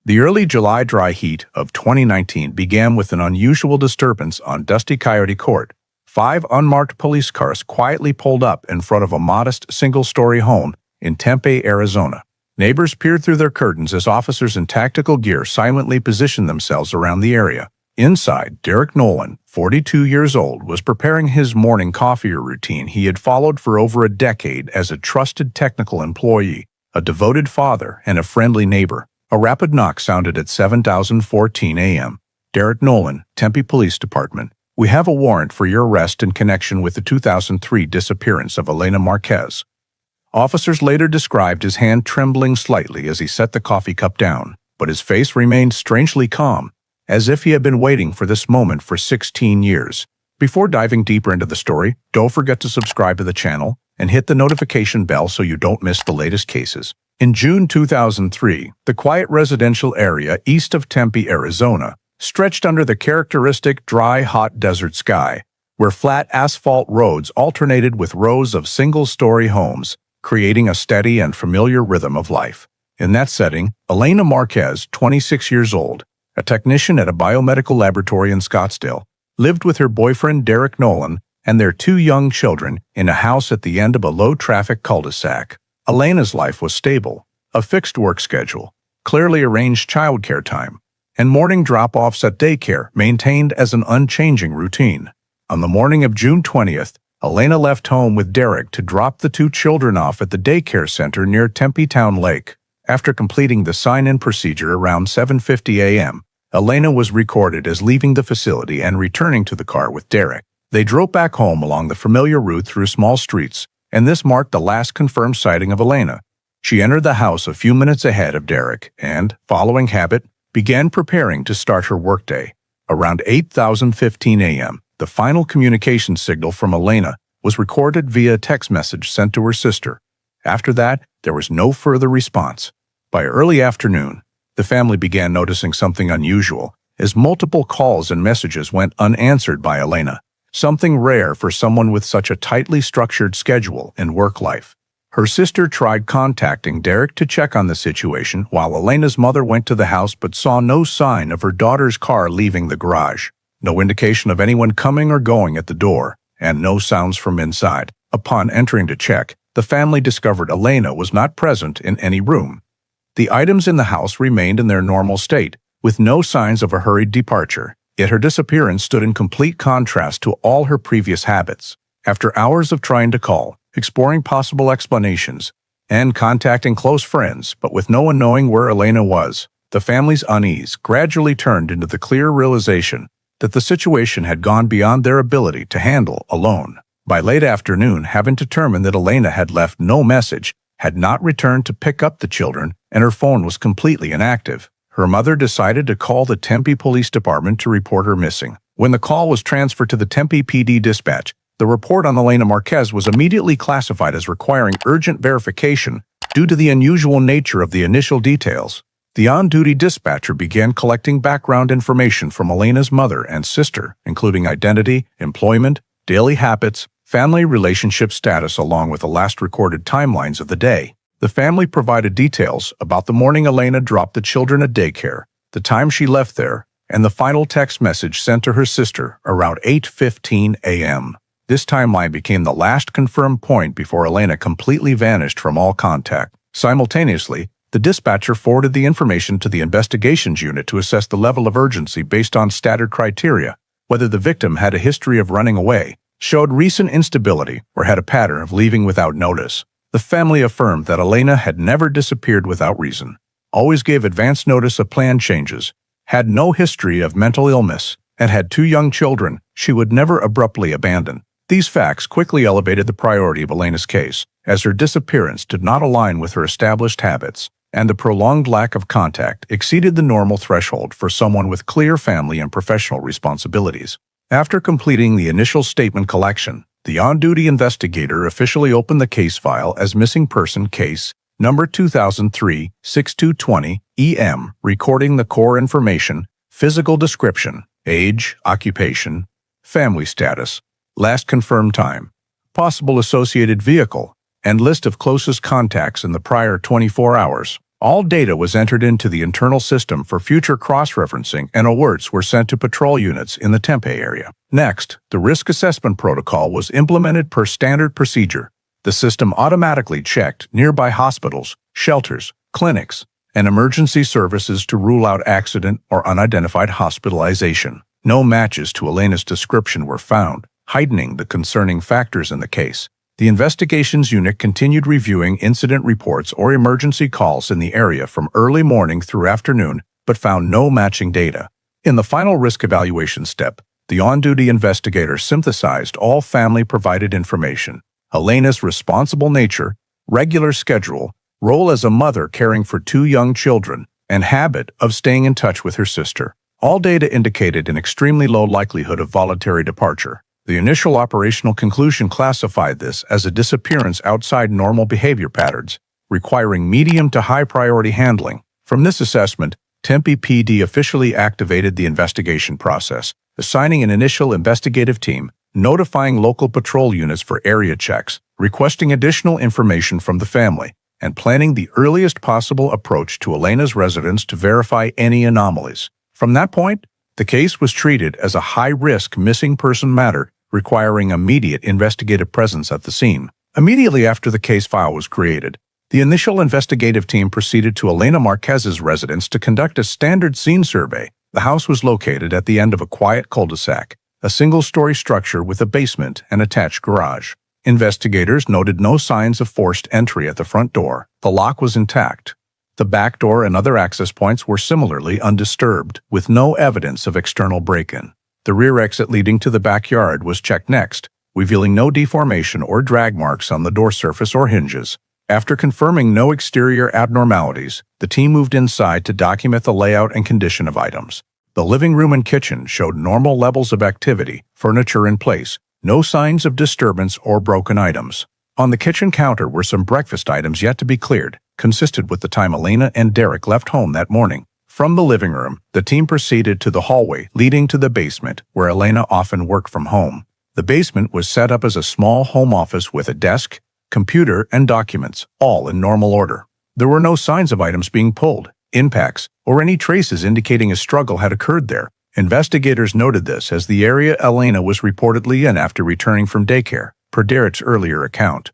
The early July dry heat of 2019 began with an unusual disturbance on Dusty Coyote Court. 5 unmarked police cars quietly pulled up in front of a modest single-story home in Tempe, Arizona. Neighbors peered through their curtains as officers in tactical gear silently positioned themselves around the area. Inside, Derek Nolan, 42 years old, was preparing his morning coffee routine he had followed for over a decade as a trusted technical employee, a devoted father, and a friendly neighbor. A rapid knock sounded at 7:14 a.m. Derek Nolan, Tempe Police Department. We have a warrant for your arrest in connection with the 2003 disappearance of Elena Marquez. Officers later described his hand trembling slightly as he set the coffee cup down, but his face remained strangely calm, as if he had been waiting for this moment for 16 years. Before diving deeper into the story, don't forget to subscribe to the channel and hit the notification bell so you don't miss the latest cases. In June 2003, the quiet residential area east of Tempe, Arizona, stretched under the characteristic dry, hot desert sky, where flat asphalt roads alternated with rows of single-story homes, creating a steady and familiar rhythm of life. In that setting, Elena Marquez, 26 years old, a technician at a biomedical laboratory in Scottsdale, lived with her boyfriend Derek Nolan and their 2 young children in a house at the end of a low-traffic cul-de-sac. Elena's life was stable, a fixed work schedule, clearly arranged childcare time, and morning drop-offs at daycare maintained as an unchanging routine. On the morning of June 20th, Elena left home with Derek to drop the 2 children off at the daycare center near Tempe Town Lake. After completing the sign-in procedure around 7:50 a.m., Elena was recorded as leaving the facility and returning to the car with Derek. They drove back home along the familiar route through small streets, and this marked the last confirmed sighting of Elena. She entered the house a few minutes ahead of Derek and, following habit, began preparing to start her workday. Around 8:15 a.m., the final communication signal from Elena was recorded via a text message sent to her sister. After that, there was no further response. By early afternoon, the family began noticing something unusual as multiple calls and messages went unanswered by Elena, something rare for someone with such a tightly structured schedule and work life. Her sister tried contacting Derek to check on the situation while Elena's mother went to the house but saw no sign of her daughter's car leaving the garage, no indication of anyone coming or going at the door, and no sounds from inside. Upon entering to check, the family discovered Elena was not present in any room. The items in the house remained in their normal state, with no signs of a hurried departure. Yet her disappearance stood in complete contrast to all her previous habits. After hours of trying to call, exploring possible explanations, and contacting close friends, but with no one knowing where Elena was, the family's unease gradually turned into the clear realization that the situation had gone beyond their ability to handle alone. By late afternoon, having determined that Elena had left no message, had not returned to pick up the children, and her phone was completely inactive, her mother decided to call the Tempe Police Department to report her missing. When the call was transferred to the Tempe PD dispatch, the report on Elena Marquez was immediately classified as requiring urgent verification due to the unusual nature of the initial details. The on-duty dispatcher began collecting background information from Elena's mother and sister, including identity, employment, daily habits, family relationship status, along with the last recorded timelines of the day. The family provided details about the morning Elena dropped the children at daycare, the time she left there, and the final text message sent to her sister around 8:15 a.m. This timeline became the last confirmed point before Elena completely vanished from all contact. Simultaneously, the dispatcher forwarded the information to the investigations unit to assess the level of urgency based on standard criteria, whether the victim had a history of running away, showed recent instability, or had a pattern of leaving without notice. The family affirmed that Elena had never disappeared without reason, always gave advance notice of planned changes, had no history of mental illness, and had 2 young children she would never abruptly abandon. These facts quickly elevated the priority of Elena's case, as her disappearance did not align with her established habits, and the prolonged lack of contact exceeded the normal threshold for someone with clear family and professional responsibilities. After completing the initial statement collection, the on-duty investigator officially opened the case file as Missing Person Case number 2003-6220 EM, recording the core information: physical description, age, occupation, family status, last confirmed time, possible associated vehicle, and list of closest contacts in the prior 24 hours. All data was entered into the internal system for future cross-referencing, and alerts were sent to patrol units in the Tempe area. Next, the risk assessment protocol was implemented per standard procedure. The system automatically checked nearby hospitals, shelters, clinics, and emergency services to rule out accident or unidentified hospitalization. No matches to Elena's description were found, heightening the concerning factors in the case. The investigations unit continued reviewing incident reports or emergency calls in the area from early morning through afternoon, but found no matching data. In the final risk evaluation step, the on-duty investigator synthesized all family-provided information: Elena's responsible nature, regular schedule, role as a mother caring for 2 young children, and habit of staying in touch with her sister. All data indicated an extremely low likelihood of voluntary departure. The initial operational conclusion classified this as a disappearance outside normal behavior patterns, requiring medium to high priority handling. From this assessment, Tempe PD officially activated the investigation process, assigning an initial investigative team, notifying local patrol units for area checks, requesting additional information from the family, and planning the earliest possible approach to Elena's residence to verify any anomalies. From that point, the case was treated as a high-risk missing person matter, requiring immediate investigative presence at the scene. Immediately after the case file was created, the initial investigative team proceeded to Elena Marquez's residence to conduct a standard scene survey. The house was located at the end of a quiet cul-de-sac, a single-story structure with a basement and attached garage. Investigators noted no signs of forced entry at the front door. The lock was intact. The back door and other access points were similarly undisturbed, with no evidence of external break-in. The rear exit leading to the backyard was checked next, revealing no deformation or drag marks on the door surface or hinges. After confirming no exterior abnormalities, the team moved inside to document the layout and condition of items. The living room and kitchen showed normal levels of activity, furniture in place, no signs of disturbance or broken items. On the kitchen counter were some breakfast items yet to be cleared, consistent with the time Elena and Derek left home that morning. From the living room, the team proceeded to the hallway leading to the basement, where Elena often worked from home. The basement was set up as a small home office with a desk, computer, and documents, all in normal order. There were no signs of items being pulled, impacts, or any traces indicating a struggle had occurred there. Investigators noted this as the area Elena was reportedly in after returning from daycare, per Derek's earlier account,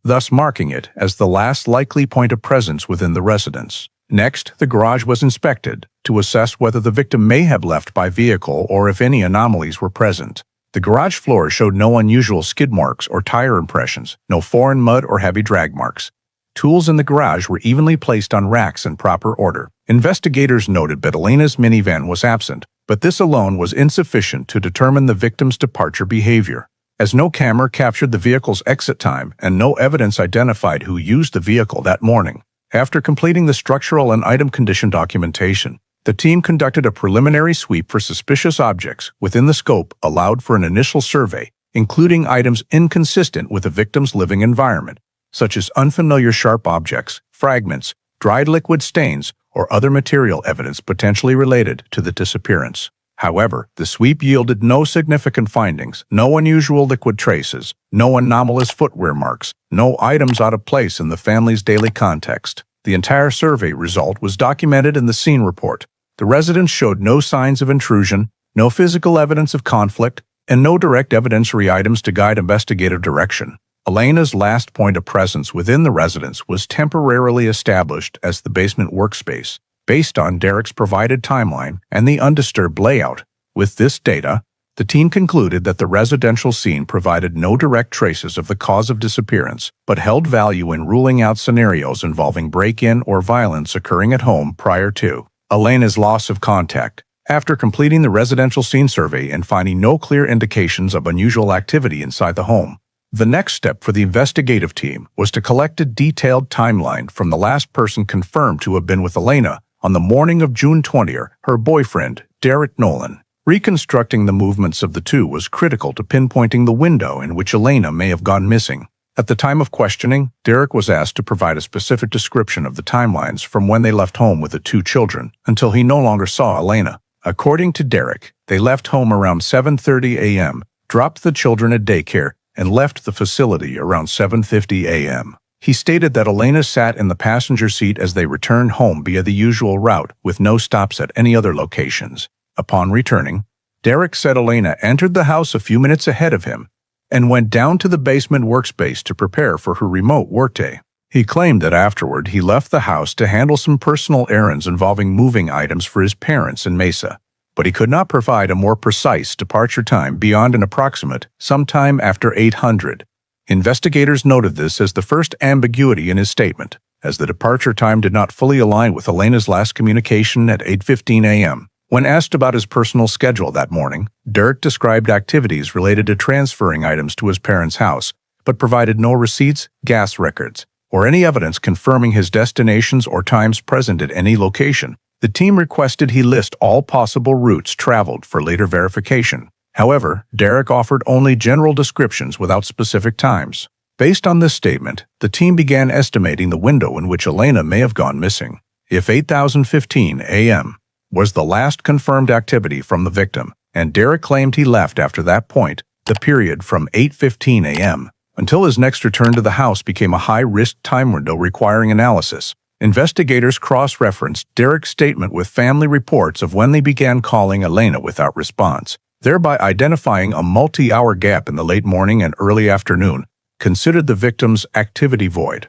thus marking it as the last likely point of presence within the residence. Next, the garage was inspected to assess whether the victim may have left by vehicle or if any anomalies were present. The garage floor showed no unusual skid marks or tire impressions, no foreign mud or heavy drag marks. Tools in the garage were evenly placed on racks in proper order. Investigators noted that Elena's minivan was absent, but this alone was insufficient to determine the victim's departure behavior, as no camera captured the vehicle's exit time and no evidence identified who used the vehicle that morning. After completing the structural and item condition documentation, the team conducted a preliminary sweep for suspicious objects within the scope allowed for an initial survey, including items inconsistent with the victim's living environment, such as unfamiliar sharp objects, fragments, dried liquid stains, or other material evidence potentially related to the disappearance. However, the sweep yielded no significant findings, no unusual liquid traces, no anomalous footwear marks, no items out of place in the family's daily context. The entire survey result was documented in the scene report. The residents showed no signs of intrusion, no physical evidence of conflict, and no direct evidentiary items to guide investigative direction. Elena's last point of presence within the residence was temporarily established as the basement workspace, based on Derek's provided timeline and the undisturbed layout. With this data, the team concluded that the residential scene provided no direct traces of the cause of disappearance, but held value in ruling out scenarios involving break-in or violence occurring at home prior to Elena's loss of contact. After completing the residential scene survey and finding no clear indications of unusual activity inside the home, the next step for the investigative team was to collect a detailed timeline from the last person confirmed to have been with Elena on the morning of June 20th, her boyfriend, Derek Nolan. Reconstructing the movements of the two was critical to pinpointing the window in which Elena may have gone missing. At the time of questioning, Derek was asked to provide a specific description of the timelines from when they left home with the 2 children until he no longer saw Elena. According to Derek, they left home around 7:30 a.m., dropped the children at daycare, and left the facility around 7:50 a.m. He stated that Elena sat in the passenger seat as they returned home via the usual route, with no stops at any other locations. Upon returning, Derek said Elena entered the house a few minutes ahead of him and went down to the basement workspace to prepare for her remote workday. He claimed that afterward he left the house to handle some personal errands involving moving items for his parents in Mesa, but he could not provide a more precise departure time beyond an approximate sometime after 800. Investigators noted this as the first ambiguity in his statement, as the departure time did not fully align with Elena's last communication at 8:15 a.m. When asked about his personal schedule that morning, Derek described activities related to transferring items to his parents' house, but provided no receipts, gas records, or any evidence confirming his destinations or times present at any location. The team requested he list all possible routes traveled for later verification. However, Derek offered only general descriptions without specific times. Based on this statement, the team began estimating the window in which Elena may have gone missing. If 8:15 a.m. was the last confirmed activity from the victim, and Derek claimed he left after that point, the period from 8:15 a.m. until his next return to the house became a high-risk time window requiring analysis. Investigators cross-referenced Derek's statement with family reports of when they began calling Elena without response, thereby identifying a multi-hour gap in the late morning and early afternoon, considered the victim's activity void.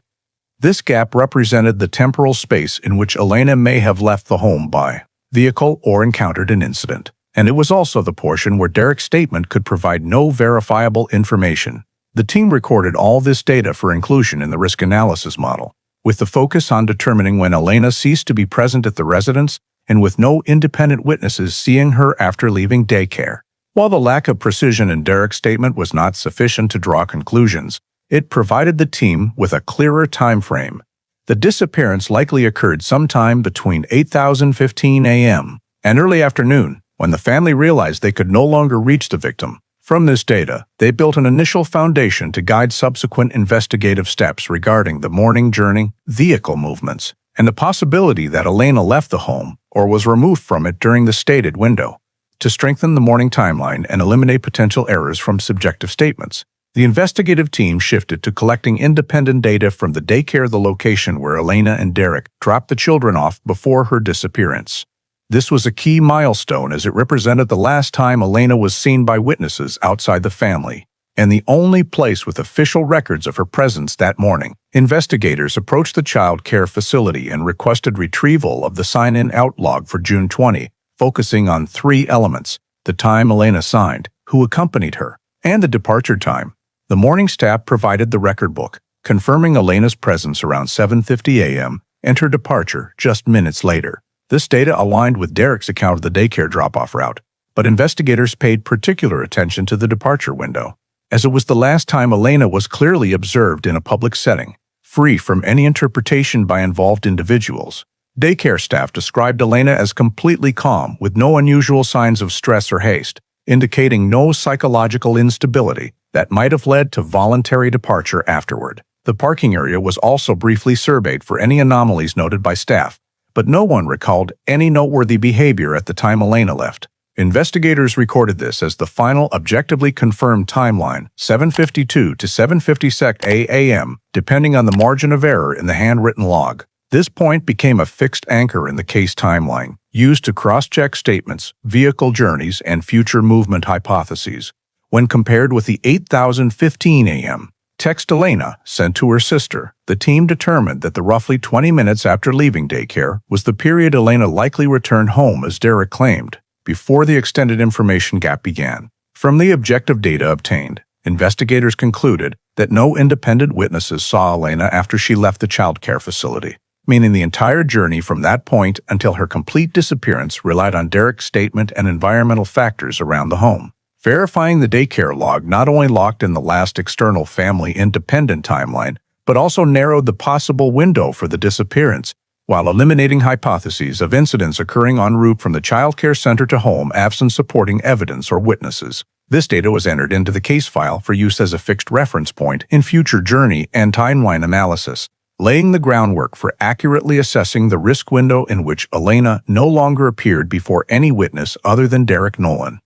This gap represented the temporal space in which Elena may have left the home by vehicle or encountered an incident, and it was also the portion where Derek's statement could provide no verifiable information. The team recorded all this data for inclusion in the risk analysis model, with the focus on determining when Elena ceased to be present at the residence and with no independent witnesses seeing her after leaving daycare. While the lack of precision in Derek's statement was not sufficient to draw conclusions, it provided the team with a clearer time frame. The disappearance likely occurred sometime between 8:15 a.m. and early afternoon, when the family realized they could no longer reach the victim. From this data, they built an initial foundation to guide subsequent investigative steps regarding the morning journey, vehicle movements, and the possibility that Elena left the home or was removed from it during the stated window. To strengthen the morning timeline and eliminate potential errors from subjective statements, the investigative team shifted to collecting independent data from the daycare, the location where Elena and Derek dropped the children off before her disappearance. This was a key milestone as it represented the last time Elena was seen by witnesses outside the family, and the only place with official records of her presence that morning. Investigators approached the child care facility and requested retrieval of the sign-in-out log for June 20, focusing on three elements: the time Elena signed, who accompanied her, and the departure time. The morning staff provided the record book, confirming Elena's presence around 7:50 a.m. and her departure just minutes later. This data aligned with Derek's account of the daycare drop-off route, but investigators paid particular attention to the departure window, as it was the last time Elena was clearly observed in a public setting, free from any interpretation by involved individuals. Daycare staff described Elena as completely calm, with no unusual signs of stress or haste, indicating no psychological instability that might have led to voluntary departure afterward. The parking area was also briefly surveyed for any anomalies noted by staff, but no one recalled any noteworthy behavior at the time Elena left. Investigators recorded this as the final objectively confirmed timeline, 7:52 to 7:56 a.m., depending on the margin of error in the handwritten log. This point became a fixed anchor in the case timeline, used to cross-check statements, vehicle journeys, and future movement hypotheses. When compared with the 8:15 a.m. text Elena sent to her sister, the team determined that the roughly 20 minutes after leaving daycare was the period Elena likely returned home as Derek claimed, before the extended information gap began. From the objective data obtained, investigators concluded that no independent witnesses saw Elena after she left the child care facility, meaning the entire journey from that point until her complete disappearance relied on Derek's statement and environmental factors around the home. Verifying the daycare log not only locked in the last external family-independent timeline, but also narrowed the possible window for the disappearance, while eliminating hypotheses of incidents occurring en route from the child care center to home absent supporting evidence or witnesses. This data was entered into the case file for use as a fixed reference point in future journey and timeline analysis, laying the groundwork for accurately assessing the risk window in which Elena no longer appeared before any witness other than Derek Nolan.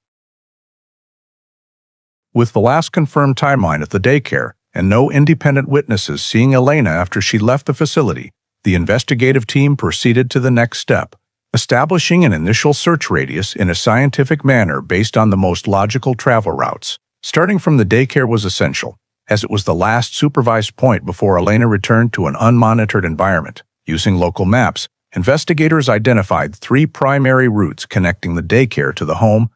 With the last confirmed timeline at the daycare and no independent witnesses seeing Elena after she left the facility, the investigative team proceeded to the next step, establishing an initial search radius in a scientific manner based on the most logical travel routes. Starting from the daycare was essential, as it was the last supervised point before Elena returned to an unmonitored environment. Using local maps, investigators identified 3 primary routes connecting the daycare to the home: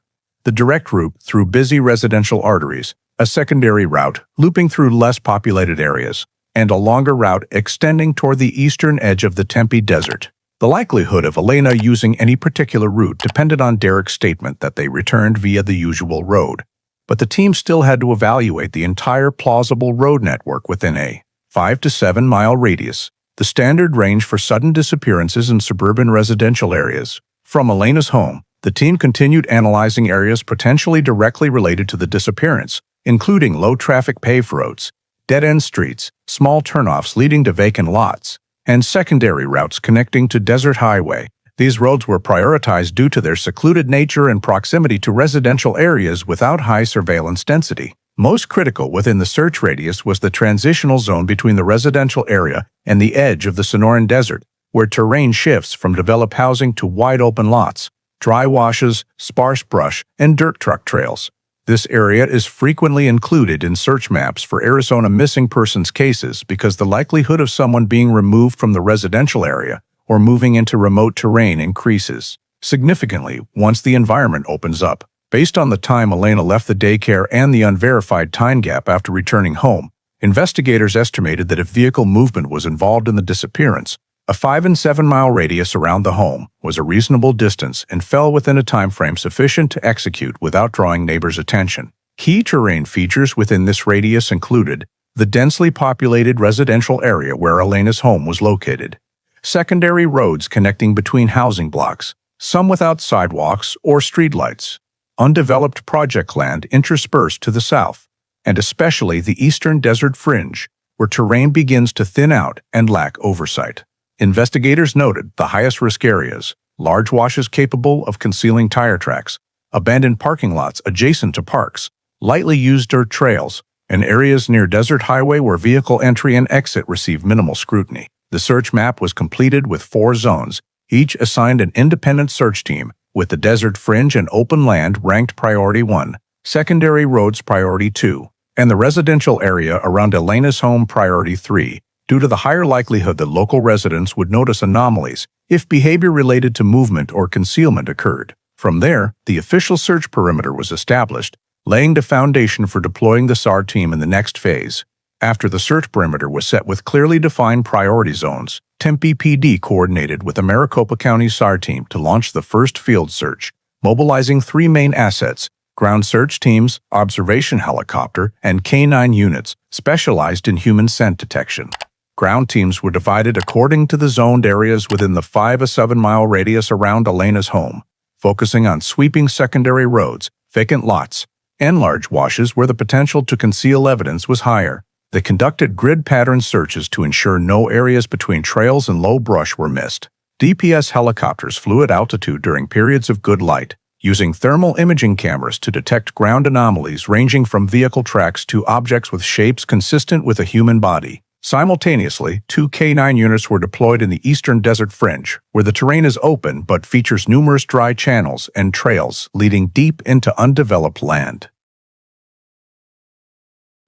the direct route through busy residential arteries, a secondary route looping through less populated areas, and a longer route extending toward the eastern edge of the Tempe Desert. The likelihood of Elena using any particular route depended on Derek's statement that they returned via the usual road, but the team still had to evaluate the entire plausible road network within a 5 to 7 mile radius, the standard range for sudden disappearances in suburban residential areas. From Elena's home, the team continued analyzing areas potentially directly related to the disappearance, including low-traffic paved roads, dead-end streets, small turnoffs leading to vacant lots, and secondary routes connecting to Desert Highway. These roads were prioritized due to their secluded nature and proximity to residential areas without high surveillance density. Most critical within the search radius was the transitional zone between the residential area and the edge of the Sonoran Desert, where terrain shifts from developed housing to wide-open lots, dry washes, sparse brush, and dirt truck trails. This area is frequently included in search maps for Arizona missing persons cases because the likelihood of someone being removed from the residential area or moving into remote terrain increases significantly once the environment opens up. Based on the time Elena left the daycare and the unverified time gap after returning home, investigators estimated that if vehicle movement was involved in the disappearance, a 5 and 7 mile radius around the home was a reasonable distance and fell within a time frame sufficient to execute without drawing neighbors' attention. Key terrain features within this radius included the densely populated residential area where Elena's home was located, secondary roads connecting between housing blocks, some without sidewalks or streetlights, undeveloped project land interspersed to the south, and especially the eastern desert fringe, where terrain begins to thin out and lack oversight. Investigators noted the highest risk areas: large washes capable of concealing tire tracks, abandoned parking lots adjacent to parks, lightly used dirt trails, and areas near Desert Highway where vehicle entry and exit receive minimal scrutiny. The search map was completed with 4 zones, each assigned an independent search team, with the desert fringe and open land ranked priority 1, secondary roads priority 2, and the residential area around Elena's home priority 3. Due to the higher likelihood that local residents would notice anomalies if behavior related to movement or concealment occurred. From there, the official search perimeter was established, laying the foundation for deploying the SAR team in the next phase. After the search perimeter was set with clearly defined priority zones, Tempe PD coordinated with the Maricopa County SAR team to launch the first field search, mobilizing 3 main assets: ground search teams, observation helicopter, and K-9 units specialized in human scent detection. Ground teams were divided according to the zoned areas within the 5 to 7 mile radius around Elena's home, focusing on sweeping secondary roads, vacant lots, and large washes where the potential to conceal evidence was higher. They conducted grid pattern searches to ensure no areas between trails and low brush were missed. DPS helicopters flew at altitude during periods of good light, using thermal imaging cameras to detect ground anomalies ranging from vehicle tracks to objects with shapes consistent with a human body. Simultaneously, 2 K-9 units were deployed in the eastern desert fringe, where the terrain is open but features numerous dry channels and trails leading deep into undeveloped land.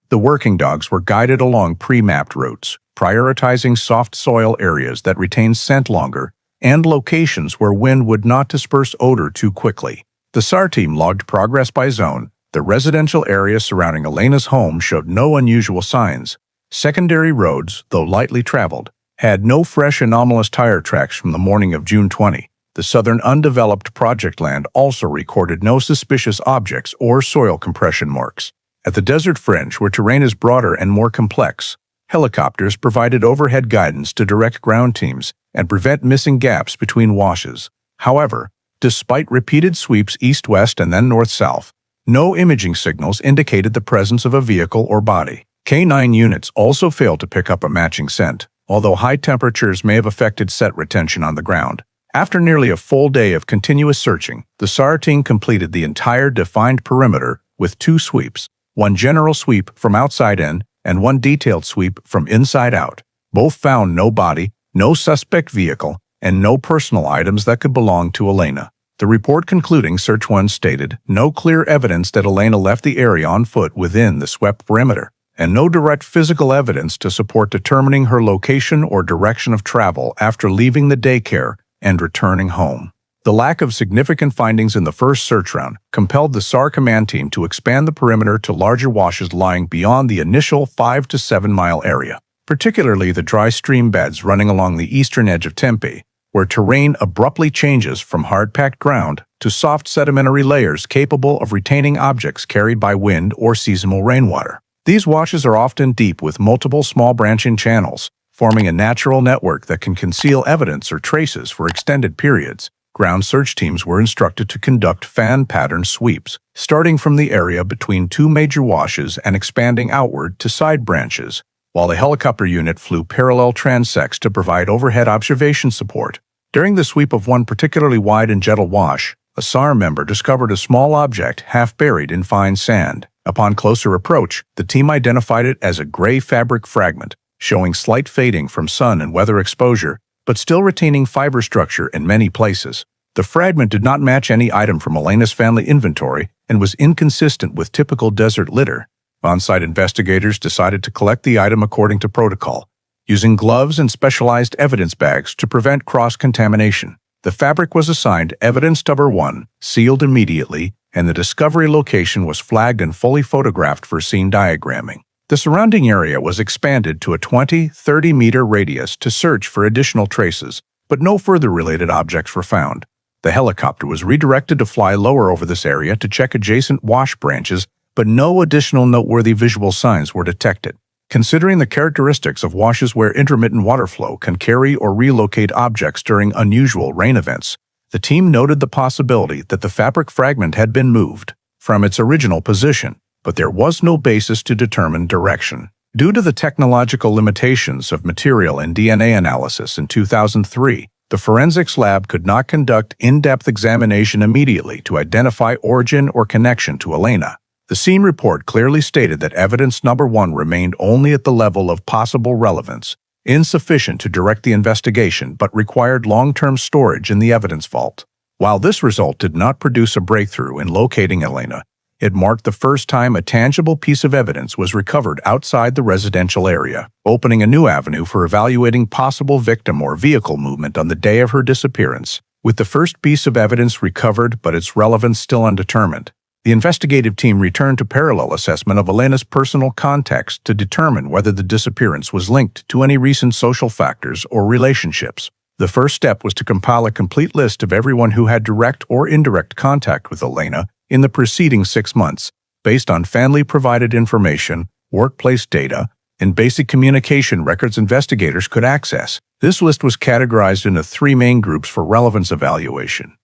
The working dogs were guided along pre-mapped routes, prioritizing soft soil areas that retain scent longer and locations where wind would not disperse odor too quickly. The SAR team logged progress by zone. The residential area surrounding Elena's home showed no unusual signs. Secondary roads, though lightly traveled, had no fresh anomalous tire tracks from the morning of June 20. The southern undeveloped project land also recorded no suspicious objects or soil compression marks. At the desert fringe, where terrain is broader and more complex, helicopters provided overhead guidance to direct ground teams and prevent missing gaps between washes. However, despite repeated sweeps east-west and then north-south, no imaging signals indicated the presence of a vehicle or body. K-9 units also failed to pick up a matching scent, although high temperatures may have affected scent retention on the ground. After nearly a full day of continuous searching, the SAR team completed the entire defined perimeter with 2 sweeps, one general sweep from outside in and one detailed sweep from inside out. Both found no body, no suspect vehicle, and no personal items that could belong to Elena. The report concluding Search 1 stated, no clear evidence that Elena left the area on foot within the swept perimeter, and no direct physical evidence to support determining her location or direction of travel after leaving the daycare and returning home. The lack of significant findings in the first search round compelled the SAR command team to expand the perimeter to larger washes lying beyond the initial 5 to 7 mile area, particularly the dry stream beds running along the eastern edge of Tempe, where terrain abruptly changes from hard-packed ground to soft sedimentary layers capable of retaining objects carried by wind or seasonal rainwater. These washes are often deep with multiple small branching channels, forming a natural network that can conceal evidence or traces for extended periods. Ground search teams were instructed to conduct fan pattern sweeps, starting from the area between two major washes and expanding outward to side branches, while a helicopter unit flew parallel transects to provide overhead observation support. During the sweep of one particularly wide and gentle wash, a SAR member discovered a small object half buried in fine sand. Upon closer approach, the team identified it as a gray fabric fragment, showing slight fading from sun and weather exposure, but still retaining fiber structure in many places. The fragment did not match any item from Elena's family inventory and was inconsistent with typical desert litter. On-site investigators decided to collect the item according to protocol, using gloves and specialized evidence bags to prevent cross-contamination. The fabric was assigned Evidence Number 1, sealed immediately, and the discovery location was flagged and fully photographed for scene diagramming. The surrounding area was expanded to a 20-30-meter radius to search for additional traces, but no further related objects were found. The helicopter was redirected to fly lower over this area to check adjacent wash branches, but no additional noteworthy visual signs were detected. Considering the characteristics of washes where intermittent water flow can carry or relocate objects during unusual rain events, the team noted the possibility that the fabric fragment had been moved from its original position, but there was no basis to determine direction. Due to the technological limitations of material and DNA analysis in 2003, the forensics lab could not conduct in-depth examination immediately to identify origin or connection to Elena. The scene report clearly stated that Evidence Number 1 remained only at the level of possible relevance, insufficient to direct the investigation but required long-term storage in the evidence vault. While this result did not produce a breakthrough in locating Elena, it marked the first time a tangible piece of evidence was recovered outside the residential area, opening a new avenue for evaluating possible victim or vehicle movement on the day of her disappearance. With the first piece of evidence recovered but its relevance still undetermined, the investigative team returned to parallel assessment of Elena's personal context to determine whether the disappearance was linked to any recent social factors or relationships. The first step was to compile a complete list of everyone who had direct or indirect contact with Elena in the preceding 6 months, based on family-provided information, workplace data, and basic communication records investigators could access. This list was categorized into 3 main groups for relevance evaluation.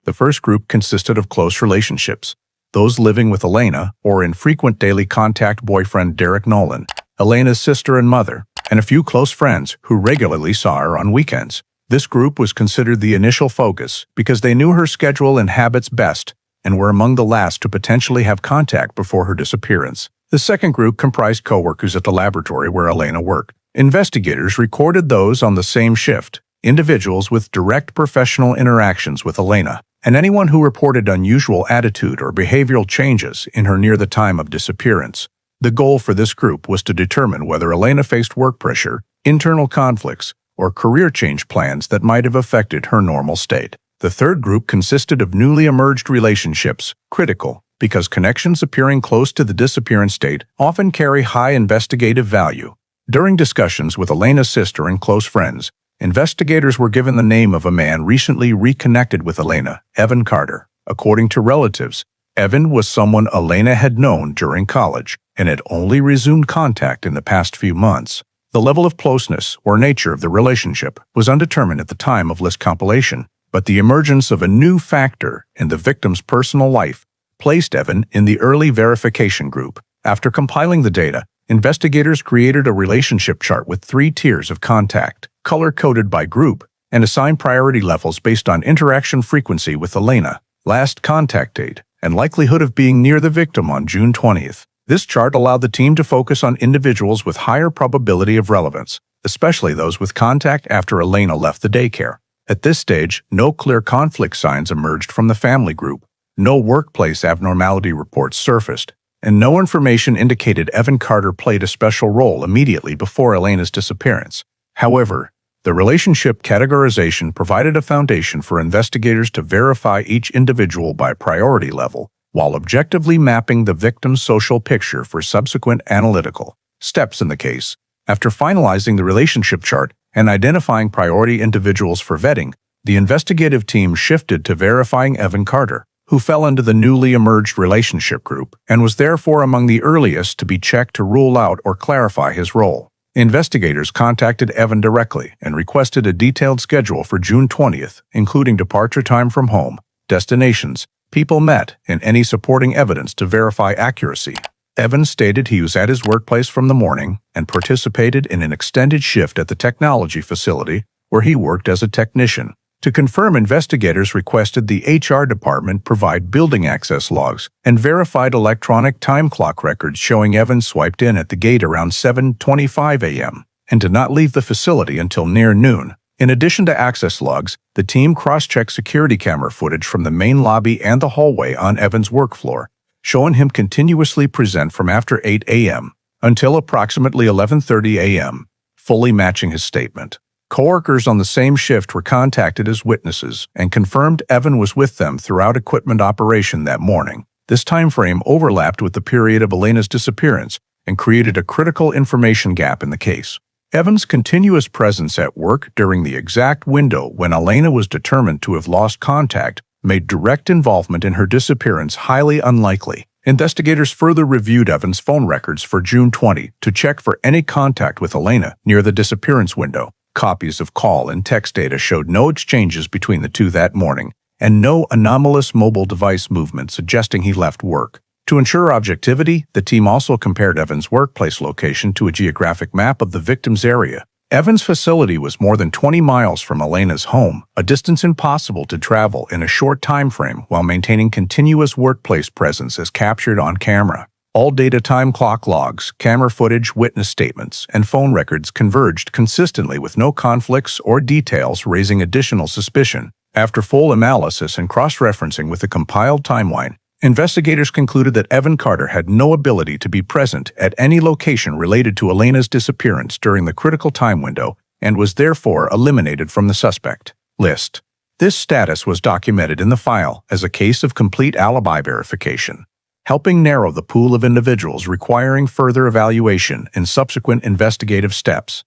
The first group consisted of close relationships, those living with Elena or in frequent daily contact boyfriend Derek Nolan, Elena's sister and mother, and a few close friends who regularly saw her on weekends. This group was considered the initial focus because they knew her schedule and habits best and were among the last to potentially have contact before her disappearance. The second group comprised coworkers at the laboratory where Elena worked. Investigators recorded those on the same shift, individuals with direct professional interactions with Elena, and anyone who reported unusual attitude or behavioral changes in her near the time of disappearance. The goal for this group was to determine whether Elena faced work pressure, internal conflicts, or career change plans that might have affected her normal state. The third group consisted of newly emerged relationships, critical because connections appearing close to the disappearance date often carry high investigative value. During discussions with Elena's sister and close friends, investigators were given the name of a man recently reconnected with Elena, Evan Carter. According to relatives, Evan was someone Elena had known during college and had only resumed contact in the past few months. The level of closeness or nature of the relationship was undetermined at the time of list compilation, but the emergence of a new factor in the victim's personal life placed Evan in the early verification group. After compiling the data, investigators created a relationship chart with 3 tiers of contact, color-coded by group, and assigned priority levels based on interaction frequency with Elena, last contact date, and likelihood of being near the victim on June 20th. This chart allowed the team to focus on individuals with higher probability of relevance, especially those with contact after Elena left the daycare. At this stage, no clear conflict signs emerged from the family group, no workplace abnormality reports surfaced, and no information indicated Evan Carter played a special role immediately before Elena's disappearance. However, the relationship categorization provided a foundation for investigators to verify each individual by priority level, while objectively mapping the victim's social picture for subsequent analytical steps in the case. After finalizing the relationship chart and identifying priority individuals for vetting, the investigative team shifted to verifying Evan Carter, who fell into the newly emerged relationship group and was therefore among the earliest to be checked to rule out or clarify his role. Investigators contacted Evan directly and requested a detailed schedule for June 20th, including departure time from home, destinations, people met, and any supporting evidence to verify accuracy. Evan stated he was at his workplace from the morning and participated in an extended shift at the technology facility where he worked as a technician. To confirm, investigators requested the HR department provide building access logs and verified electronic time clock records showing Evan swiped in at the gate around 7:25 a.m. and did not leave the facility until near noon. In addition to access logs, the team cross-checked security camera footage from the main lobby and the hallway on Evan's work floor, showing him continuously present from after 8 a.m. until approximately 11:30 a.m., fully matching his statement. Coworkers on the same shift were contacted as witnesses and confirmed Evan was with them throughout equipment operation that morning. This time frame overlapped with the period of Elena's disappearance and created a critical information gap in the case. Evan's continuous presence at work during the exact window when Elena was determined to have lost contact made direct involvement in her disappearance highly unlikely. Investigators further reviewed Evan's phone records for June 20 to check for any contact with Elena near the disappearance window. Copies of call and text data showed no exchanges between the two that morning and no anomalous mobile device movement suggesting he left work. To ensure objectivity, the team also compared Evan's workplace location to a geographic map of the victim's area. Evan's facility was more than 20 miles from Elena's home, a distance impossible to travel in a short time frame while maintaining continuous workplace presence as captured on camera. All data, time clock logs, camera footage, witness statements, and phone records converged consistently with no conflicts or details raising additional suspicion. After full analysis and cross-referencing with the compiled timeline, investigators concluded that Evan Carter had no ability to be present at any location related to Elena's disappearance during the critical time window and was therefore eliminated from the suspect list. This status was documented in the file as a case of complete alibi verification, helping narrow the pool of individuals requiring further evaluation and subsequent investigative steps.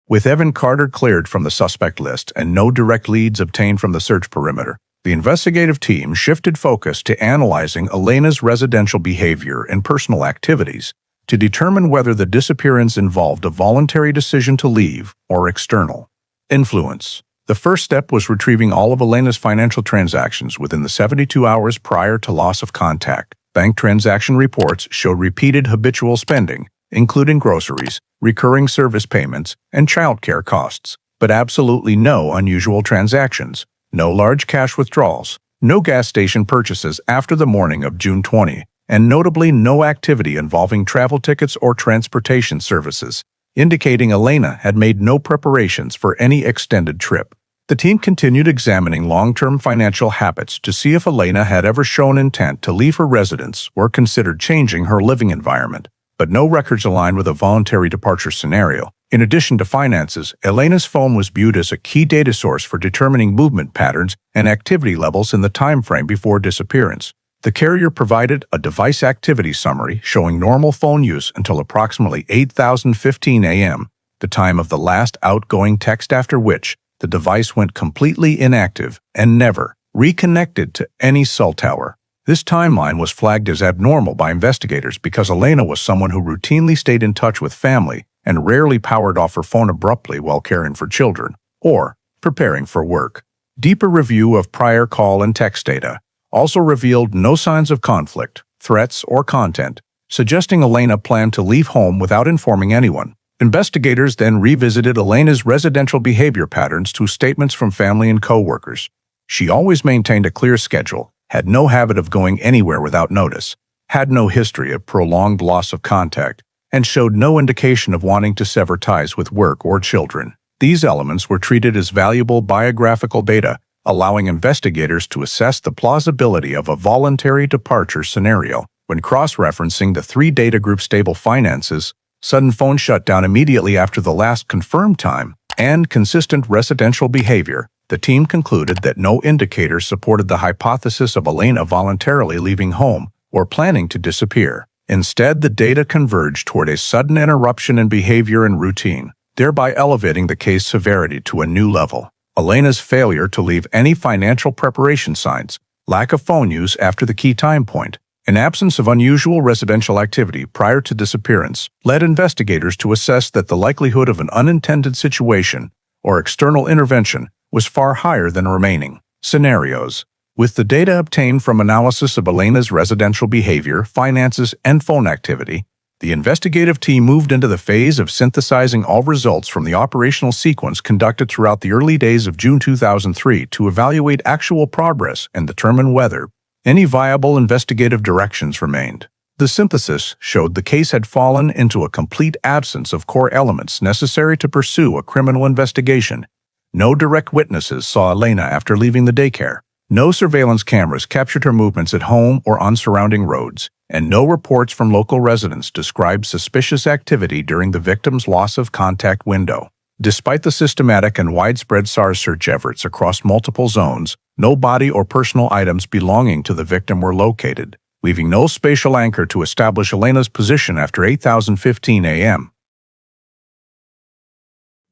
With Evan Carter cleared from the suspect list and no direct leads obtained from the search perimeter, the investigative team shifted focus to analyzing Elena's residential behavior and personal activities to determine whether the disappearance involved a voluntary decision to leave or external influence. The first step was retrieving all of Elena's financial transactions within the 72 hours prior to loss of contact. Bank transaction reports showed repeated habitual spending, including groceries, recurring service payments, and childcare costs, but absolutely no unusual transactions. No large cash withdrawals, no gas station purchases after the morning of June 20, and notably no activity involving travel tickets or transportation services, indicating Elena had made no preparations for any extended trip. The team continued examining long-term financial habits to see if Elena had ever shown intent to leave her residence or considered changing her living environment, but no records aligned with a voluntary departure scenario. In addition to finances, Elena's phone was viewed as a key data source for determining movement patterns and activity levels in the time frame before disappearance. The carrier provided a device activity summary showing normal phone use until approximately 8:15 a.m., the time of the last outgoing text, after which the device went completely inactive and never reconnected to any cell tower. This timeline was flagged as abnormal by investigators because Elena was someone who routinely stayed in touch with family and rarely powered off her phone abruptly while caring for children or preparing for work. Deeper review of prior call and text data also revealed no signs of conflict, threats, or content, suggesting Elena planned to leave home without informing anyone. Investigators then revisited Elena's residential behavior patterns through statements from family and co-workers. She always maintained a clear schedule, had no habit of going anywhere without notice, had no history of prolonged loss of contact, and showed no indication of wanting to sever ties with work or children. These elements were treated as valuable biographical data, allowing investigators to assess the plausibility of a voluntary departure scenario. When cross-referencing the three data groups: stable finances, sudden phone shutdown immediately after the last confirmed time, and consistent residential behavior, the team concluded that no indicator supported the hypothesis of Elena voluntarily leaving home or planning to disappear. Instead, the data converged toward a sudden interruption in behavior and routine, thereby elevating the case severity to a new level. Elena's failure to leave any financial preparation signs, lack of phone use after the key time point, and absence of unusual residential activity prior to disappearance led investigators to assess that the likelihood of an unintended situation or external intervention was far higher than remaining scenarios. With the data obtained from analysis of Elena's residential behavior, finances, and phone activity, the investigative team moved into the phase of synthesizing all results from the operational sequence conducted throughout the early days of June 2003 to evaluate actual progress and determine whether any viable investigative directions remained. The synthesis showed the case had fallen into a complete absence of core elements necessary to pursue a criminal investigation. No direct witnesses saw Elena after leaving the daycare. No surveillance cameras captured her movements at home or on surrounding roads, and no reports from local residents described suspicious activity during the victim's loss of contact window. Despite the systematic and widespread SARS search efforts across multiple zones, no body or personal items belonging to the victim were located, leaving no spatial anchor to establish Elena's position after 8:15 a.m.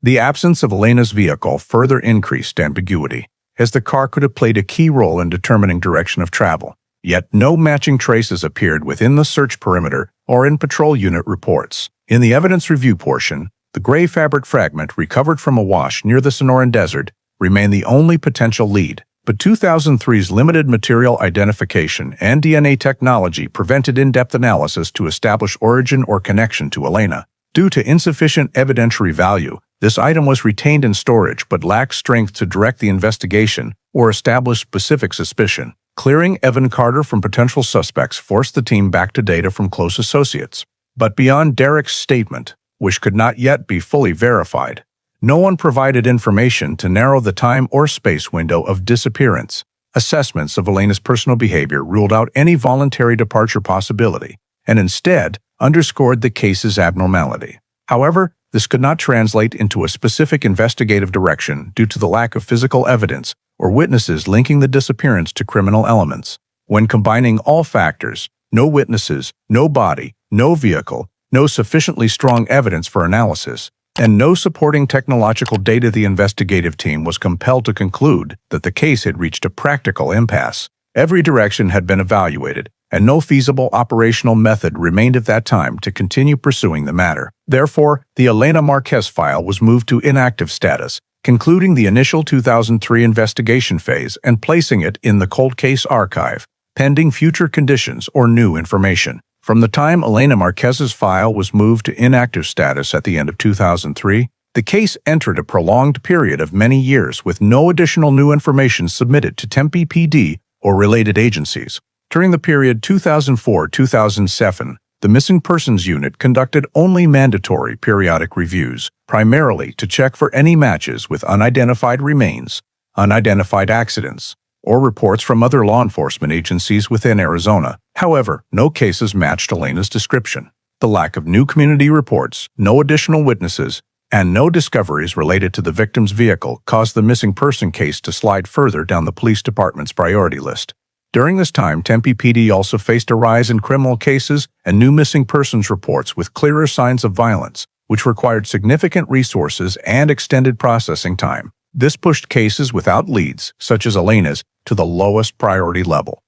The absence of Elena's vehicle further increased ambiguity, as the car could have played a key role in determining direction of travel. Yet no matching traces appeared within the search perimeter or in patrol unit reports. In the evidence review portion, the gray fabric fragment recovered from a wash near the Sonoran Desert remained the only potential lead, but 2003's limited material identification and DNA technology prevented in-depth analysis to establish origin or connection to Elena. Due to insufficient evidentiary value, this item was retained in storage but lacked strength to direct the investigation or establish specific suspicion. Clearing Evan Carter from potential suspects forced the team back to data from close associates. But beyond Derek's statement, which could not yet be fully verified, no one provided information to narrow the time or space window of disappearance. Assessments of Elena's personal behavior ruled out any voluntary departure possibility, and instead underscored the case's abnormality. However, this could not translate into a specific investigative direction due to the lack of physical evidence or witnesses linking the disappearance to criminal elements. When combining all factors, no witnesses, no body, no vehicle, no sufficiently strong evidence for analysis, and no supporting technological data, the investigative team was compelled to conclude that the case had reached a practical impasse. Every direction had been evaluated, and no feasible operational method remained at that time to continue pursuing the matter. Therefore, the Elena Marquez file was moved to inactive status, concluding the initial 2003 investigation phase and placing it in the cold case archive, pending future conditions or new information. From the time Elena Marquez's file was moved to inactive status at the end of 2003, the case entered a prolonged period of many years with no additional new information submitted to Tempe PD or related agencies. During the period 2004-2007, the Missing Persons Unit conducted only mandatory periodic reviews, primarily to check for any matches with unidentified remains, unidentified accidents, or reports from other law enforcement agencies within Arizona. However, no cases matched Elena's description. The lack of new community reports, no additional witnesses, and no discoveries related to the victim's vehicle caused the missing person case to slide further down the police department's priority list. During this time, Tempe PD also faced a rise in criminal cases and new missing persons reports with clearer signs of violence, which required significant resources and extended processing time. This pushed cases without leads, such as Elena's, to the lowest priority level,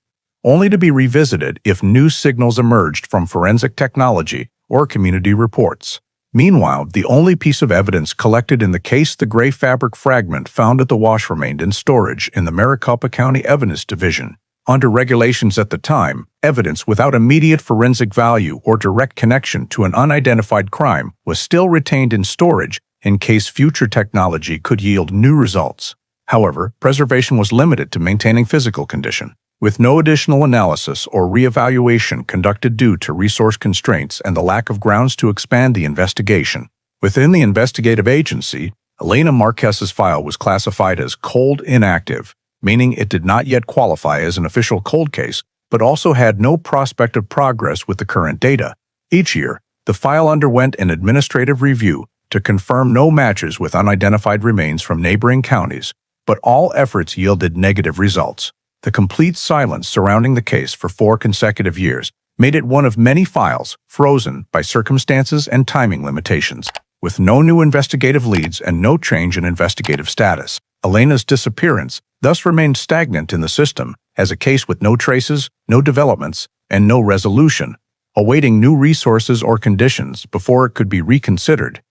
only to be revisited if new signals emerged from forensic technology or community reports. Meanwhile, the only piece of evidence collected in the case, the gray fabric fragment found at the wash, remained in storage in the Maricopa County Evidence Division. Under regulations at the time, evidence without immediate forensic value or direct connection to an unidentified crime was still retained in storage in case future technology could yield new results. However, preservation was limited to maintaining physical condition. with no additional analysis or reevaluation conducted due to resource constraints and the lack of grounds to expand the investigation. Within the investigative agency, Elena Marquez's file was classified as cold inactive, meaning it did not yet qualify as an official cold case, but also had no prospect of progress with the current data. Each year, the file underwent an administrative review to confirm no matches with unidentified remains from neighboring counties, but all efforts yielded negative results. The complete silence surrounding the case for 4 consecutive years made it one of many files frozen by circumstances and timing limitations. With no new investigative leads and no change in investigative status, Elena's disappearance thus remained stagnant in the system as a case with no traces, no developments, and no resolution, awaiting new resources or conditions before it could be reconsidered.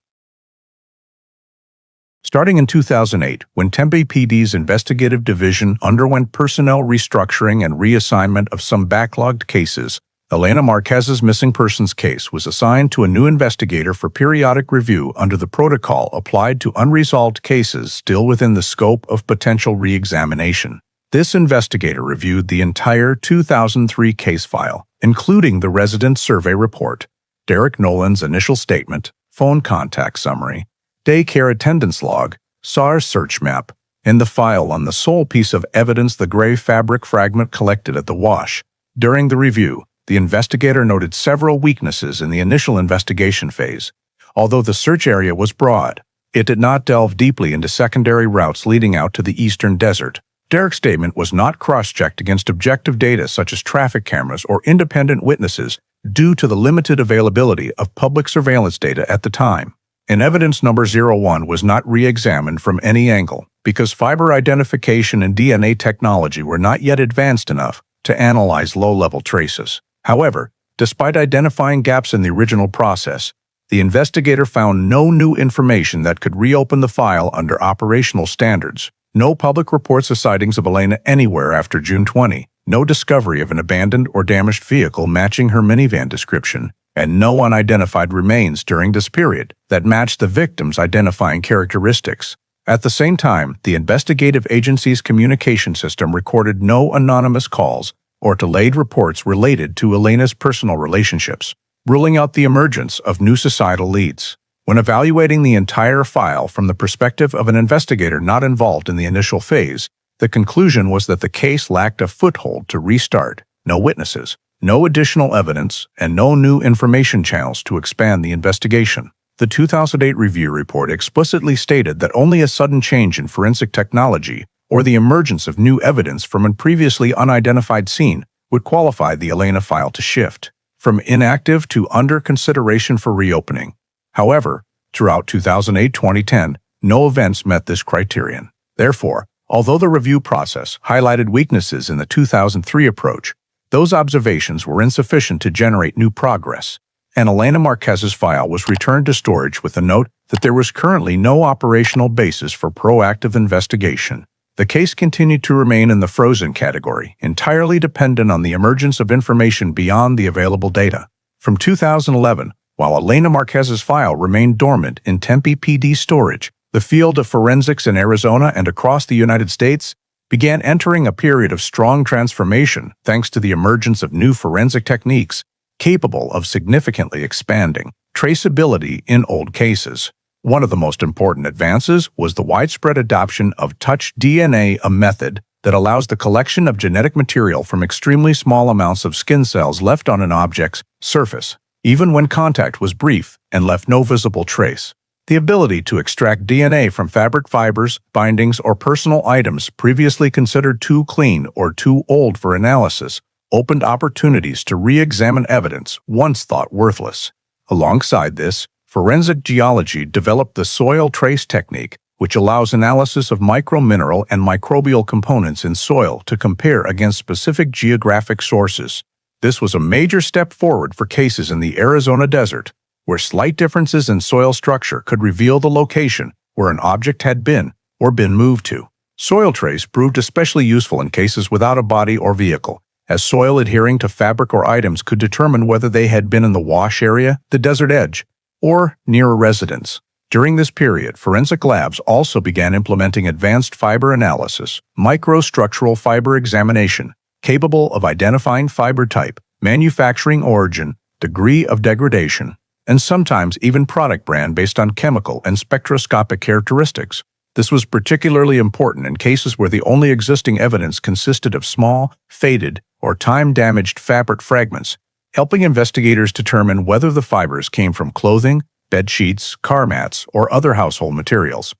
Starting in 2008, when Tempe PD's investigative division underwent personnel restructuring and reassignment of some backlogged cases, Elena Marquez's missing persons case was assigned to a new investigator for periodic review under the protocol applied to unresolved cases still within the scope of potential re-examination. This investigator reviewed the entire 2003 case file, including the resident survey report, Derek Nolan's initial statement, phone contact summary, daycare attendance log, SARS search map, and the file on the sole piece of evidence, the gray fabric fragment collected at the wash. During the review, the investigator noted several weaknesses in the initial investigation phase. Although the search area was broad, it did not delve deeply into secondary routes leading out to the eastern desert. Derek's statement was not cross-checked against objective data such as traffic cameras or independent witnesses due to the limited availability of public surveillance data at the time. And evidence number 01 was not re-examined from any angle because fiber identification and DNA technology were not yet advanced enough to analyze low-level traces. However, despite identifying gaps in the original process, the investigator found no new information that could reopen the file under operational standards. No public reports of sightings of Elena anywhere after June 20, no discovery of an abandoned or damaged vehicle matching her minivan description, and no unidentified remains during this period that matched the victim's identifying characteristics. At the same time, the investigative agency's communication system recorded no anonymous calls or delayed reports related to Elena's personal relationships, ruling out the emergence of new societal leads. When evaluating the entire file from the perspective of an investigator not involved in the initial phase, the conclusion was that the case lacked a foothold to restart, no witnesses, no additional evidence, and no new information channels to expand the investigation. The 2008 review report explicitly stated that only a sudden change in forensic technology or the emergence of new evidence from a previously unidentified scene would qualify the Elena file to shift from inactive to under consideration for reopening. However, throughout 2008-2010, no events met this criterion. Therefore, although the review process highlighted weaknesses in the 2003 approach, those observations were insufficient to generate new progress, and Elena Marquez's file was returned to storage with a note that there was currently no operational basis for proactive investigation. The case continued to remain in the frozen category, entirely dependent on the emergence of information beyond the available data. From 2011, while Elena Marquez's file remained dormant in Tempe PD storage, the field of forensics in Arizona and across the United States began entering a period of strong transformation thanks to the emergence of new forensic techniques capable of significantly expanding traceability in old cases. One of the most important advances was the widespread adoption of touch DNA, a method that allows the collection of genetic material from extremely small amounts of skin cells left on an object's surface, even when contact was brief and left no visible trace. The ability to extract DNA from fabric fibers, bindings, or personal items previously considered too clean or too old for analysis opened opportunities to re-examine evidence once thought worthless. Alongside this, forensic geology developed the soil trace technique, which allows analysis of micromineral and microbial components in soil to compare against specific geographic sources. This was a major step forward for cases in the Arizona desert, where slight differences in soil structure could reveal the location where an object had been or been moved to. Soil trace proved especially useful in cases without a body or vehicle, as soil adhering to fabric or items could determine whether they had been in the wash area, the desert edge, or near a residence. During this period, forensic labs also began implementing advanced fiber analysis, microstructural fiber examination, capable of identifying fiber type, manufacturing origin, degree of degradation, and sometimes even product brand based on chemical and spectroscopic characteristics. This was particularly important in cases where the only existing evidence consisted of small, faded, or time-damaged fabric fragments, helping investigators determine whether the fibers came from clothing, bed sheets, car mats, or other household materials.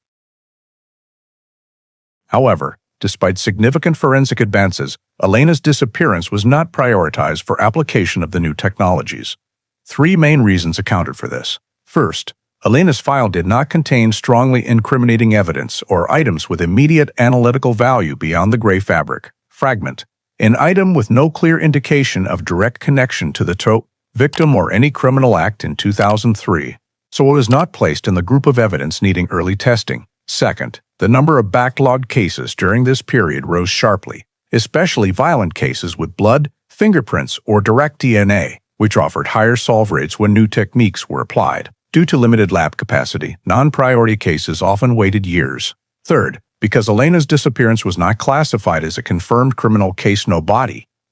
However, despite significant forensic advances, Elena's disappearance was not prioritized for application of the new technologies. Three main reasons accounted for this. First, Elena's file did not contain strongly incriminating evidence or items with immediate analytical value beyond the gray fabric fragment, an item with no clear indication of direct connection to the victim or any criminal act in 2003, so it was not placed in the group of evidence needing early testing. Second, the number of backlogged cases during this period rose sharply, especially violent cases with blood, fingerprints, or direct DNA, which offered higher solve rates when new techniques were applied. Due to limited lab capacity, non-priority cases often waited years. Third, because Elena's disappearance was not classified as a confirmed criminal case,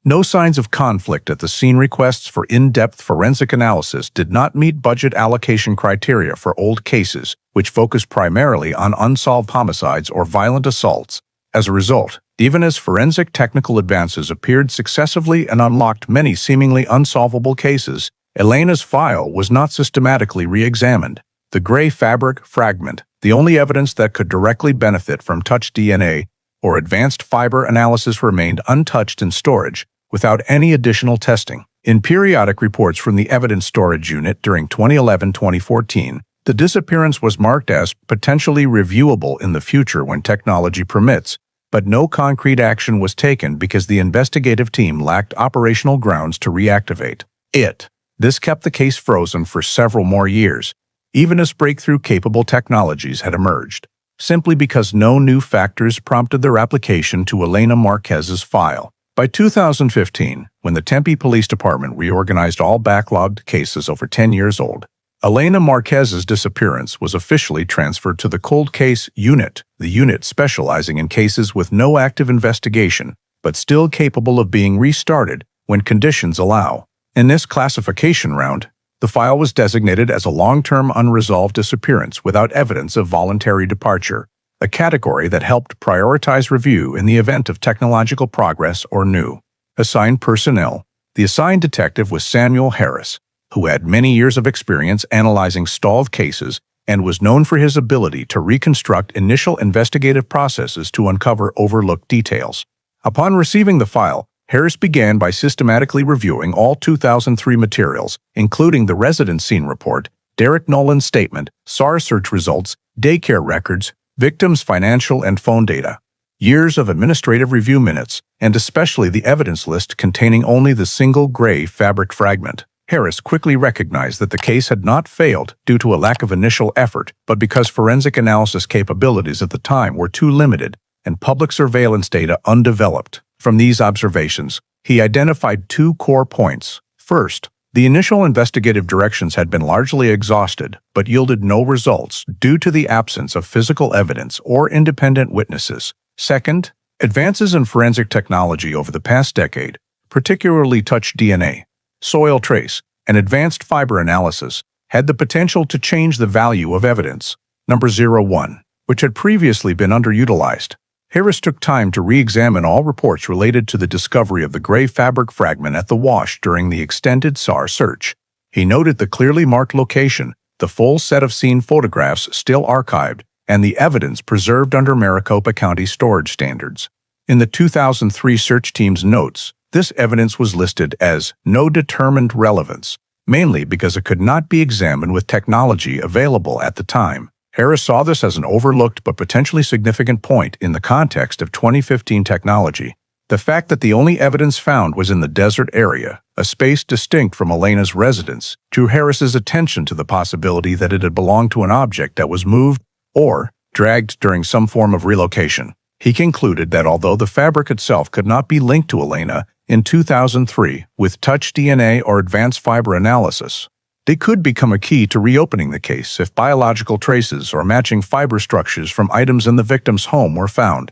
no signs of conflict at the scene, requests for in-depth forensic analysis did not meet budget allocation criteria for old cases, which focused primarily on unsolved homicides or violent assaults. As a result, even as forensic technical advances appeared successively and unlocked many seemingly unsolvable cases, Elena's file was not systematically re-examined. The gray fabric fragment, the only evidence that could directly benefit from touch DNA or advanced fiber analysis, remained untouched in storage, without any additional testing. In periodic reports from the Evidence Storage Unit during 2011-2014, the disappearance was marked as potentially reviewable in the future when technology permits, but no concrete action was taken because the investigative team lacked operational grounds to reactivate it. This kept the case frozen for several more years, even as breakthrough-capable technologies had emerged, simply because no new factors prompted their application to Elena Marquez's file. By 2015, when the Tempe Police Department reorganized all backlogged cases over 10 years old, Elena Marquez's disappearance was officially transferred to the Cold Case Unit, the unit specializing in cases with no active investigation, but still capable of being restarted when conditions allow. In this classification round, the file was designated as a long-term unresolved disappearance without evidence of voluntary departure, a category that helped prioritize review in the event of technological progress or new. Assigned personnel. The assigned detective was Samuel Harris, who had many years of experience analyzing stalled cases and was known for his ability to reconstruct initial investigative processes to uncover overlooked details. Upon receiving the file, Harris began by systematically reviewing all 2003 materials, including the resident scene report, Derek Nolan's statement, SAR search results, daycare records, victims' financial and phone data, years of administrative review minutes, and especially the evidence list containing only the single gray fabric fragment. Harris quickly recognized that the case had not failed due to a lack of initial effort, but because forensic analysis capabilities at the time were too limited and public surveillance data undeveloped. From these observations, he identified two core points. First, the initial investigative directions had been largely exhausted, but yielded no results due to the absence of physical evidence or independent witnesses. Second, advances in forensic technology over the past decade, particularly touch DNA, soil trace, and advanced fiber analysis, had the potential to change the value of evidence. Number 01, which had previously been underutilized. Harris took time to re-examine all reports related to the discovery of the gray fabric fragment at the wash during the extended SAR search. He noted the clearly marked location, the full set of scene photographs still archived, and the evidence preserved under Maricopa County storage standards. In the 2003 search team's notes, this evidence was listed as no determined relevance, mainly because it could not be examined with technology available at the time. Harris saw this as an overlooked but potentially significant point in the context of 2015 technology. The fact that the only evidence found was in the desert area, a space distinct from Elena's residence, drew Harris's attention to the possibility that it had belonged to an object that was moved or dragged during some form of relocation. He concluded that although the fabric itself could not be linked to Elena in 2003 with touch DNA or advanced fiber analysis, they could become a key to reopening the case if biological traces or matching fiber structures from items in the victim's home were found.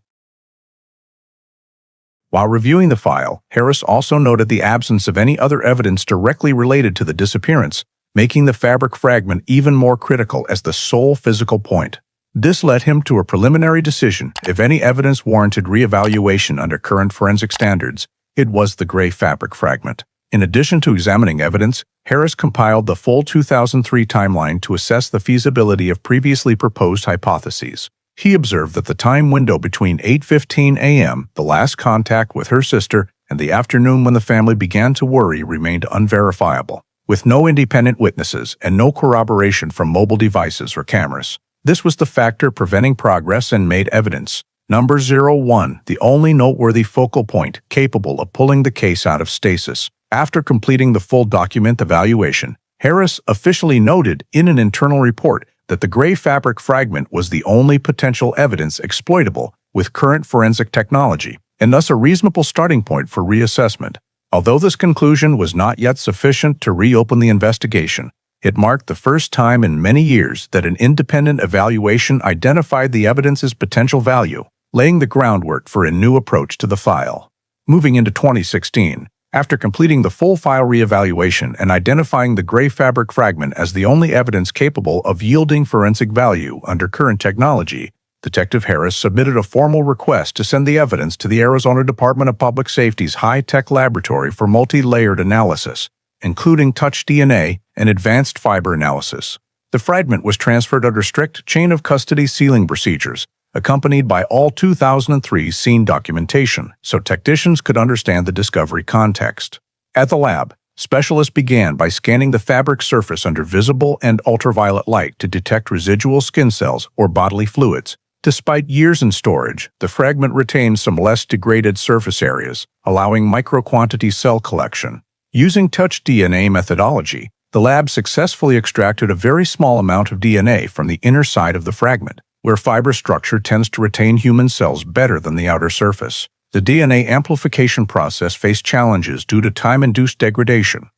While reviewing the file, Harris also noted the absence of any other evidence directly related to the disappearance, making the fabric fragment even more critical as the sole physical point. This led him to a preliminary decision: if any evidence warranted reevaluation under current forensic standards, it was the gray fabric fragment. In addition to examining evidence, Harris compiled the full 2003 timeline to assess the feasibility of previously proposed hypotheses. He observed that the time window between 8:15 a.m., the last contact with her sister, and the afternoon when the family began to worry remained unverifiable, with no independent witnesses and no corroboration from mobile devices or cameras. This was the factor preventing progress and made evidence. Number 01, the only noteworthy focal point capable of pulling the case out of stasis. After completing the full document evaluation, Harris officially noted in an internal report that the gray fabric fragment was the only potential evidence exploitable with current forensic technology, and thus a reasonable starting point for reassessment. Although this conclusion was not yet sufficient to reopen the investigation, it marked the first time in many years that an independent evaluation identified the evidence's potential value, laying the groundwork for a new approach to the file. Moving into 2016, after completing the full file reevaluation and identifying the gray fabric fragment as the only evidence capable of yielding forensic value under current technology, Detective Harris submitted a formal request to send the evidence to the Arizona Department of Public Safety's high-tech laboratory for multi-layered analysis, including touch DNA and advanced fiber analysis. The fragment was transferred under strict chain-of-custody sealing procedures, accompanied by all 2003 scene documentation, so technicians could understand the discovery context. At the lab, specialists began by scanning the fabric surface under visible and ultraviolet light to detect residual skin cells or bodily fluids. Despite years in storage, the fragment retained some less degraded surface areas, allowing micro-quantity cell collection. Using touch DNA methodology, the lab successfully extracted a very small amount of DNA from the inner side of the fragment, where fiber structure tends to retain human cells better than the outer surface. The DNA amplification process faced challenges due to time-induced degradation.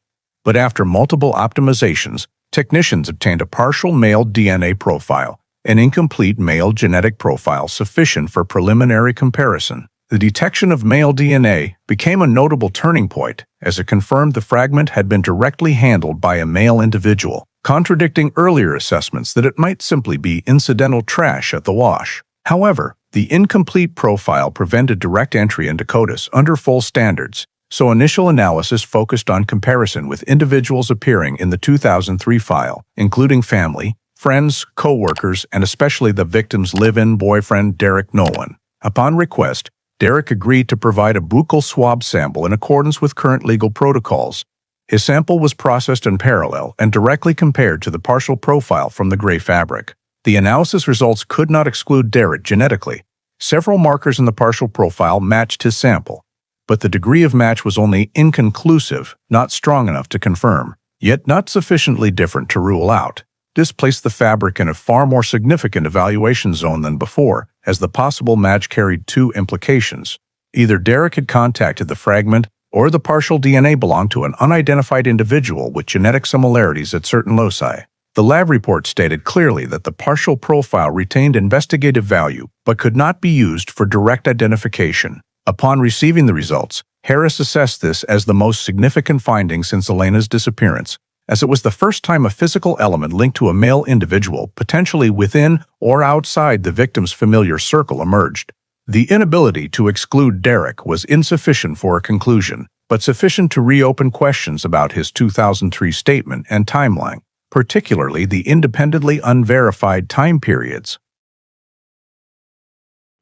But after multiple optimizations, technicians obtained a partial male DNA profile, an incomplete male genetic profile sufficient for preliminary comparison. The detection of male DNA became a notable turning point, as it confirmed the fragment had been directly handled by a male individual, contradicting earlier assessments that it might simply be incidental trash at the wash. However, the incomplete profile prevented direct entry into CODIS under full standards, so initial analysis focused on comparison with individuals appearing in the 2003 file, including family, friends, co-workers, and especially the victim's live-in boyfriend, Derek Nolan. Upon request, Derek agreed to provide a buccal swab sample in accordance with current legal protocols. His sample was processed in parallel and directly compared to the partial profile from the gray fabric. The analysis results could not exclude Derek genetically. Several markers in the partial profile matched his sample, but the degree of match was only inconclusive, not strong enough to confirm, yet not sufficiently different to rule out. This placed the fabric in a far more significant evaluation zone than before, as the possible match carried two implications. Either Derek had contacted the fragment, or the partial DNA belonged to an unidentified individual with genetic similarities at certain loci. The lab report stated clearly that the partial profile retained investigative value, but could not be used for direct identification. Upon receiving the results, Harris assessed this as the most significant finding since Elena's disappearance, as it was the first time a physical element linked to a male individual, potentially within or outside the victim's familiar circle, emerged. The inability to exclude Derek was insufficient for a conclusion, but sufficient to reopen questions about his 2003 statement and timeline, particularly the independently unverified time periods.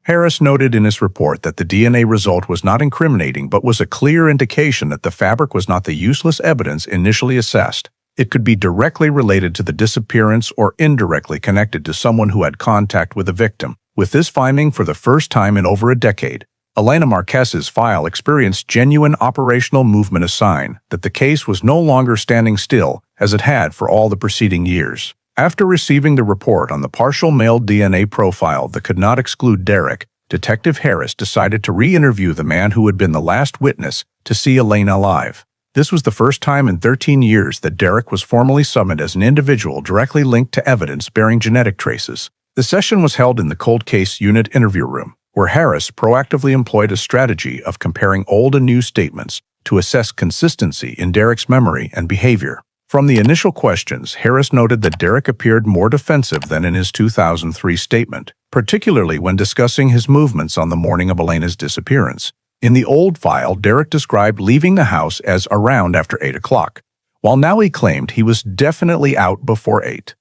Harris noted in his report that the DNA result was not incriminating but was a clear indication that the fabric was not the useless evidence initially assessed. It could be directly related to the disappearance or indirectly connected to someone who had contact with the victim. With this finding for the first time in over a decade, Elena Marquez's file experienced genuine operational movement, a sign that the case was no longer standing still as it had for all the preceding years. After receiving the report on the partial male DNA profile that could not exclude Derek, Detective Harris decided to re-interview the man who had been the last witness to see Elena alive. This was the first time in 13 years that Derek was formally summoned as an individual directly linked to evidence bearing genetic traces. The session was held in the Cold Case Unit interview room. where Harris proactively employed a strategy of comparing old and new statements to assess consistency in Derek's memory and behavior. From the initial questions, Harris noted that Derek appeared more defensive than in his 2003 statement, particularly when discussing his movements on the morning of Elena's disappearance. In the old file, Derek described leaving the house as around after 8 o'clock, while now he claimed he was definitely out before 8.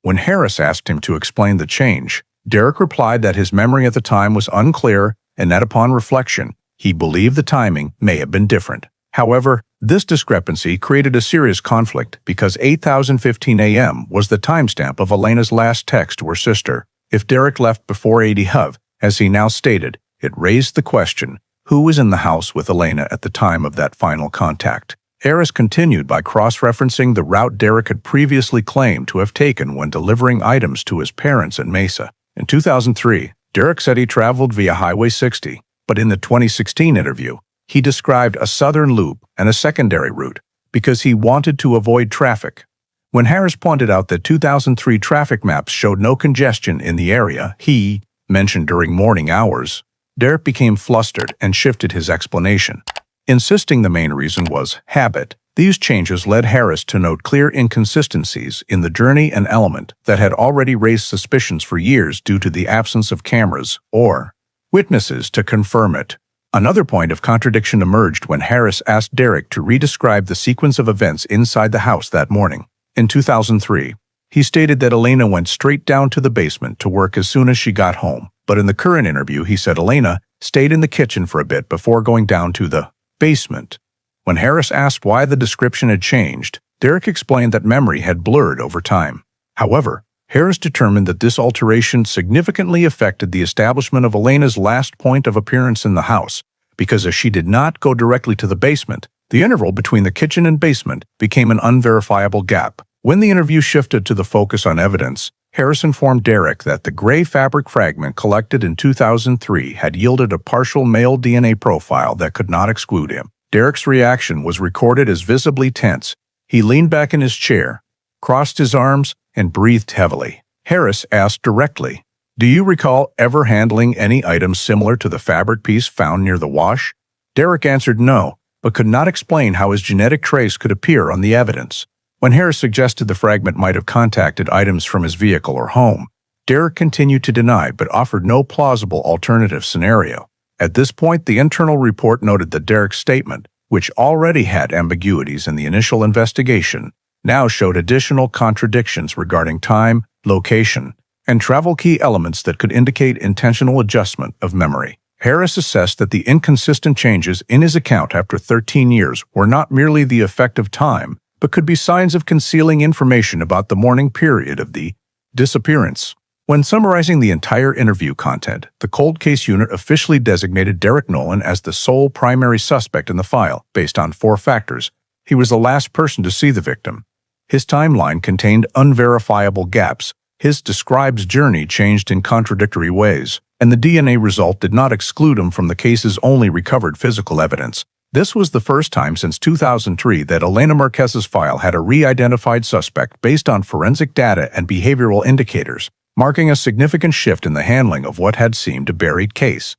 When Harris asked him to explain the change, Derek replied that his memory at the time was unclear and that upon reflection, he believed the timing may have been different. However, this discrepancy created a serious conflict because 8:15 a.m. was the timestamp of Elena's last text to her sister. If Derek left before 8 h, as he now stated, it raised the question, who was in the house with Elena at the time of that final contact? Harris continued by cross-referencing the route Derek had previously claimed to have taken when delivering items to his parents in Mesa. In 2003, Derek said he traveled via Highway 60, but in the 2016 interview, he described a southern loop and a secondary route because he wanted to avoid traffic. When Harris pointed out that 2003 traffic maps showed no congestion in the area he mentioned during morning hours, Derek became flustered and shifted his explanation, insisting the main reason was habit. These changes led Harris to note clear inconsistencies in the journey and element that had already raised suspicions for years due to the absence of cameras or witnesses to confirm it. Another point of contradiction emerged when Harris asked Derek to re-describe the sequence of events inside the house that morning. In 2003, he stated that Elena went straight down to the basement to work as soon as she got home, but in the current interview he said Elena stayed in the kitchen for a bit before going down to the basement. When Harris asked why the description had changed, Derek explained that memory had blurred over time. However, Harris determined that this alteration significantly affected the establishment of Elena's last point of appearance in the house, because as she did not go directly to the basement, the interval between the kitchen and basement became an unverifiable gap. When the interview shifted to the focus on evidence, Harris informed Derek that the gray fabric fragment collected in 2003 had yielded a partial male DNA profile that could not exclude him. Derek's reaction was recorded as visibly tense. He leaned back in his chair, crossed his arms, and breathed heavily. Harris asked directly, "Do you recall ever handling any items similar to the fabric piece found near the wash?" Derek answered no, but could not explain how his genetic trace could appear on the evidence. When Harris suggested the fragment might have contacted items from his vehicle or home, Derek continued to deny but offered no plausible alternative scenario. At this point, the internal report noted that Derek's statement, which already had ambiguities in the initial investigation, now showed additional contradictions regarding time, location, and travel key elements that could indicate intentional adjustment of memory. Harris assessed that the inconsistent changes in his account after 13 years were not merely the effect of time, but could be signs of concealing information about the morning period of the disappearance. When summarizing the entire interview content, the cold case unit officially designated Derek Nolan as the sole primary suspect in the file, based on 4 factors. He was the last person to see the victim. His timeline contained unverifiable gaps. His described journey changed in contradictory ways, and the DNA result did not exclude him from the case's only recovered physical evidence. This was the first time since 2003 that Elena Marquez's file had a re-identified suspect based on forensic data and behavioral indicators, marking a significant shift in the handling of what had seemed a buried case.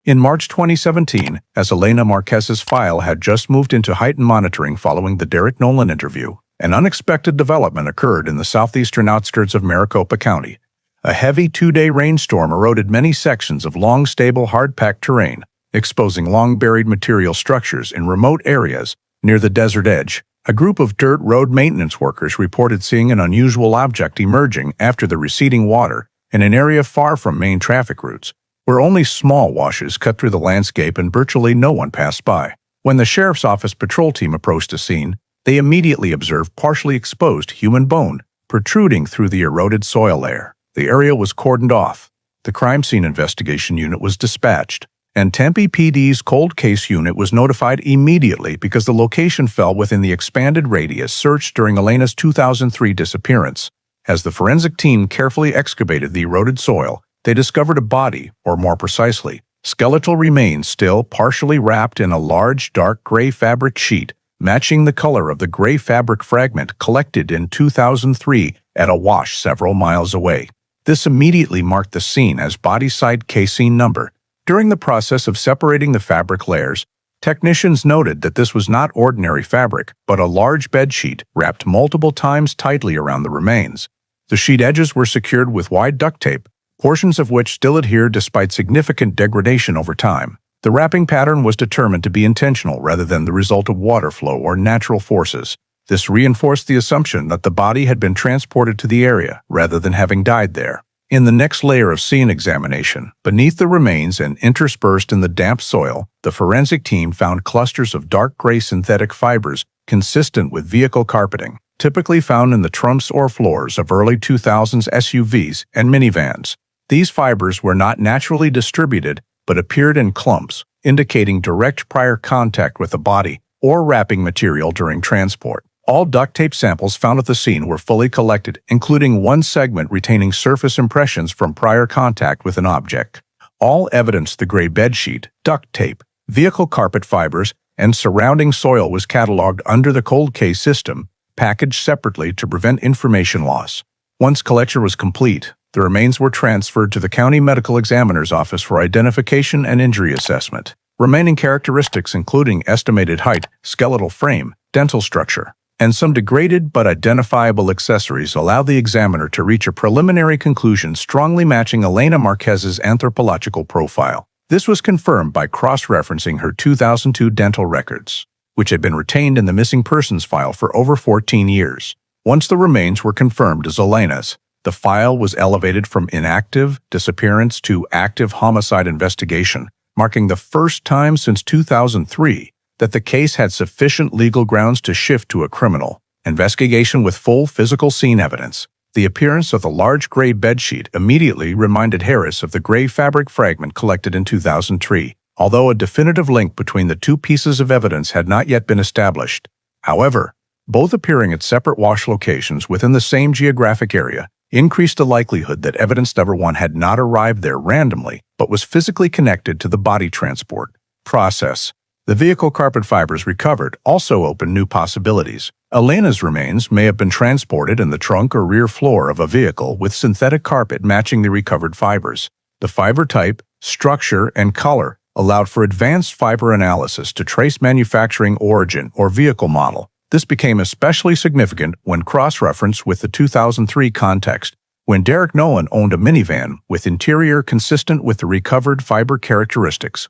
In March 2017, as Elena Marquez's file had just moved into heightened monitoring following the Derek Nolan interview, an unexpected development occurred in the southeastern outskirts of Maricopa County. A heavy 2-day rainstorm eroded many sections of long, stable, hard-packed terrain, exposing long-buried material structures in remote areas near the desert edge. A group of dirt road maintenance workers reported seeing an unusual object emerging after the receding water in an area far from main traffic routes, where only small washes cut through the landscape and virtually no one passed by. When the sheriff's office patrol team approached the scene, they immediately observed partially exposed human bone protruding through the eroded soil layer. The area was cordoned off. The crime scene investigation unit was dispatched, and Tempe PD's cold case unit was notified immediately because the location fell within the expanded radius searched during Elena's 2003 disappearance. As the forensic team carefully excavated the eroded soil, they discovered a body, or more precisely, skeletal remains still partially wrapped in a large dark gray fabric sheet, matching the color of the gray fabric fragment collected in 2003 at a wash several miles away. This immediately marked the scene as body side casein number. During the process of separating the fabric layers, technicians noted that this was not ordinary fabric, but a large bedsheet wrapped multiple times tightly around the remains. The sheet edges were secured with wide duct tape, portions of which still adhered despite significant degradation over time. The wrapping pattern was determined to be intentional rather than the result of water flow or natural forces. This reinforced the assumption that the body had been transported to the area rather than having died there. In the next layer of scene examination, beneath the remains and interspersed in the damp soil, the forensic team found clusters of dark gray synthetic fibers consistent with vehicle carpeting, typically found in the trunks or floors of early 2000s SUVs and minivans. These fibers were not naturally distributed, but appeared in clumps, indicating direct prior contact with the body or wrapping material during transport. All duct tape samples found at the scene were fully collected, including one segment retaining surface impressions from prior contact with an object. All evidence the gray bedsheet, duct tape, vehicle carpet fibers, and surrounding soil was cataloged under the cold case system, packaged separately to prevent information loss. Once collection was complete, the remains were transferred to the county medical examiner's office for identification and injury assessment. Remaining characteristics including estimated height, skeletal frame, dental structure, and some degraded but identifiable accessories allow the examiner to reach a preliminary conclusion strongly matching Elena Marquez's anthropological profile. This was confirmed by cross-referencing her 2002 dental records, which had been retained in the missing persons file for over 14 years. Once the remains were confirmed as Elena's, the file was elevated from inactive disappearance to active homicide investigation, marking the first time since 2003 that the case had sufficient legal grounds to shift to a criminal investigation with full physical scene evidence. The appearance of the large gray bedsheet immediately reminded Harris of the gray fabric fragment collected in 2003, although a definitive link between the two pieces of evidence had not yet been established. However, both appearing at separate wash locations within the same geographic area increased the likelihood that evidence number one had not arrived there randomly, but was physically connected to the body transport process. The vehicle carpet fibers recovered also opened new possibilities. Elena's remains may have been transported in the trunk or rear floor of a vehicle with synthetic carpet matching the recovered fibers. The fiber type, structure, and color allowed for advanced fiber analysis to trace manufacturing origin or vehicle model. This became especially significant when cross-referenced with the 2003 context, when Derek Nolan owned a minivan with interior consistent with the recovered fiber characteristics.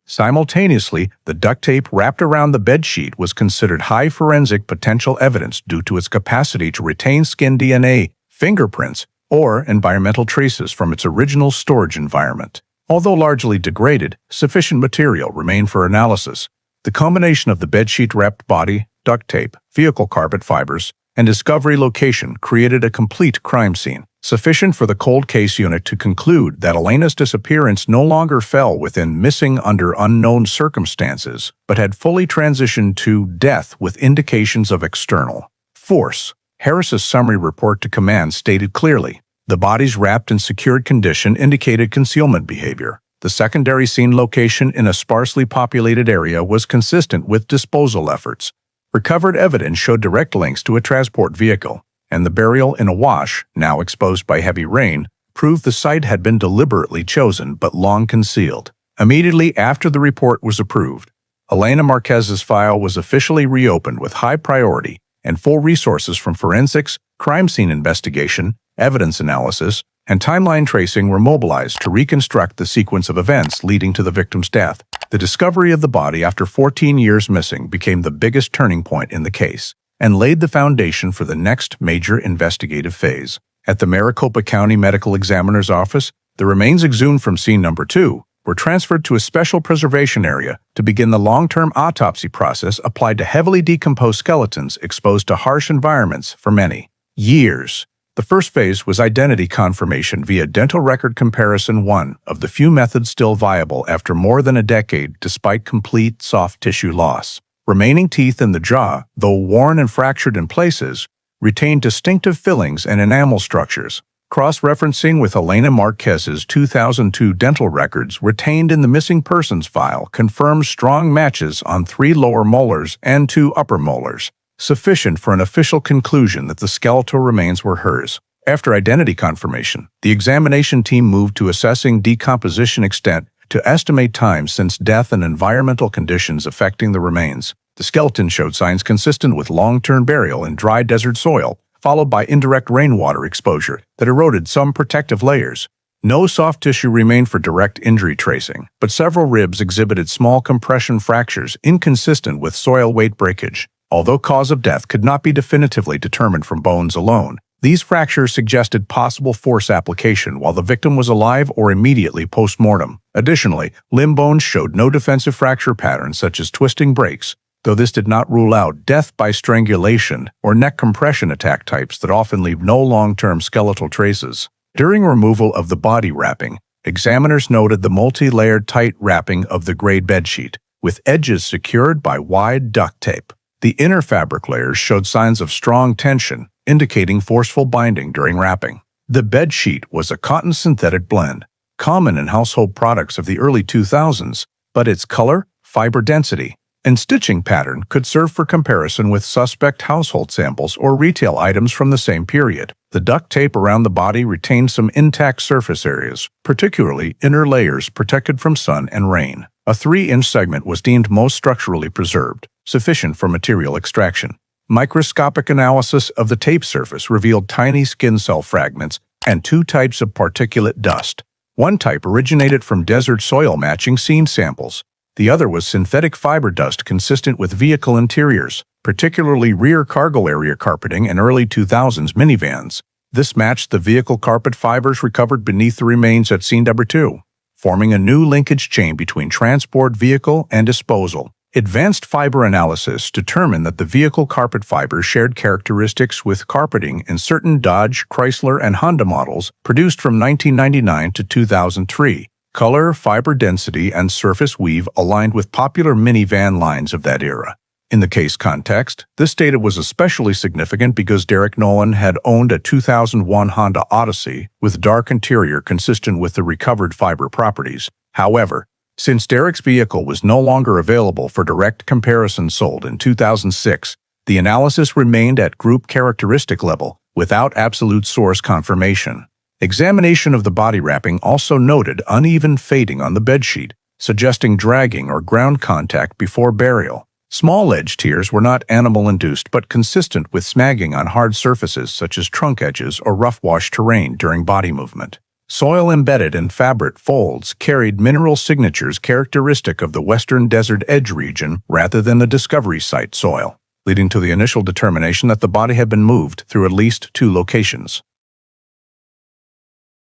Simultaneously, the duct tape wrapped around the bedsheet was considered high forensic potential evidence due to its capacity to retain skin DNA, fingerprints, or environmental traces from its original storage environment. Although largely degraded, sufficient material remained for analysis. The combination of the bedsheet-wrapped body, duct tape, vehicle carpet fibers, and discovery location created a complete crime scene, sufficient for the cold case unit to conclude that Elena's disappearance no longer fell within missing under unknown circumstances, but had fully transitioned to death with indications of external force. Harris's summary report to command stated clearly, the body's wrapped and secured condition indicated concealment behavior. The secondary scene location in a sparsely populated area was consistent with disposal efforts. Recovered evidence showed direct links to a transport vehicle, and the burial in a wash, now exposed by heavy rain, proved the site had been deliberately chosen but long concealed. Immediately after the report was approved, Elena Marquez's file was officially reopened with high priority, and full resources from forensics, crime scene investigation, evidence analysis, and timeline tracing were mobilized to reconstruct the sequence of events leading to the victim's death. The discovery of the body after 14 years missing became the biggest turning point in the case and laid the foundation for the next major investigative phase. At the Maricopa County Medical Examiner's Office, the remains exhumed from scene number 2 were transferred to a special preservation area to begin the long-term autopsy process applied to heavily decomposed skeletons exposed to harsh environments for many years. The first phase was identity confirmation via dental record comparison, one of the few methods still viable after more than a decade despite complete soft tissue loss. Remaining teeth in the jaw, though worn and fractured in places, retained distinctive fillings and enamel structures. Cross-referencing with Elena Marquez's 2002 dental records retained in the missing persons file confirms strong matches on 3 lower molars and 2 upper molars, sufficient for an official conclusion that the skeletal remains were hers. After identity confirmation, the examination team moved to assessing decomposition extent to estimate time since death and environmental conditions affecting the remains. The skeleton showed signs consistent with long-term burial in dry desert soil, followed by indirect rainwater exposure that eroded some protective layers. No soft tissue remained for direct injury tracing, but several ribs exhibited small compression fractures inconsistent with soil weight breakage. Although cause of death could not be definitively determined from bones alone, these fractures suggested possible force application while the victim was alive or immediately post-mortem. Additionally, limb bones showed no defensive fracture patterns such as twisting breaks, though this did not rule out death by strangulation or neck compression attack types that often leave no long-term skeletal traces. During removal of the body wrapping, examiners noted the multi-layered tight wrapping of the gray bedsheet, with edges secured by wide duct tape. The inner fabric layers showed signs of strong tension, indicating forceful binding during wrapping. The bedsheet was a cotton synthetic blend, common in household products of the early 2000s, but its color, fiber density, and stitching pattern could serve for comparison with suspect household samples or retail items from the same period. The duct tape around the body retained some intact surface areas, particularly inner layers protected from sun and rain. A 3-inch segment was deemed most structurally preserved, sufficient for material extraction. Microscopic analysis of the tape surface revealed tiny skin cell fragments and 2 types of particulate dust. One type originated from desert soil matching scene samples. The other was synthetic fiber dust consistent with vehicle interiors, particularly rear cargo area carpeting and early 2000s minivans. This matched the vehicle carpet fibers recovered beneath the remains at scene number 2, forming a new linkage chain between transport, vehicle, and disposal. Advanced fiber analysis determined that the vehicle carpet fibers shared characteristics with carpeting in certain Dodge, Chrysler, and Honda models produced from 1999 to 2003. Color, fiber density, and surface weave aligned with popular minivan lines of that era. In the case context, this data was especially significant because Derek Nolan had owned a 2001 Honda Odyssey with dark interior consistent with the recovered fiber properties. However, since Derek's vehicle was no longer available for direct comparison sold in 2006, the analysis remained at group characteristic level without absolute source confirmation. Examination of the body wrapping also noted uneven fading on the bedsheet, suggesting dragging or ground contact before burial. Small edge tears were not animal-induced but consistent with snagging on hard surfaces such as trunk edges or rough-washed terrain during body movement. Soil embedded in fabric folds carried mineral signatures characteristic of the western desert edge region rather than the discovery site soil, leading to the initial determination that the body had been moved through at least 2 locations.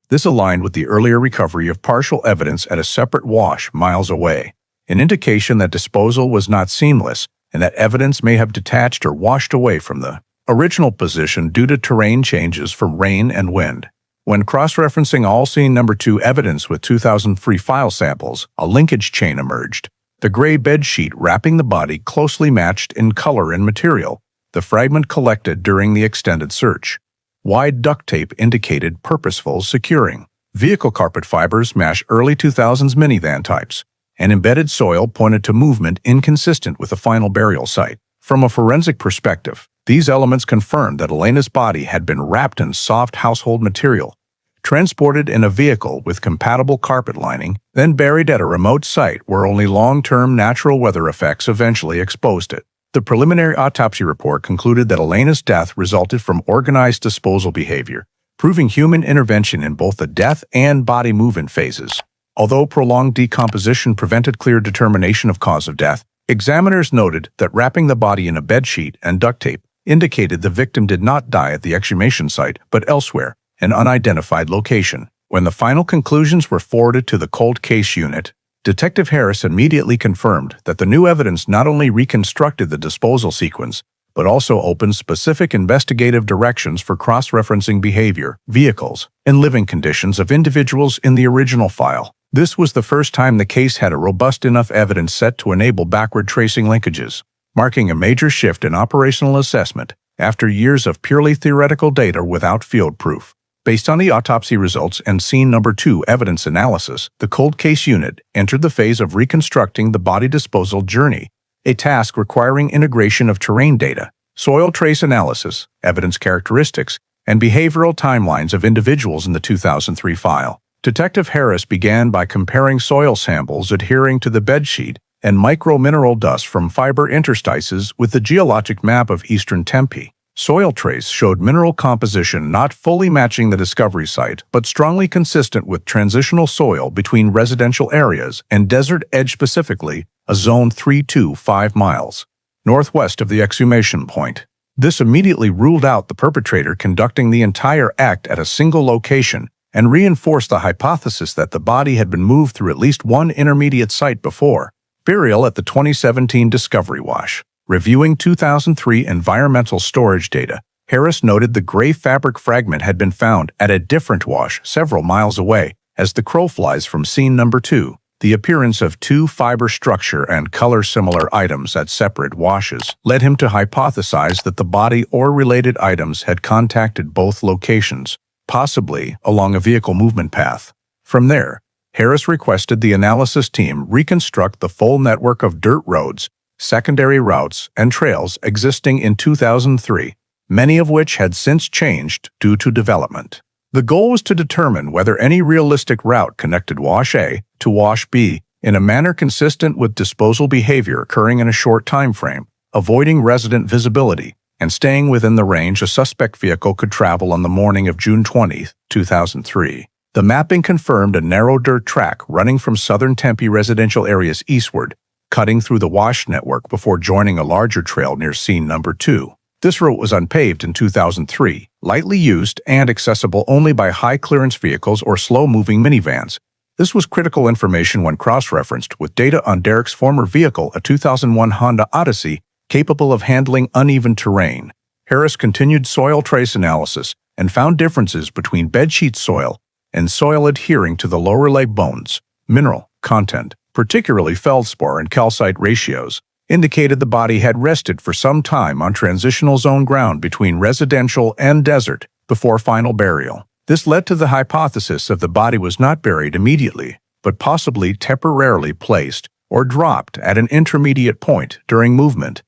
This aligned with the earlier recovery of partial evidence at a separate wash miles away, an indication that disposal was not seamless and that evidence may have detached or washed away from the original position due to terrain changes from rain and wind. When cross-referencing all scene number 2 evidence with 2003 file samples, a linkage chain emerged. The gray bedsheet wrapping the body closely matched in color and material, the fragment collected during the extended search. Wide duct tape indicated purposeful securing. Vehicle carpet fibers matched early 2000s minivan types, and embedded soil pointed to movement inconsistent with the final burial site. From a forensic perspective, these elements confirmed that Elena's body had been wrapped in soft household material, transported in a vehicle with compatible carpet lining, then buried at a remote site where only long-term natural weather effects eventually exposed it. The preliminary autopsy report concluded that Elena's death resulted from organized disposal behavior, proving human intervention in both the death and body movement phases. Although prolonged decomposition prevented clear determination of cause of death, examiners noted that wrapping the body in a bedsheet and duct tape indicated the victim did not die at the exhumation site but elsewhere, an unidentified location. When the final conclusions were forwarded to the cold case unit, Detective Harris immediately confirmed that the new evidence not only reconstructed the disposal sequence, but also opened specific investigative directions for cross-referencing behavior, vehicles, and living conditions of individuals in the original file. This was the first time the case had a robust enough evidence set to enable backward tracing linkages, marking a major shift in operational assessment after years of purely theoretical data without field proof. Based on the autopsy results and scene number 2 evidence analysis, the cold case unit entered the phase of reconstructing the body disposal journey, a task requiring integration of terrain data, soil trace analysis, evidence characteristics, and behavioral timelines of individuals in the 2003 file. Detective Harris began by comparing soil samples adhering to the bedsheet and micromineral dust from fiber interstices with the geologic map of eastern Tempe. Soil trace showed mineral composition not fully matching the discovery site, but strongly consistent with transitional soil between residential areas and desert edge, specifically a zone 3 to 5 miles northwest of the exhumation point. This immediately ruled out the perpetrator conducting the entire act at a single location and reinforced the hypothesis that the body had been moved through at least one intermediate site before burial at the 2017 Discovery Wash. Reviewing 2003 environmental storage data, Harris noted the gray fabric fragment had been found at a different wash several miles away as the crow flies from scene number 2. The appearance of two fiber structure and color-similar items at separate washes led him to hypothesize that the body or related items had contacted both locations, possibly along a vehicle movement path. From there, Harris requested the analysis team reconstruct the full network of dirt roads, secondary routes, and trails existing in 2003, many of which had since changed due to development. The goal was to determine whether any realistic route connected Wash A to Wash B in a manner consistent with disposal behavior occurring in a short time frame, avoiding resident visibility, and staying within the range a suspect vehicle could travel on the morning of June 20, 2003. The mapping confirmed a narrow dirt track running from southern Tempe residential areas eastward, cutting through the wash network before joining a larger trail near scene number 2. This route was unpaved in 2003, lightly used and accessible only by high-clearance vehicles or slow-moving minivans. This was critical information when cross-referenced with data on Derek's former vehicle, a 2001 Honda Odyssey, capable of handling uneven terrain. Harris continued soil trace analysis and found differences between bedsheet soil and soil adhering to the lower leg bones. Mineral content, particularly feldspar and calcite ratios, indicated the body had rested for some time on transitional zone ground between residential and desert before final burial. This led to the hypothesis that the body was not buried immediately, but possibly temporarily placed or dropped at an intermediate point during movement.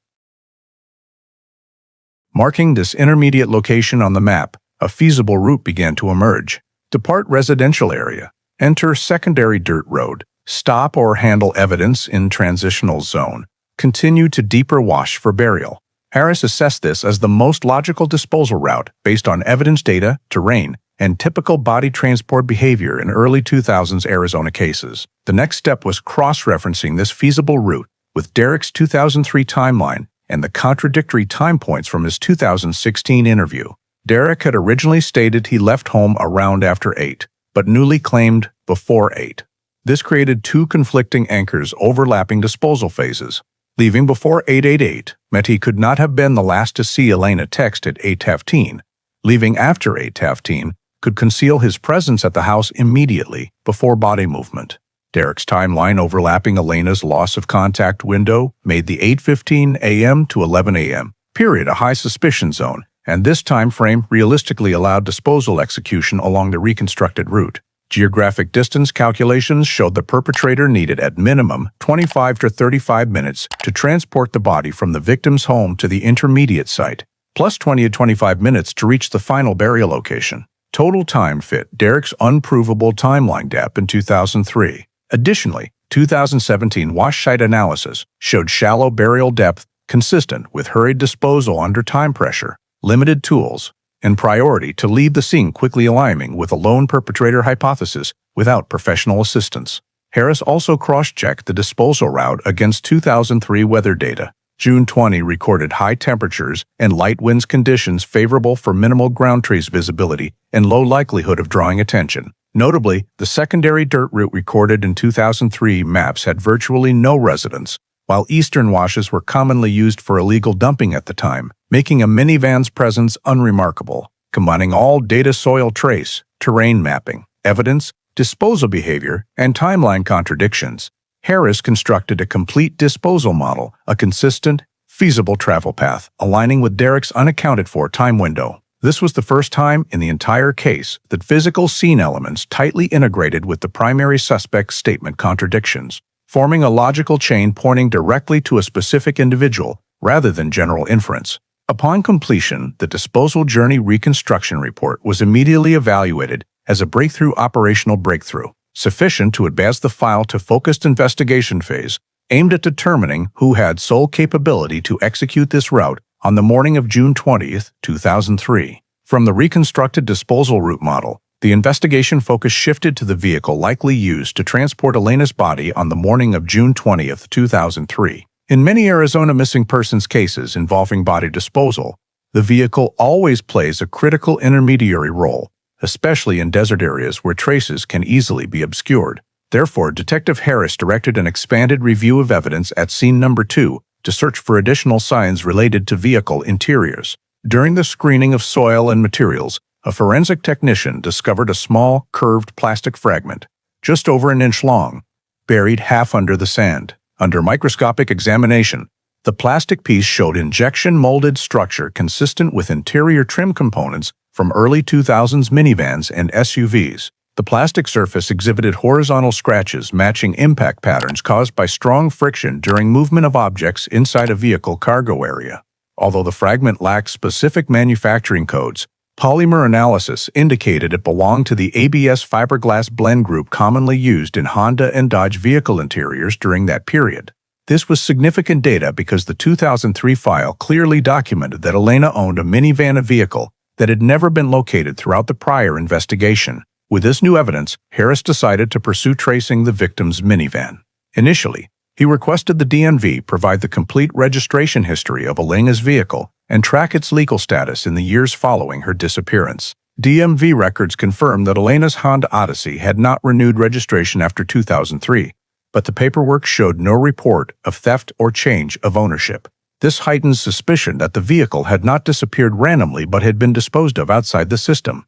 Marking this intermediate location on the map, a feasible route began to emerge. Depart residential area, enter secondary dirt road, stop or handle evidence in transitional zone, continue to deeper wash for burial. Harris assessed this as the most logical disposal route based on evidence data, terrain, and typical body transport behavior in early 2000s Arizona cases. The next step was cross-referencing this feasible route with Derek's 2003 timeline and the contradictory time points from his 2016 interview. Derek had originally stated he left home around after 8, but newly claimed before 8. This created two conflicting anchors overlapping disposal phases. Leaving before 8:88 meant he could not have been the last to see Elena text at 8:15. Leaving after 8:15 could conceal his presence at the house immediately before body movement. Derek's timeline overlapping Elena's loss of contact window made the 8:15 a.m. to 11 a.m. period a high suspicion zone, and this time frame realistically allowed disposal execution along the reconstructed route. Geographic distance calculations showed the perpetrator needed at minimum 25 to 35 minutes to transport the body from the victim's home to the intermediate site, plus 20 to 25 minutes to reach the final burial location. Total time fit Derek's unprovable timeline gap in 2003. Additionally, 2017 wash site analysis showed shallow burial depth consistent with hurried disposal under time pressure, limited tools, and priority to leave the scene quickly, aligning with a lone perpetrator hypothesis without professional assistance. Harris also cross-checked the disposal route against 2003 weather data. June 20 recorded high temperatures and light winds, conditions favorable for minimal ground trace visibility and low likelihood of drawing attention. Notably, the secondary dirt route recorded in 2003 maps had virtually no residents, while eastern washes were commonly used for illegal dumping at the time, making a minivan's presence unremarkable. Combining all data, soil trace, terrain mapping, evidence, disposal behavior, and timeline contradictions, Harris constructed a complete disposal model, a consistent, feasible travel path, aligning with Derek's unaccounted-for time window. This was the first time in the entire case that physical scene elements tightly integrated with the primary suspect's statement contradictions, forming a logical chain pointing directly to a specific individual rather than general inference. Upon completion, the disposal journey reconstruction report was immediately evaluated as a breakthrough operational breakthrough, sufficient to advance the file to focused investigation phase, aimed at determining who had sole capability to execute this route on the morning of June 20, 2003. From the reconstructed disposal route model, the investigation focus shifted to the vehicle likely used to transport Elena's body on the morning of June 20, 2003. In many Arizona missing persons cases involving body disposal, the vehicle always plays a critical intermediary role, especially in desert areas where traces can easily be obscured. Therefore, Detective Harris directed an expanded review of evidence at scene number 2 to search for additional signs related to vehicle interiors. During the screening of soil and materials, a forensic technician discovered a small, curved plastic fragment, just over an inch long, buried half under the sand. Under microscopic examination, the plastic piece showed injection-molded structure consistent with interior trim components from early 2000s minivans and SUVs. The plastic surface exhibited horizontal scratches matching impact patterns caused by strong friction during movement of objects inside a vehicle cargo area. Although the fragment lacked specific manufacturing codes, polymer analysis indicated it belonged to the ABS fiberglass blend group commonly used in Honda and Dodge vehicle interiors during that period. This was significant data because the 2003 file clearly documented that Elena owned a minivan vehicle that had never been located throughout the prior investigation. With this new evidence, Harris decided to pursue tracing the victim's minivan. Initially, he requested the DMV provide the complete registration history of Elena's vehicle and track its legal status in the years following her disappearance. DMV records confirmed that Elena's Honda Odyssey had not renewed registration after 2003, but the paperwork showed no report of theft or change of ownership. This heightens suspicion that the vehicle had not disappeared randomly but had been disposed of outside the system.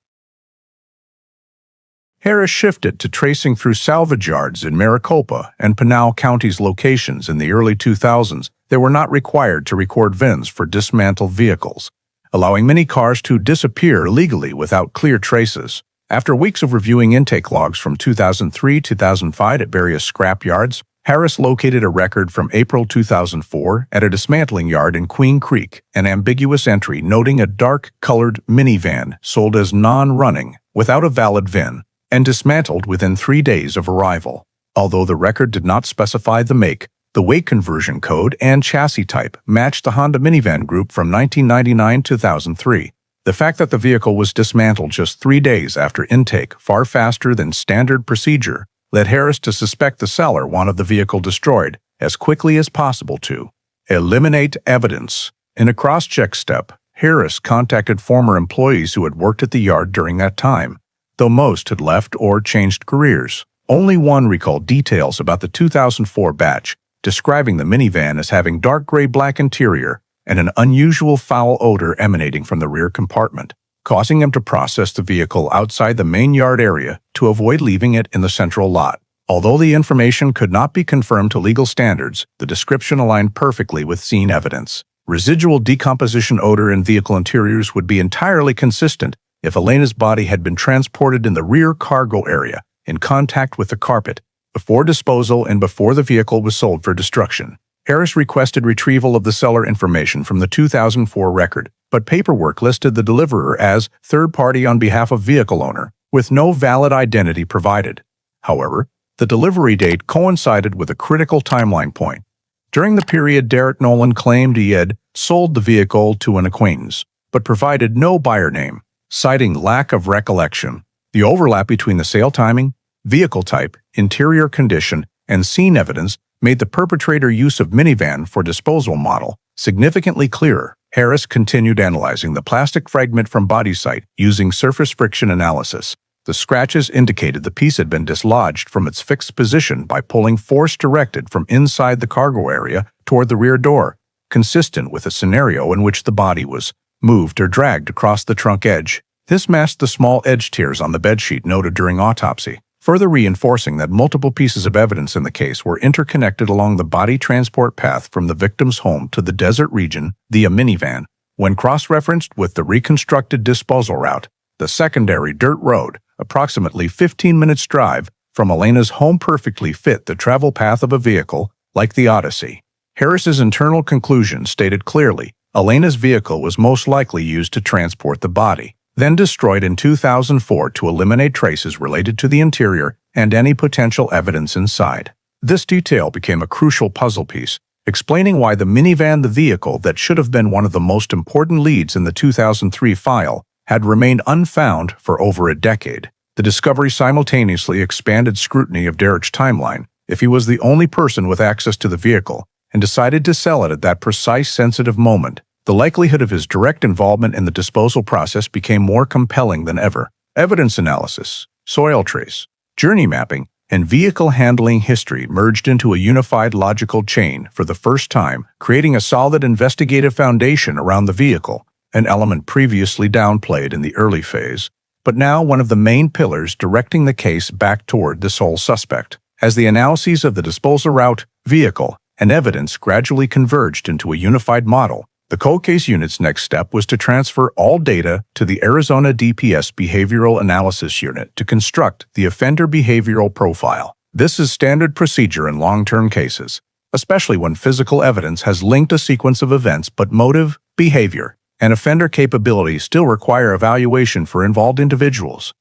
Harris shifted to tracing through salvage yards in Maricopa and Pinal Counties locations in the early 2000s that were not required to record VINs for dismantled vehicles, allowing many cars to disappear legally without clear traces. After weeks of reviewing intake logs from 2003-2005 at various scrap yards, Harris located a record from April 2004 at a dismantling yard in Queen Creek, an ambiguous entry noting a dark-colored minivan sold as non-running without a valid VIN and dismantled within 3 days of arrival. Although the record did not specify the make, the weight conversion code and chassis type matched the Honda minivan group from 1999-2003. The fact that the vehicle was dismantled just 3 days after intake, far faster than standard procedure, led Harris to suspect the seller wanted the vehicle destroyed as quickly as possible to eliminate evidence. In a cross-check step, Harris contacted former employees who had worked at the yard during that time, though most had left or changed careers. Only one recalled details about the 2004 batch, describing the minivan as having dark gray-black interior and an unusual foul odor emanating from the rear compartment, causing him to process the vehicle outside the main yard area to avoid leaving it in the central lot. Although the information could not be confirmed to legal standards, the description aligned perfectly with scene evidence. Residual decomposition odor in vehicle interiors would be entirely consistent if Elena's body had been transported in the rear cargo area in contact with the carpet before disposal and before the vehicle was sold for destruction. Harris requested retrieval of the seller information from the 2004 record, but paperwork listed the deliverer as third party on behalf of vehicle owner, with no valid identity provided. However, the delivery date coincided with a critical timeline point. During the period, Derek Nolan claimed he had sold the vehicle to an acquaintance, but provided no buyer name, citing lack of recollection. The overlap between the sale timing, vehicle type, interior condition, and scene evidence made the perpetrator use of minivan for disposal model significantly clearer. Harris continued analyzing the plastic fragment from body site using surface friction analysis. The scratches indicated the piece had been dislodged from its fixed position by pulling force directed from inside the cargo area toward the rear door, consistent with a scenario in which the body was moved or dragged across the trunk edge. This masked the small edge tears on the bedsheet noted during autopsy, further reinforcing that multiple pieces of evidence in the case were interconnected along the body transport path from the victim's home to the desert region via minivan. When cross-referenced with the reconstructed disposal route, the secondary dirt road, approximately 15 minutes drive from Elena's home, perfectly fit the travel path of a vehicle like the Odyssey. Harris's internal conclusion stated clearly, Elena's vehicle was most likely used to transport the body, then destroyed in 2004 to eliminate traces related to the interior and any potential evidence inside. This detail became a crucial puzzle piece, explaining why the minivan, the vehicle that should have been one of the most important leads in the 2003 file, had remained unfound for over a decade. The discovery simultaneously expanded scrutiny of Derek's timeline, if he was the only person with access to the vehicle, and decided to sell it at that precise sensitive moment. The likelihood of his direct involvement in the disposal process became more compelling than ever. Evidence analysis, soil trace, journey mapping, and vehicle handling history merged into a unified logical chain for the first time, creating a solid investigative foundation around the vehicle, an element previously downplayed in the early phase, but now one of the main pillars directing the case back toward the sole suspect. As the analyses of the disposal route, vehicle, and evidence gradually converged into a unified model, the cold case unit's next step was to transfer all data to the Arizona DPS Behavioral Analysis Unit to construct the offender behavioral profile. This is standard procedure in long-term cases, especially when physical evidence has linked a sequence of events but motive, behavior, and offender capability still require evaluation for involved individuals.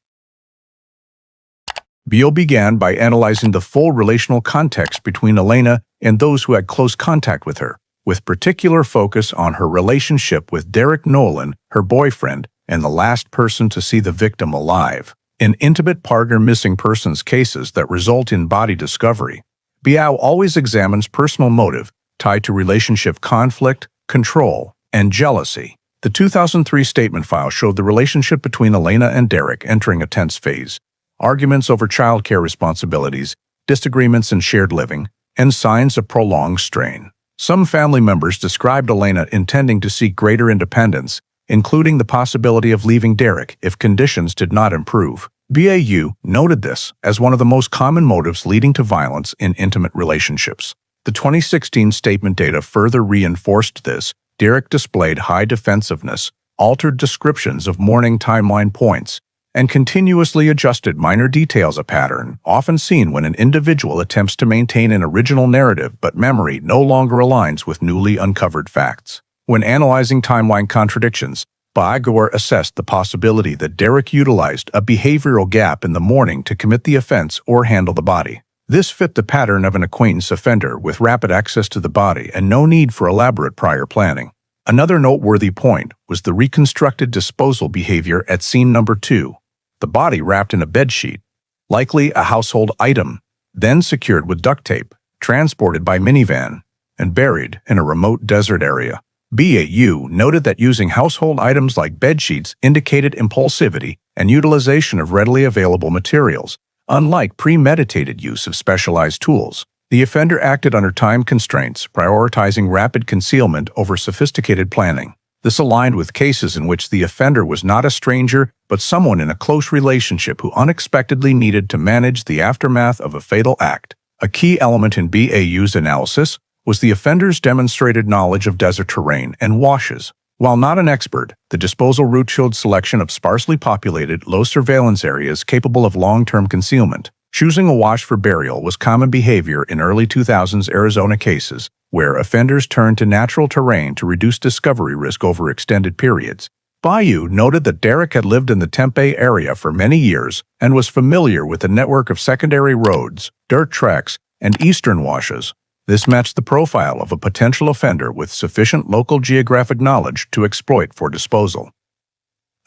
Beale began by analyzing the full relational context between Elena and those who had close contact with her, with particular focus on her relationship with Derek Nolan, her boyfriend, and the last person to see the victim alive. In intimate partner missing persons cases that result in body discovery, Beale always examines personal motive tied to relationship conflict, control, and jealousy. The 2003 statement file showed the relationship between Elena and Derek entering a tense phase. Arguments over childcare responsibilities, disagreements in shared living, and signs of prolonged strain. Some family members described Elena intending to seek greater independence, including the possibility of leaving Derek if conditions did not improve. BAU noted this as one of the most common motives leading to violence in intimate relationships. The 2016 statement data further reinforced this. Derek displayed high defensiveness, altered descriptions of mourning timeline points, and continuously adjusted minor details, a pattern often seen when an individual attempts to maintain an original narrative but memory no longer aligns with newly uncovered facts. When analyzing timeline contradictions, Baagor assessed the possibility that Derek utilized a behavioral gap in the morning to commit the offense or handle the body. This fit the pattern of an acquaintance offender with rapid access to the body and no need for elaborate prior planning. Another noteworthy point was the reconstructed disposal behavior at scene number 2. The body wrapped in a bedsheet, likely a household item, then secured with duct tape, transported by minivan, and buried in a remote desert area. BAU noted that using household items like bedsheets indicated impulsivity and utilization of readily available materials, unlike premeditated use of specialized tools. The offender acted under time constraints, prioritizing rapid concealment over sophisticated planning. This aligned with cases in which the offender was not a stranger, but someone in a close relationship who unexpectedly needed to manage the aftermath of a fatal act. A key element in BAU's analysis was the offender's demonstrated knowledge of desert terrain and washes. While not an expert, the disposal route showed selection of sparsely populated, low-surveillance areas capable of long-term concealment. Choosing a wash for burial was common behavior in early 2000s Arizona cases, where offenders turned to natural terrain to reduce discovery risk over extended periods. Bayou noted that Derek had lived in the Tempe area for many years and was familiar with the network of secondary roads, dirt tracks, and eastern washes. This matched the profile of a potential offender with sufficient local geographic knowledge to exploit for disposal.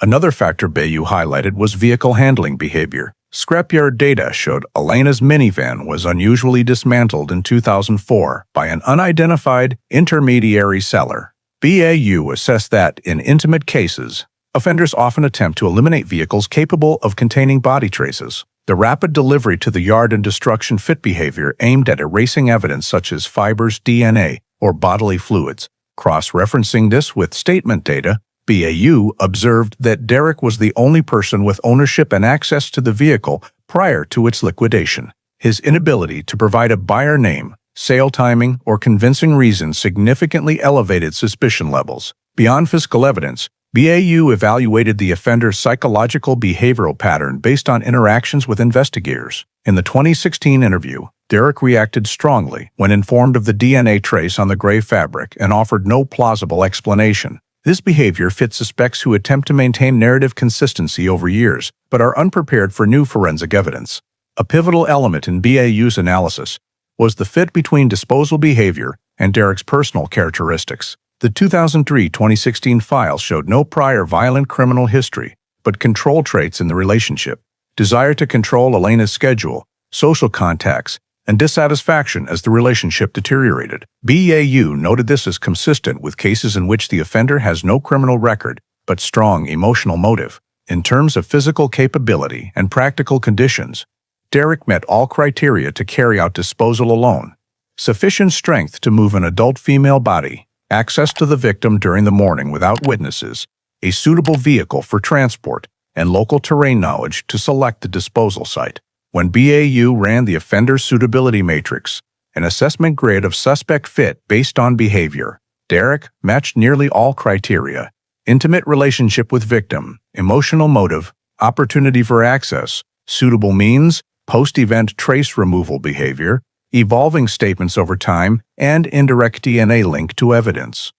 Another factor Bayou highlighted was vehicle handling behavior. Scrapyard data showed Elena's minivan was unusually dismantled in 2004 by an unidentified intermediary seller. BAU assessed that, in intimate cases, offenders often attempt to eliminate vehicles capable of containing body traces. The rapid delivery to the yard and destruction fit behavior aimed at erasing evidence such as fibers, DNA, or bodily fluids. Cross-referencing this with statement data, BAU observed that Derek was the only person with ownership and access to the vehicle prior to its liquidation. His inability to provide a buyer name, sale timing, or convincing reason significantly elevated suspicion levels. Beyond physical evidence, BAU evaluated the offender's psychological behavioral pattern based on interactions with investigators. In the 2016 interview, Derek reacted strongly when informed of the DNA trace on the gray fabric and offered no plausible explanation. This behavior fits suspects who attempt to maintain narrative consistency over years, but are unprepared for new forensic evidence. A pivotal element in BAU's analysis was the fit between disposal behavior and Derek's personal characteristics. The 2003-2016 file showed no prior violent criminal history, but control traits in the relationship: desire to control Elena's schedule, social contacts, and dissatisfaction as the relationship deteriorated. BAU noted this as consistent with cases in which the offender has no criminal record, but strong emotional motive. In terms of physical capability and practical conditions, Derek met all criteria to carry out disposal alone: sufficient strength to move an adult female body, access to the victim during the morning without witnesses, a suitable vehicle for transport, and local terrain knowledge to select the disposal site. When BAU ran the offender suitability matrix, an assessment grid of suspect fit based on behavior, Derek matched nearly all criteria: intimate relationship with victim, emotional motive, opportunity for access, suitable means, post-event trace removal behavior, evolving statements over time, and indirect DNA link to evidence.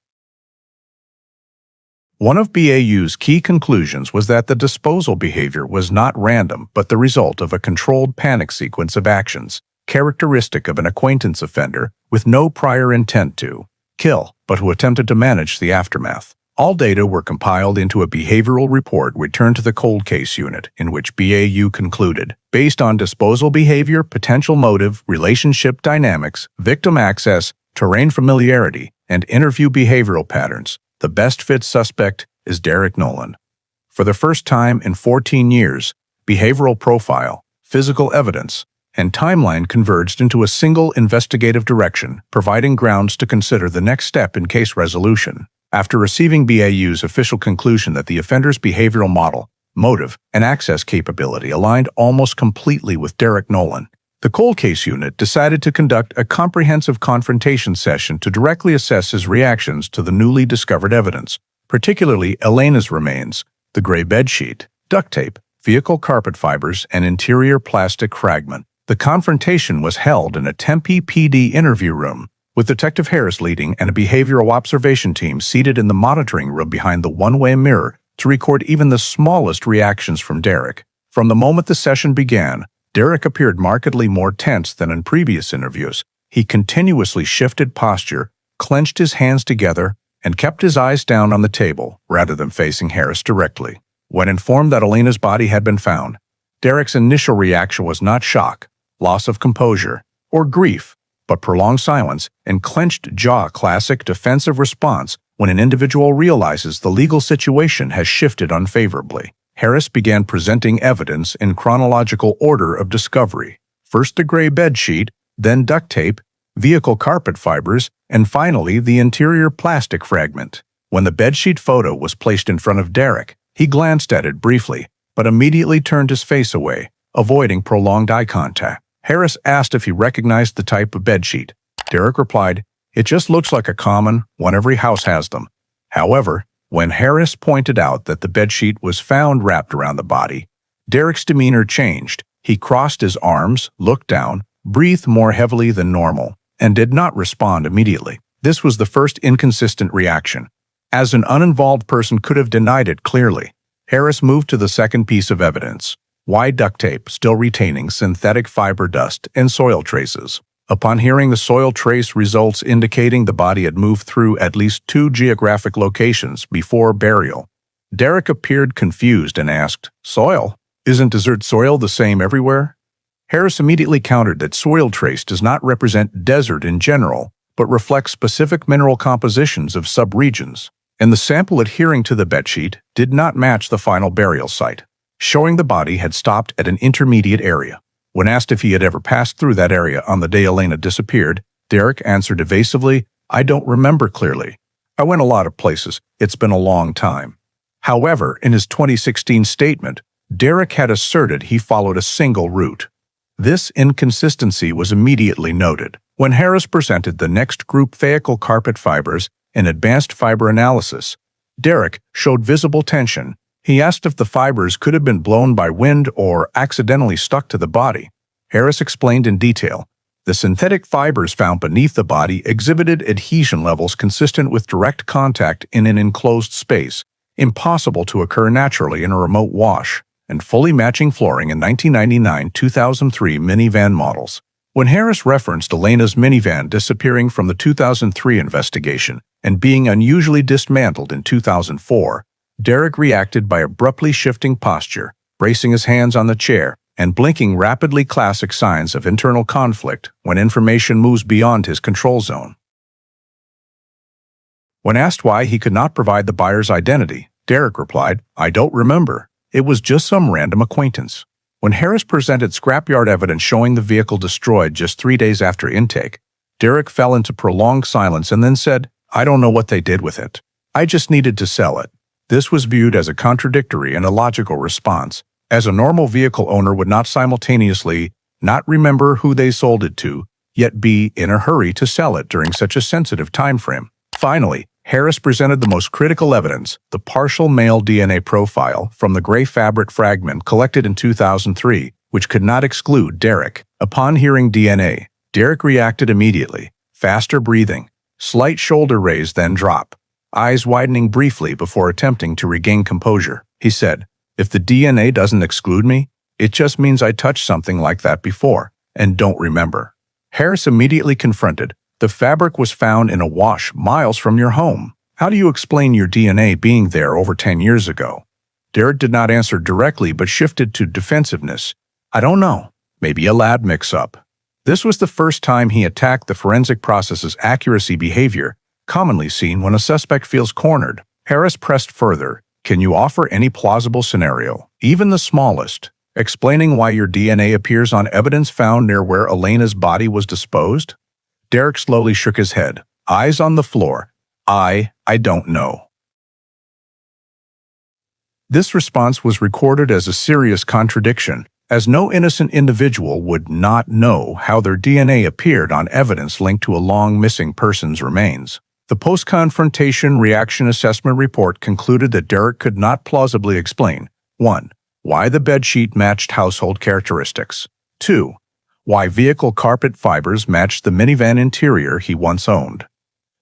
One of BAU's key conclusions was that the disposal behavior was not random but the result of a controlled panic sequence of actions, characteristic of an acquaintance offender with no prior intent to kill, but who attempted to manage the aftermath. All data were compiled into a behavioral report returned to the cold case unit, in which BAU concluded, based on disposal behavior, potential motive, relationship dynamics, victim access, terrain familiarity, and interview behavioral patterns, the best fit suspect is Derek Nolan. For the first time in 14 years, behavioral profile, physical evidence, and timeline converged into a single investigative direction, providing grounds to consider the next step in case resolution. After receiving BAU's official conclusion that the offender's behavioral model, motive, and access capability aligned almost completely with Derek Nolan, the cold case unit decided to conduct a comprehensive confrontation session to directly assess his reactions to the newly discovered evidence, particularly Elena's remains, the gray bedsheet, duct tape, vehicle carpet fibers, and interior plastic fragment. The confrontation was held in a Tempe PD interview room, with Detective Harris leading and a behavioral observation team seated in the monitoring room behind the one-way mirror to record even the smallest reactions from Derek. From the moment the session began, Derek appeared markedly more tense than in previous interviews. He continuously shifted posture, clenched his hands together, and kept his eyes down on the table rather than facing Harris directly. When informed that Elena's body had been found, Derek's initial reaction was not shock, loss of composure, or grief, but prolonged silence and clenched jaw, classic defensive response when an individual realizes the legal situation has shifted unfavorably. Harris began presenting evidence in chronological order of discovery: first the gray bedsheet, then duct tape, vehicle carpet fibers, and finally the interior plastic fragment. When the bedsheet photo was placed in front of Derek, he glanced at it briefly, but immediately turned his face away, avoiding prolonged eye contact. Harris asked if he recognized the type of bedsheet. Derek replied, "It just looks like a common one, every house has them." However, when Harris pointed out that the bedsheet was found wrapped around the body, Derek's demeanor changed. He crossed his arms, looked down, breathed more heavily than normal, and did not respond immediately. This was the first inconsistent reaction, as an uninvolved person could have denied it clearly. Harris moved to the second piece of evidence: wide duct tape still retaining synthetic fiber dust and soil traces. Upon hearing the soil trace results indicating the body had moved through at least 2 geographic locations before burial, Derek appeared confused and asked, "Soil? Isn't desert soil the same everywhere?" Harris immediately countered that soil trace does not represent desert in general, but reflects specific mineral compositions of subregions, and the sample adhering to the bedsheet did not match the final burial site, showing the body had stopped at an intermediate area. When asked if he had ever passed through that area on the day Elena disappeared, Derek answered evasively, "I don't remember clearly. I went a lot of places. It's been a long time." However, in his 2016 statement, Derek had asserted he followed a single route. This inconsistency was immediately noted. When Harris presented the next group, vehicle carpet fibers and advanced fiber analysis, Derek showed visible tension. He asked if the fibers could have been blown by wind or accidentally stuck to the body. Harris explained in detail, The synthetic fibers found beneath the body exhibited adhesion levels consistent with direct contact in an enclosed space, impossible to occur naturally in a remote wash, and fully matching flooring in 1999-2003 minivan models. When Harris referenced Elena's minivan disappearing from the 2003 investigation and being unusually dismantled in 2004, Derek reacted by abruptly shifting posture, bracing his hands on the chair, and blinking rapidly, classic signs of internal conflict when information moves beyond his control zone. When asked why he could not provide the buyer's identity, Derek replied, "I don't remember. It was just some random acquaintance." When Harris presented scrapyard evidence showing the vehicle destroyed just 3 days after intake, Derek fell into prolonged silence and then said, "I don't know what they did with it. I just needed to sell it." This was viewed as a contradictory and illogical response, as a normal vehicle owner would not simultaneously not remember who they sold it to, yet be in a hurry to sell it during such a sensitive time frame. Finally, Harris presented the most critical evidence, the partial male DNA profile from the gray fabric fragment collected in 2003, which could not exclude Derek. Upon hearing DNA, Derek reacted immediately, faster breathing, slight shoulder raise then drop, eyes widening briefly before attempting to regain composure. He said, "If the DNA doesn't exclude me, it just means I touched something like that before and don't remember." Harris immediately confronted, "The fabric was found in a wash miles from your home. How do you explain your DNA being there over 10 years ago?" Derek did not answer directly but shifted to defensiveness. "I don't know. Maybe a lab mix-up." This was the first time he attacked the forensic process's accuracy behavior, commonly seen when a suspect feels cornered. Harris pressed further, "Can you offer any plausible scenario, even the smallest, explaining why your DNA appears on evidence found near where Elena's body was disposed?" Derek slowly shook his head, eyes on the floor. I don't know." This response was recorded as a serious contradiction, as no innocent individual would not know how their DNA appeared on evidence linked to a long missing person's remains. The post-confrontation reaction assessment report concluded that Derek could not plausibly explain 1. Why the bedsheet matched household characteristics. 2. Why vehicle carpet fibers matched the minivan interior he once owned.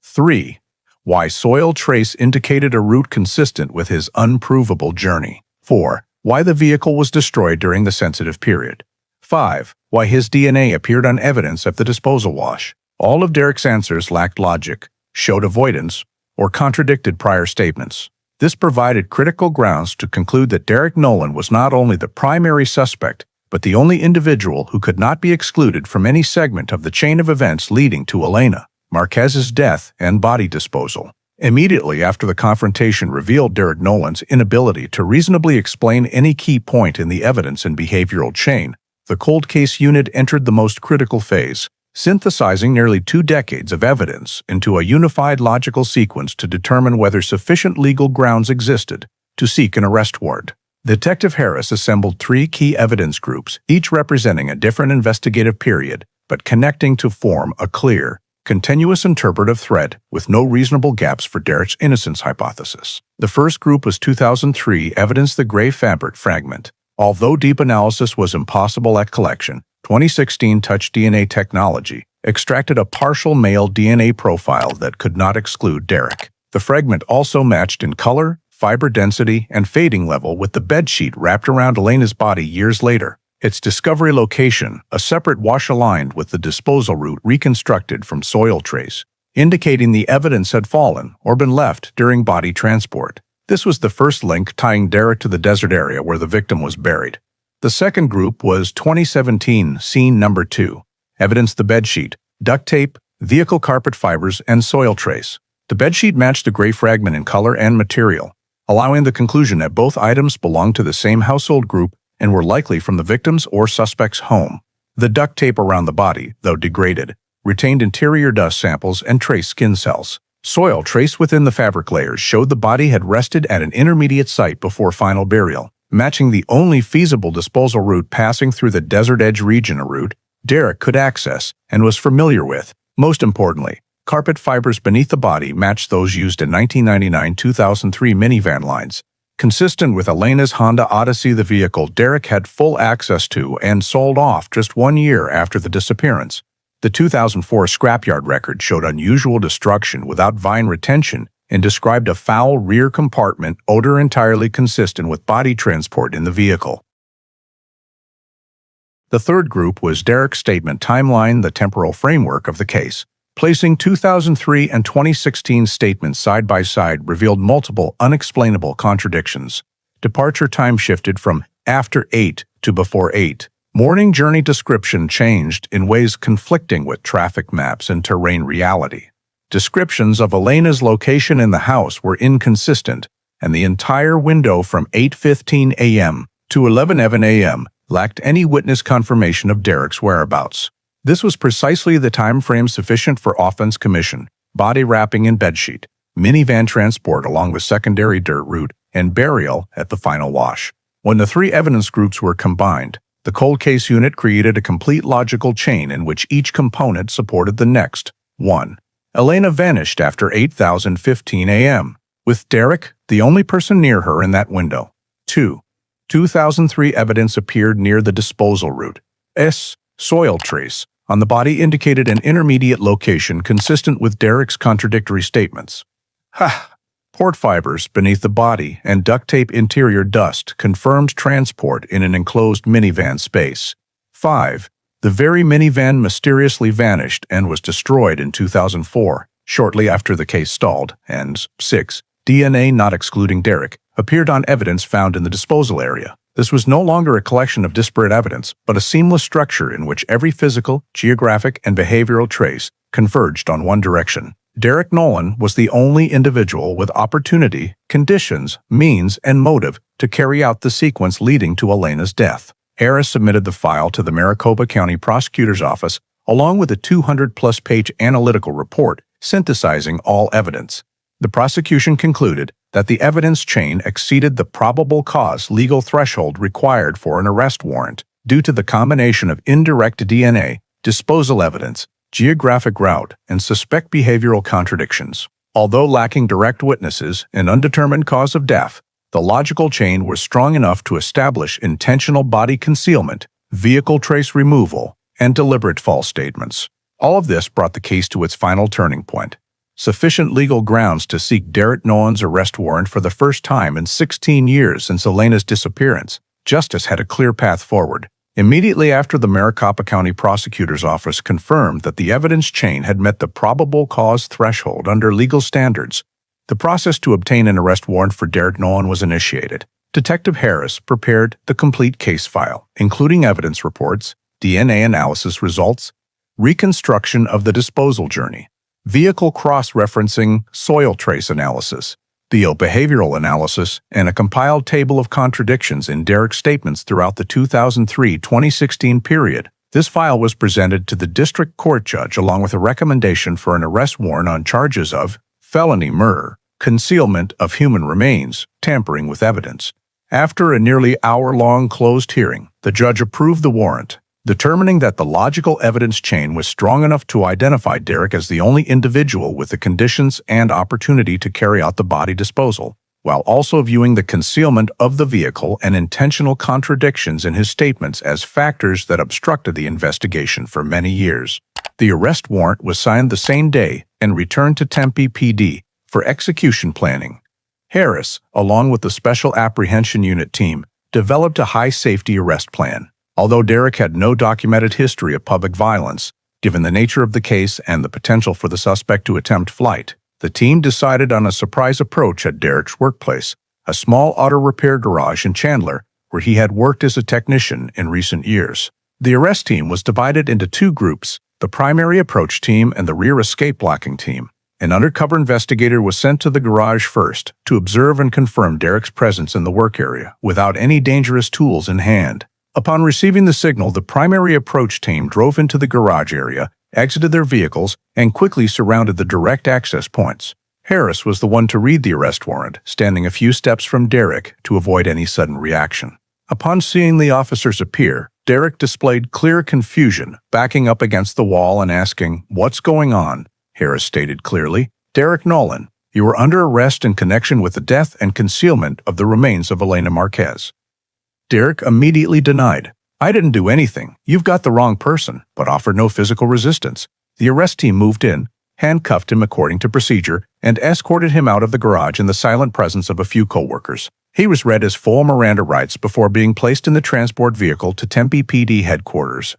3. Why soil trace indicated a route consistent with his unprovable journey. 4. Why the vehicle was destroyed during the sensitive period. 5. Why his DNA appeared on evidence at the disposal wash. All of Derek's answers lacked logic, showed avoidance, or contradicted prior statements. This provided critical grounds to conclude that Derek Nolan was not only the primary suspect, but the only individual who could not be excluded from any segment of the chain of events leading to Elena Marquez's death and body disposal. Immediately after the confrontation revealed Derek Nolan's inability to reasonably explain any key point in the evidence and behavioral chain, the cold case unit entered the most critical phase, synthesizing nearly 2 decades of evidence into a unified logical sequence to determine whether sufficient legal grounds existed to seek an arrest warrant. Detective Harris assembled 3 key evidence groups, each representing a different investigative period, but connecting to form a clear, continuous interpretive thread with no reasonable gaps for Derek's innocence hypothesis. The first group was 2003 evidence the gray fabric fragment. Although deep analysis was impossible at collection, 2016 touch DNA technology extracted a partial male DNA profile that could not exclude Derek. The fragment also matched in color, fiber density, and fading level with the bedsheet wrapped around Elena's body years later. Its discovery location, a separate wash aligned with the disposal route reconstructed from soil trace, indicating the evidence had fallen or been left during body transport. This was the first link tying Derek to the desert area where the victim was buried. The second group was 2017 scene number 2, evidence the bedsheet, duct tape, vehicle carpet fibers, and soil trace. The bedsheet matched the gray fragment in color and material, allowing the conclusion that both items belonged to the same household group and were likely from the victim's or suspect's home. The duct tape around the body, though degraded, retained interior dust samples and trace skin cells. Soil traced within the fabric layers showed the body had rested at an intermediate site before final burial, matching the only feasible disposal route passing through the desert edge region, a route Derek could access and was familiar with. Most importantly, carpet fibers beneath the body matched those used in 1999-2003 minivan lines. Consistent with Elena's Honda Odyssey, the vehicle Derek had full access to and sold off just 1 year after the disappearance. The 2004 scrapyard record showed unusual destruction without vine retention and described a foul rear compartment odor entirely consistent with body transport in the vehicle. The third group was Derek's statement timeline, the temporal framework of the case. Placing 2003 and 2016 statements side by side revealed multiple unexplainable contradictions. Departure time shifted from after 8 to before 8. Morning journey description changed in ways conflicting with traffic maps and terrain reality. Descriptions of Elena's location in the house were inconsistent, and the entire window from 8:15 a.m. to 11:11 a.m. lacked any witness confirmation of Derek's whereabouts. This was precisely the time frame sufficient for offense commission, body wrapping in bedsheet, minivan transport along the secondary dirt route, and burial at the final wash. When the three evidence groups were combined, the cold case unit created a complete logical chain in which each component supported the next. 1. Elena vanished after 8:15 a.m., with Derek, the only person near her in that window. 2. 2003 evidence appeared near the disposal route. Soil trace on the body indicated an intermediate location consistent with Derek's contradictory statements. Port fibers beneath the body and duct tape interior dust confirmed transport in an enclosed minivan space. 5. The very minivan mysteriously vanished and was destroyed in 2004, shortly after the case stalled. And 6. DNA not excluding Derek appeared on evidence found in the disposal area. This was no longer a collection of disparate evidence, but a seamless structure in which every physical, geographic, and behavioral trace converged on one direction. Derek Nolan was the only individual with opportunity, conditions, means, and motive to carry out the sequence leading to Elena's death. Harris submitted the file to the Maricopa County Prosecutor's Office along with a 200-plus page analytical report synthesizing all evidence. The prosecution concluded that the evidence chain exceeded the probable cause legal threshold required for an arrest warrant due to the combination of indirect DNA, disposal evidence, geographic route, and suspect behavioral contradictions. Although lacking direct witnesses and undetermined cause of death, the logical chain was strong enough to establish intentional body concealment, vehicle trace removal, and deliberate false statements. All of this brought the case to its final turning point. Sufficient legal grounds to seek Derek Nolan's arrest warrant for the first time in 16 years since Elena's disappearance. Justice had a clear path forward. Immediately after the Maricopa County Prosecutor's Office confirmed that the evidence chain had met the probable cause threshold under legal standards, the process to obtain an arrest warrant for Derek Nolan was initiated. Detective Harris prepared the complete case file, including evidence reports, DNA analysis results, reconstruction of the disposal journey, vehicle cross-referencing, soil trace analysis, behavioral analysis, and a compiled table of contradictions in Derek's statements throughout the 2003-2016 period. This file was presented to the district court judge along with a recommendation for an arrest warrant on charges of felony murder, concealment of human remains, tampering with evidence. After a nearly hour-long closed hearing, the judge approved the warrant, determining that the logical evidence chain was strong enough to identify Derek as the only individual with the conditions and opportunity to carry out the body disposal, while also viewing the concealment of the vehicle and intentional contradictions in his statements as factors that obstructed the investigation for many years. The arrest warrant was signed the same day and returned to Tempe PD for execution planning. Harris, along with the Special Apprehension Unit team, developed a high-safety arrest plan. Although Derek had no documented history of public violence, given the nature of the case and the potential for the suspect to attempt flight, the team decided on a surprise approach at Derek's workplace, a small auto repair garage in Chandler, where he had worked as a technician in recent years. The arrest team was divided into two groups, the primary approach team and the rear escape blocking team. An undercover investigator was sent to the garage first to observe and confirm Derek's presence in the work area without any dangerous tools in hand. Upon receiving the signal, the primary approach team drove into the garage area, exited their vehicles, and quickly surrounded the direct access points. Harris was the one to read the arrest warrant, standing a few steps from Derek to avoid any sudden reaction. Upon seeing the officers appear, Derek displayed clear confusion, backing up against the wall and asking, "What's going on?" Harris stated clearly, "Derek Nolan, you are under arrest in connection with the death and concealment of the remains of Elena Marquez." Derek immediately denied. "I didn't do anything. You've got the wrong person," but offered no physical resistance. The arrest team moved in, handcuffed him according to procedure, and escorted him out of the garage in the silent presence of a few co-workers. He was read his full Miranda rights before being placed in the transport vehicle to Tempe PD headquarters.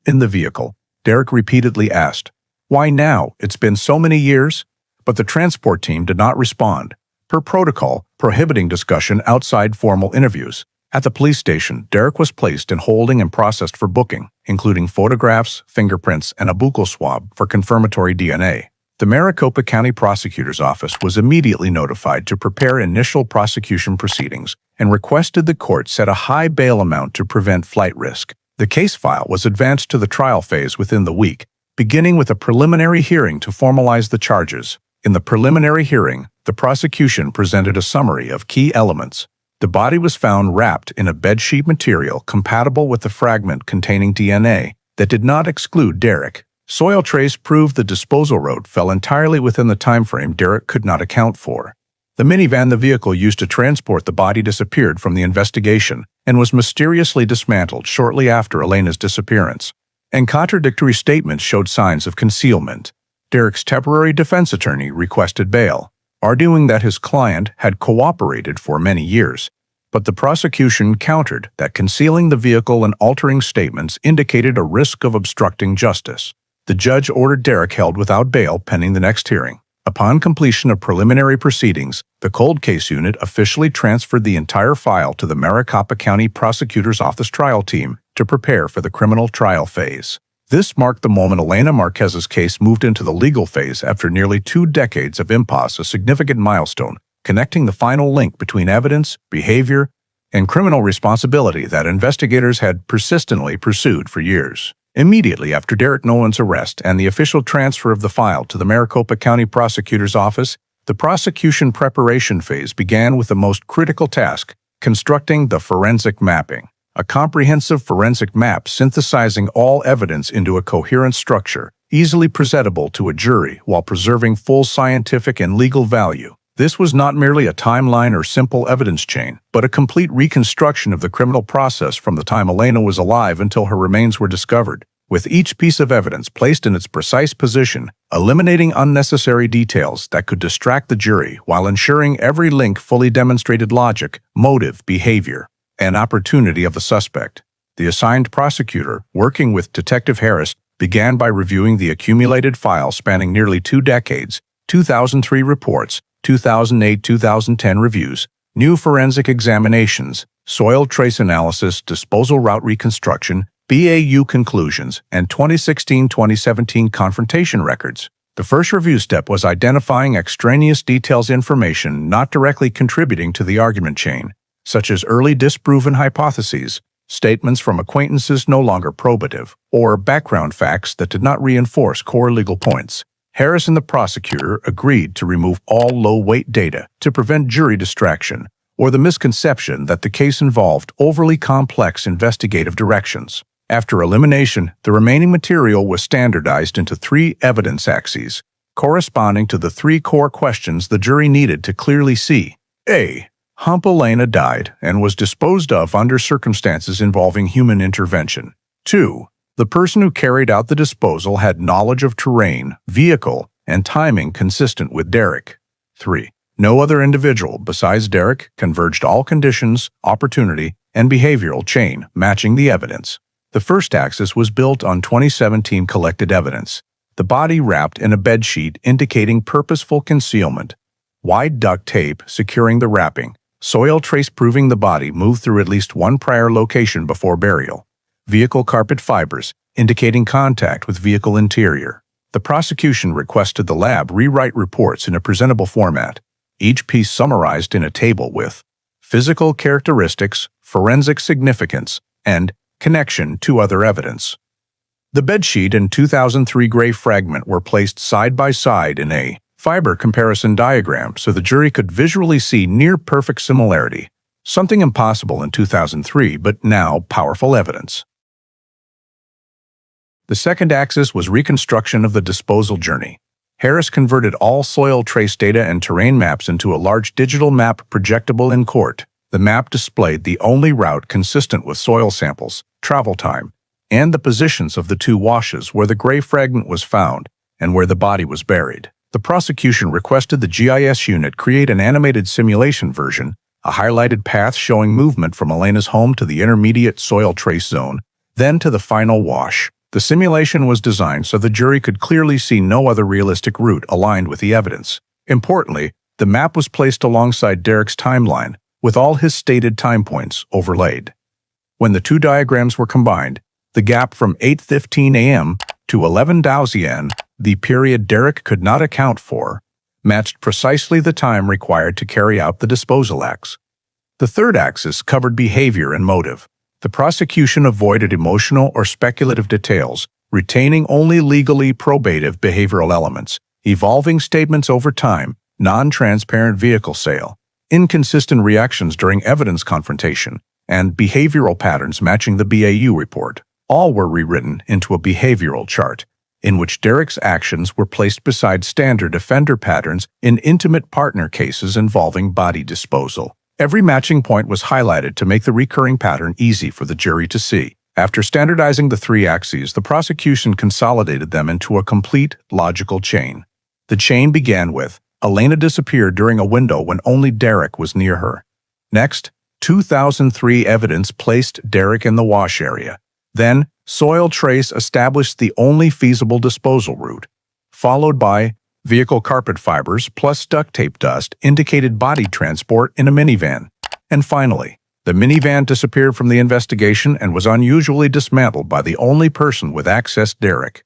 In the vehicle, Derek repeatedly asked, "Why now? It's been so many years?" But the transport team did not respond, per protocol prohibiting discussion outside formal interviews. At the police station, Derek was placed in holding and processed for booking, including photographs, fingerprints, and a buccal swab for confirmatory DNA. The Maricopa County Prosecutor's Office was immediately notified to prepare initial prosecution proceedings and requested the court set a high bail amount to prevent flight risk. The case file was advanced to the trial phase within the week, beginning with a preliminary hearing to formalize the charges. In the preliminary hearing, the prosecution presented a summary of key elements. The body was found wrapped in a bedsheet material compatible with the fragment containing DNA that did not exclude Derek. Soil trace proved the disposal route fell entirely within the timeframe Derek could not account for. The minivan the vehicle used to transport the body disappeared from the investigation and was mysteriously dismantled shortly after Elena's disappearance, and contradictory statements showed signs of concealment. Derek's temporary defense attorney requested bail, arguing that his client had cooperated for many years, but the prosecution countered that concealing the vehicle and altering statements indicated a risk of obstructing justice. The judge ordered Derek held without bail pending the next hearing. Upon completion of preliminary proceedings, the cold case unit officially transferred the entire file to the Maricopa County Prosecutor's Office trial team to prepare for the criminal trial phase. This marked the moment Elena Marquez's case moved into the legal phase after nearly 2 decades of impasse, a significant milestone, connecting the final link between evidence, behavior, and criminal responsibility that investigators had persistently pursued for years. Immediately after Derek Nolan's arrest and the official transfer of the file to the Maricopa County Prosecutor's Office, the prosecution preparation phase began with the most critical task, constructing the forensic mapping, a comprehensive forensic map synthesizing all evidence into a coherent structure, easily presentable to a jury while preserving full scientific and legal value. This was not merely a timeline or simple evidence chain, but a complete reconstruction of the criminal process from the time Elena was alive until her remains were discovered, with each piece of evidence placed in its precise position, eliminating unnecessary details that could distract the jury while ensuring every link fully demonstrated logic, motive, behavior, and opportunity of the suspect. The assigned prosecutor, working with Detective Harris, began by reviewing the accumulated file spanning nearly 2 decades, 2003 reports, 2008-2010 reviews, new forensic examinations, soil trace analysis, disposal route reconstruction, BAU conclusions, and 2016-2017 confrontation records. The first review step was identifying extraneous details, information not directly contributing to the argument chain, such as early disproven hypotheses, statements from acquaintances no longer probative, or background facts that did not reinforce core legal points. Harris and the prosecutor agreed to remove all low-weight data to prevent jury distraction or the misconception that the case involved overly complex investigative directions. After elimination, the remaining material was standardized into 3 evidence axes, corresponding to the 3 core questions the jury needed to clearly see. A. Elena died and was disposed of under circumstances involving human intervention. 2. The person who carried out the disposal had knowledge of terrain, vehicle, and timing consistent with Derek. 3. No other individual besides Derek converged all conditions, opportunity, and behavioral chain matching the evidence. The first axis was built on 2017 collected evidence. The body wrapped in a bedsheet indicating purposeful concealment, wide duct tape securing the wrapping, soil trace proving the body moved through at least one prior location before burial, vehicle carpet fibers indicating contact with vehicle interior. The prosecution requested the lab rewrite reports in a presentable format, each piece summarized in a table with physical characteristics, forensic significance, and connection to other evidence. The bedsheet and 2003 gray fragment were placed side by side in a fiber comparison diagram so the jury could visually see near-perfect similarity, something impossible in 2003 but now powerful evidence. The second axis was reconstruction of the disposal journey. Harris converted all soil trace data and terrain maps into a large digital map projectable in court. The map displayed the only route consistent with soil samples, travel time, and the positions of the two washes where the gray fragment was found and where the body was buried. The prosecution requested the GIS unit create an animated simulation version, a highlighted path showing movement from Elena's home to the intermediate soil trace zone, then to the final wash. The simulation was designed so the jury could clearly see no other realistic route aligned with the evidence. Importantly, the map was placed alongside Derek's timeline, with all his stated time points overlaid. When the two diagrams were combined, the gap from 8:15 a.m. to 11:00 a.m., the period Derek could not account for, matched precisely the time required to carry out the disposal acts. The third axis covered behavior and motive. The prosecution avoided emotional or speculative details, retaining only legally probative behavioral elements, evolving statements over time, non-transparent vehicle sale, inconsistent reactions during evidence confrontation, and behavioral patterns matching the BAU report. All were rewritten into a behavioral chart, in which Derek's actions were placed beside standard offender patterns in intimate partner cases involving body disposal. Every matching point was highlighted to make the recurring pattern easy for the jury to see. After standardizing the three axes, the prosecution consolidated them into a complete, logical chain. The chain began with, Elena disappeared during a window when only Derek was near her. Next, 2003 evidence placed Derek in the wash area. Then, soil trace established the only feasible disposal route, followed by vehicle carpet fibers plus duct tape dust indicated body transport in a minivan. And finally, the minivan disappeared from the investigation and was unusually dismantled by the only person with access, Derek.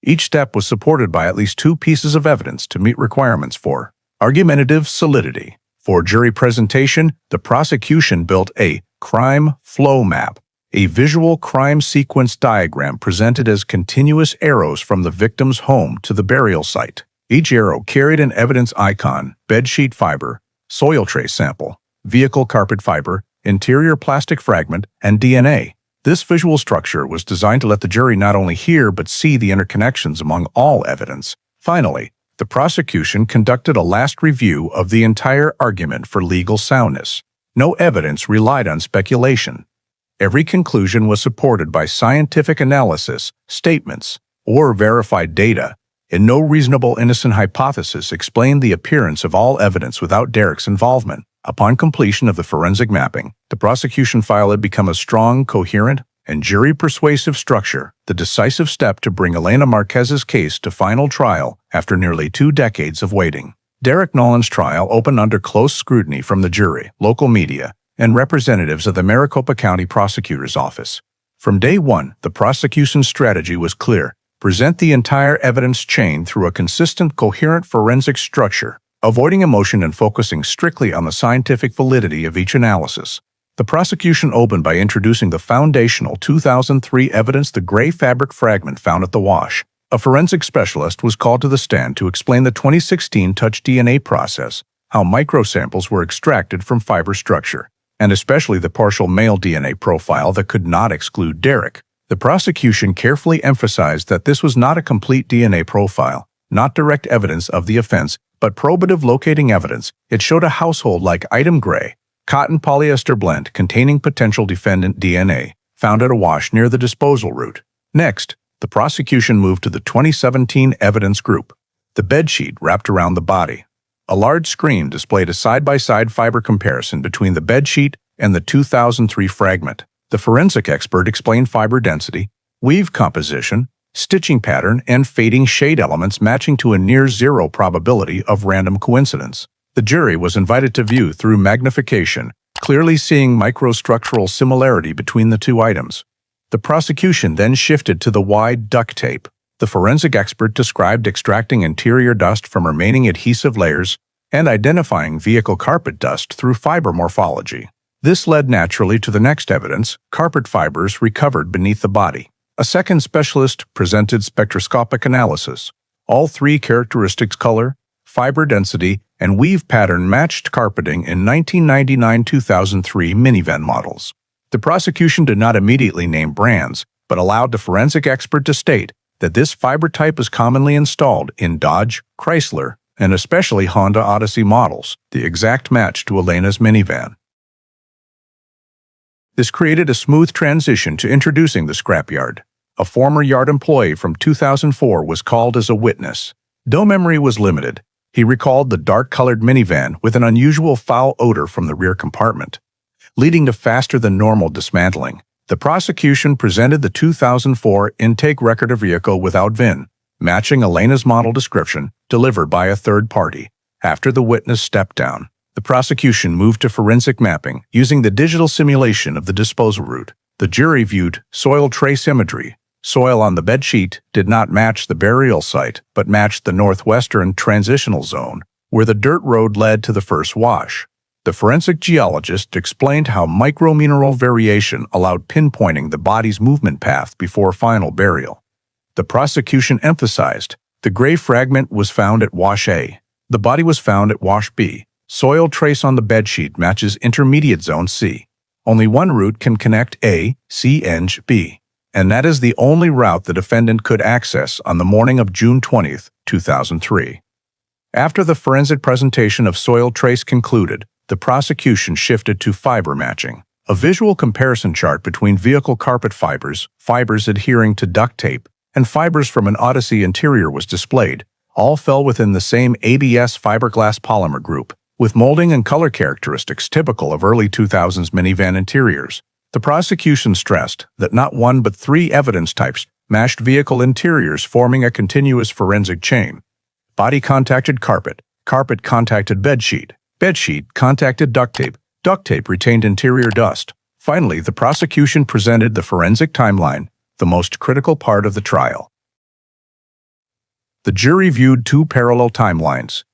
Each step was supported by at least two pieces of evidence to meet requirements for argumentative solidity. For jury presentation, the prosecution built a crime flow map, a visual crime sequence diagram presented as continuous arrows from the victim's home to the burial site. Each arrow carried an evidence icon, bedsheet fiber, soil trace sample, vehicle carpet fiber, interior plastic fragment, and DNA. This visual structure was designed to let the jury not only hear but see the interconnections among all evidence. Finally, the prosecution conducted a last review of the entire argument for legal soundness. No evidence relied on speculation. Every conclusion was supported by scientific analysis, statements, or verified data, and no reasonable innocent hypothesis explained the appearance of all evidence without Derek's involvement. Upon completion of the forensic mapping, the prosecution file had become a strong, coherent, and jury-persuasive structure, the decisive step to bring Elena Marquez's case to final trial after nearly 2 decades of waiting. Derek Nolan's trial opened under close scrutiny from the jury, local media, and representatives of the Maricopa County Prosecutor's Office. From day one, the prosecution's strategy was clear: present the entire evidence chain through a consistent, coherent forensic structure, avoiding emotion and focusing strictly on the scientific validity of each analysis. The prosecution opened by introducing the foundational 2003 evidence, the gray fabric fragment found at the wash. A forensic specialist was called to the stand to explain the 2016 touch DNA process, how microsamples were extracted from fiber structure, and especially the partial male DNA profile that could not exclude Derek. The prosecution carefully emphasized that this was not a complete DNA profile, not direct evidence of the offense, but probative locating evidence. It showed a household-like item gray, cotton polyester blend containing potential defendant DNA, found at a wash near the disposal route. Next, the prosecution moved to the 2017 evidence group, the bedsheet wrapped around the body. A large screen displayed a side-by-side fiber comparison between the bedsheet and the 2003 fragment. The forensic expert explained fiber density, weave composition, stitching pattern, and fading shade elements matching to a near-zero probability of random coincidence. The jury was invited to view through magnification, clearly seeing microstructural similarity between the two items. The prosecution then shifted to the wide duct tape. The forensic expert described extracting interior dust from remaining adhesive layers and identifying vehicle carpet dust through fiber morphology. This led naturally to the next evidence, carpet fibers recovered beneath the body. A second specialist presented spectroscopic analysis. All 3 characteristics, color, fiber density, and weave pattern matched carpeting in 1999-2003 minivan models. The prosecution did not immediately name brands, but allowed the forensic expert to state that this fiber type is commonly installed in Dodge, Chrysler, and especially Honda Odyssey models, the exact match to Elena's minivan. This created a smooth transition to introducing the scrapyard. A former yard employee from 2004 was called as a witness. Though memory was limited, he recalled the dark-colored minivan with an unusual foul odor from the rear compartment, leading to faster-than-normal dismantling. The prosecution presented the 2004 intake record of vehicle without VIN, matching Elena's model description, delivered by a third party. After the witness stepped down, the prosecution moved to forensic mapping using the digital simulation of the disposal route. The jury viewed soil trace imagery. Soil on the bedsheet did not match the burial site, but matched the northwestern transitional zone, where the dirt road led to the first wash. The forensic geologist explained how micromineral variation allowed pinpointing the body's movement path before final burial. The prosecution emphasized the gray fragment was found at wash A. The body was found at wash B. Soil trace on the bedsheet matches intermediate zone C. Only one route can connect A, C, and B, and that is the only route the defendant could access on the morning of June 20, 2003. After the forensic presentation of soil trace concluded, the prosecution shifted to fiber matching. A visual comparison chart between vehicle carpet fibers, fibers adhering to duct tape, and fibers from an Autopsy interior was displayed. All fell within the same ABS fiberglass polymer group, with molding and color characteristics typical of early 2000s minivan interiors. The prosecution stressed that not one but three evidence types matched vehicle interiors, forming a continuous forensic chain. Body contacted carpet, carpet contacted bedsheet, bedsheet contacted duct tape retained interior dust. Finally, the prosecution presented the forensic timeline, the most critical part of the trial. The jury viewed two parallel timelines,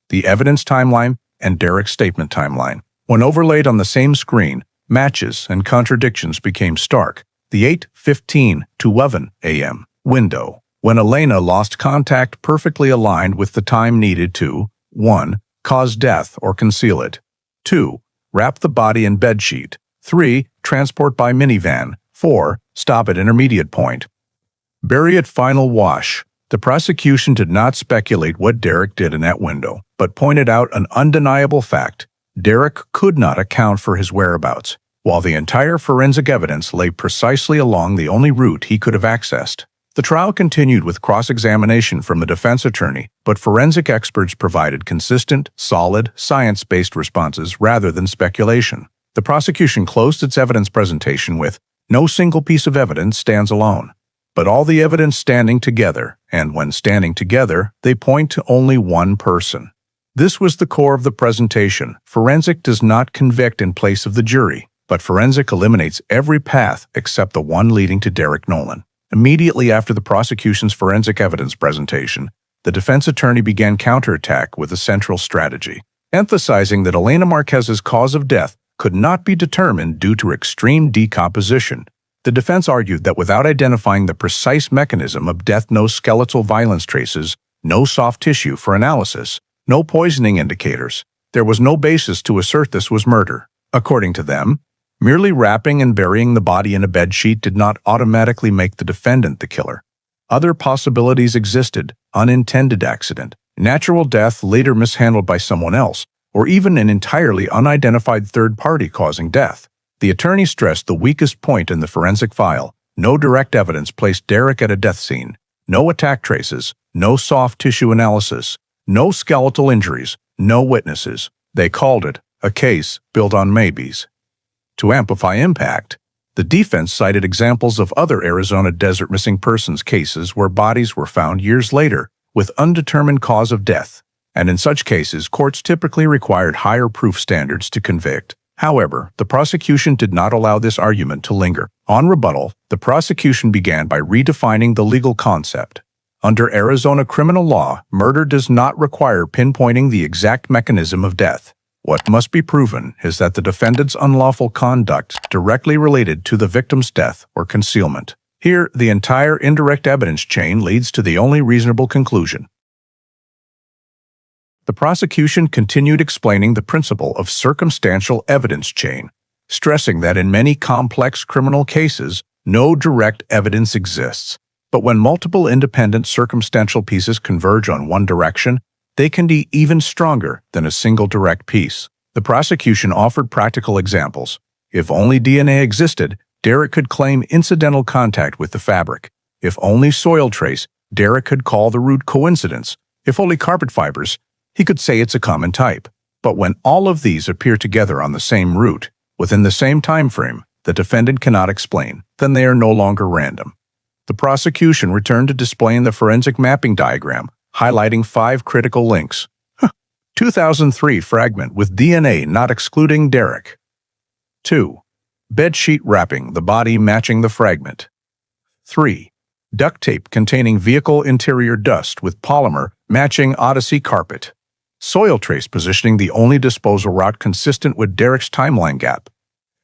the evidence timeline and Derek's statement timeline. When overlaid on the same screen, matches and contradictions became stark. The 8:15 to 11 a.m. window, when Elena lost contact, perfectly aligned with the time needed to 1. Cause death or conceal it. 2. Wrap the body in bedsheet. 3. Transport by minivan. 4. Stop at intermediate point. Bury at final wash. The prosecution did not speculate what Derek did in that window, but pointed out an undeniable fact. Derek could not account for his whereabouts, while the entire forensic evidence lay precisely along the only route he could have accessed. The trial continued with cross-examination from the defense attorney, but forensic experts provided consistent, solid, science-based responses rather than speculation. The prosecution closed its evidence presentation with, "No single piece of evidence stands alone, but all the evidence standing together, and when standing together, they point to only one person." This was the core of the presentation. Forensic does not convict in place of the jury, but forensic eliminates every path except the one leading to Derek Nolan. Immediately after the prosecution's forensic evidence presentation, the defense attorney began counterattack with a central strategy, emphasizing that Elena Marquez's cause of death could not be determined due to extreme decomposition. The defense argued that without identifying the precise mechanism of death, no skeletal violence traces, no soft tissue for analysis, no poisoning indicators, there was no basis to assert this was murder. According to them, merely wrapping and burying the body in a bedsheet did not automatically make the defendant the killer. Other possibilities existed: unintended accident, natural death later mishandled by someone else, or even an entirely unidentified third party causing death. The attorney stressed the weakest point in the forensic file: no direct evidence placed Derek at a death scene, no attack traces, no soft tissue analysis, no skeletal injuries, no witnesses. They called it a case built on maybes. To amplify impact, the defense cited examples of other Arizona desert missing persons cases where bodies were found years later with undetermined cause of death, and in such cases, courts typically required higher proof standards to convict. However, the prosecution did not allow this argument to linger. On rebuttal, the prosecution began by redefining the legal concept. Under Arizona criminal law, murder does not require pinpointing the exact mechanism of death. What must be proven is that the defendant's unlawful conduct directly related to the victim's death or concealment. Here, the entire indirect evidence chain leads to the only reasonable conclusion. The prosecution continued explaining the principle of circumstantial evidence chain, stressing that in many complex criminal cases, no direct evidence exists. But when multiple independent circumstantial pieces converge on one direction, they can be even stronger than a single direct piece. The prosecution offered practical examples. If only DNA existed, Derek could claim incidental contact with the fabric. If only soil trace, Derek could call the root coincidence. If only carpet fibers, he could say it's a common type. But when all of these appear together on the same route, within the same time frame, the defendant cannot explain, then they are no longer random. The prosecution returned to displaying the forensic mapping diagram, highlighting 5 critical links. 2003 fragment with DNA not excluding Derek. 2. Bedsheet wrapping, the body matching the fragment. 3. Duct tape containing vehicle interior dust with polymer matching Autopsy carpet. Soil trace positioning the only disposal route consistent with Derek's timeline gap.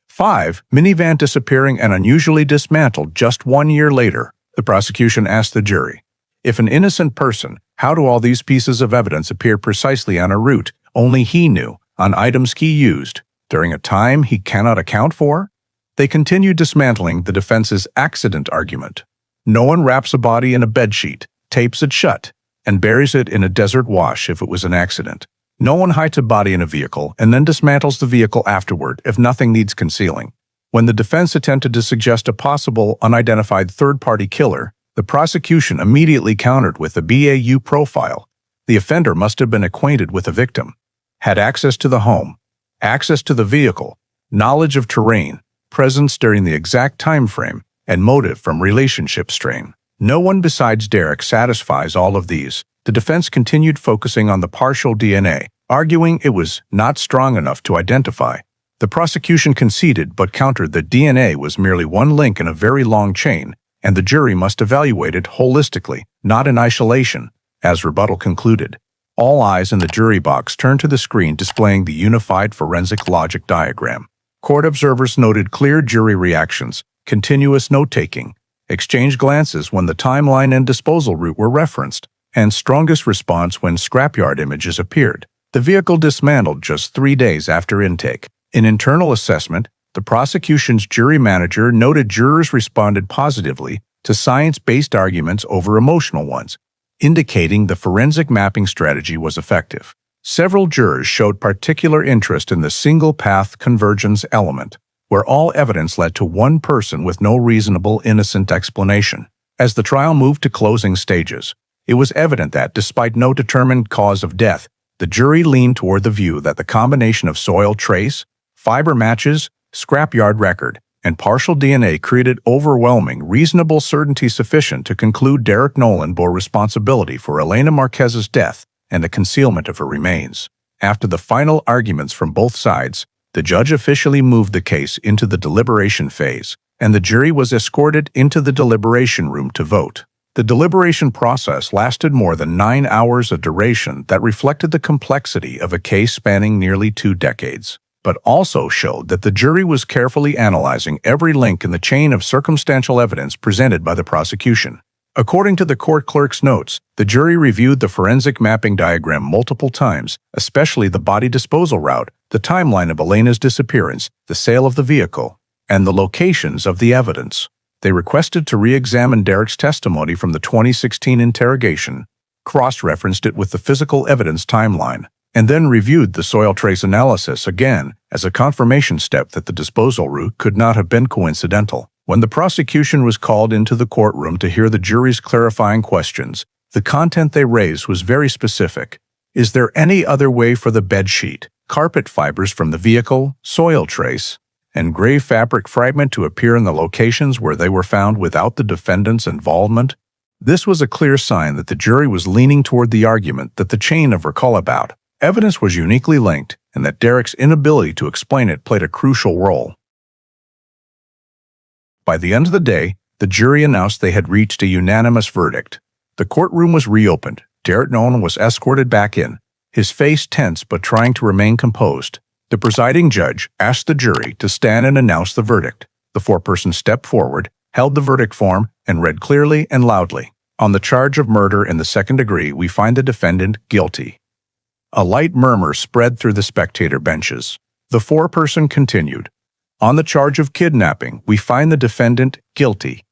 5. Minivan disappearing and unusually dismantled just 1 year later. The prosecution asked the jury, if an innocent person, how do all these pieces of evidence appear precisely on a route only he knew, on items he used, during a time he cannot account for? They continued dismantling the defense's accident argument. No one wraps a body in a bedsheet, tapes it shut, and buries it in a desert wash if it was an accident. No one hides a body in a vehicle and then dismantles the vehicle afterward if nothing needs concealing. When the defense attempted to suggest a possible unidentified third-party killer, the prosecution immediately countered with a BAU profile. The offender must have been acquainted with the victim, had access to the home, access to the vehicle, knowledge of terrain, presence during the exact time frame, and motive from relationship strain. No one besides Derek satisfies all of these. The defense continued focusing on the partial DNA, arguing it was not strong enough to identify. The prosecution conceded but countered that DNA was merely one link in a very long chain, and the jury must evaluate it holistically, not in isolation, as rebuttal concluded. All eyes in the jury box turned to the screen displaying the unified forensic logic diagram. Court observers noted clear jury reactions, continuous note-taking, exchanged glances when the timeline and disposal route were referenced, and strongest response when scrapyard images appeared. The vehicle dismantled just 3 days after intake. In internal assessment, the prosecution's jury manager noted jurors responded positively to science-based arguments over emotional ones, indicating the forensic mapping strategy was effective. Several jurors showed particular interest in the single-path convergence element, where all evidence led to one person with no reasonable innocent explanation. As the trial moved to closing stages, it was evident that, despite no determined cause of death, the jury leaned toward the view that the combination of soil trace, fiber matches, scrapyard record, and partial DNA created overwhelming, reasonable certainty sufficient to conclude Derek Nolan bore responsibility for Elena Marquez's death and the concealment of her remains. After the final arguments from both sides, the judge officially moved the case into the deliberation phase, and the jury was escorted into the deliberation room to vote. The deliberation process lasted more than 9 hours, a duration that reflected the complexity of a case spanning nearly 2 decades, but also showed that the jury was carefully analyzing every link in the chain of circumstantial evidence presented by the prosecution. According to the court clerk's notes, the jury reviewed the forensic mapping diagram multiple times, especially the body disposal route, the timeline of Elena's disappearance, the sale of the vehicle, and the locations of the evidence. They requested to re-examine Derek's testimony from the 2016 interrogation, cross-referenced it with the physical evidence timeline, and then reviewed the soil trace analysis again as a confirmation step that the disposal route could not have been coincidental. When the prosecution was called into the courtroom to hear the jury's clarifying questions, the content they raised was very specific. Is there any other way for the bedsheet, carpet fibers from the vehicle, soil trace, and gray fabric fragment to appear in the locations where they were found without the defendant's involvement? This was a clear sign that the jury was leaning toward the argument that the chain of recall-about evidence was uniquely linked and that Derek's inability to explain it played a crucial role. By the end of the day, the jury announced they had reached a unanimous verdict. The courtroom was reopened. Derek Nolan was escorted back in, his face tense but trying to remain composed. The presiding judge asked the jury to stand and announce the verdict. The foreperson stepped forward, held the verdict form, and read clearly and loudly. On the charge of murder in the second degree, we find the defendant guilty. A light murmur spread through the spectator benches. The foreperson continued. On the charge of kidnapping, we find the defendant guilty.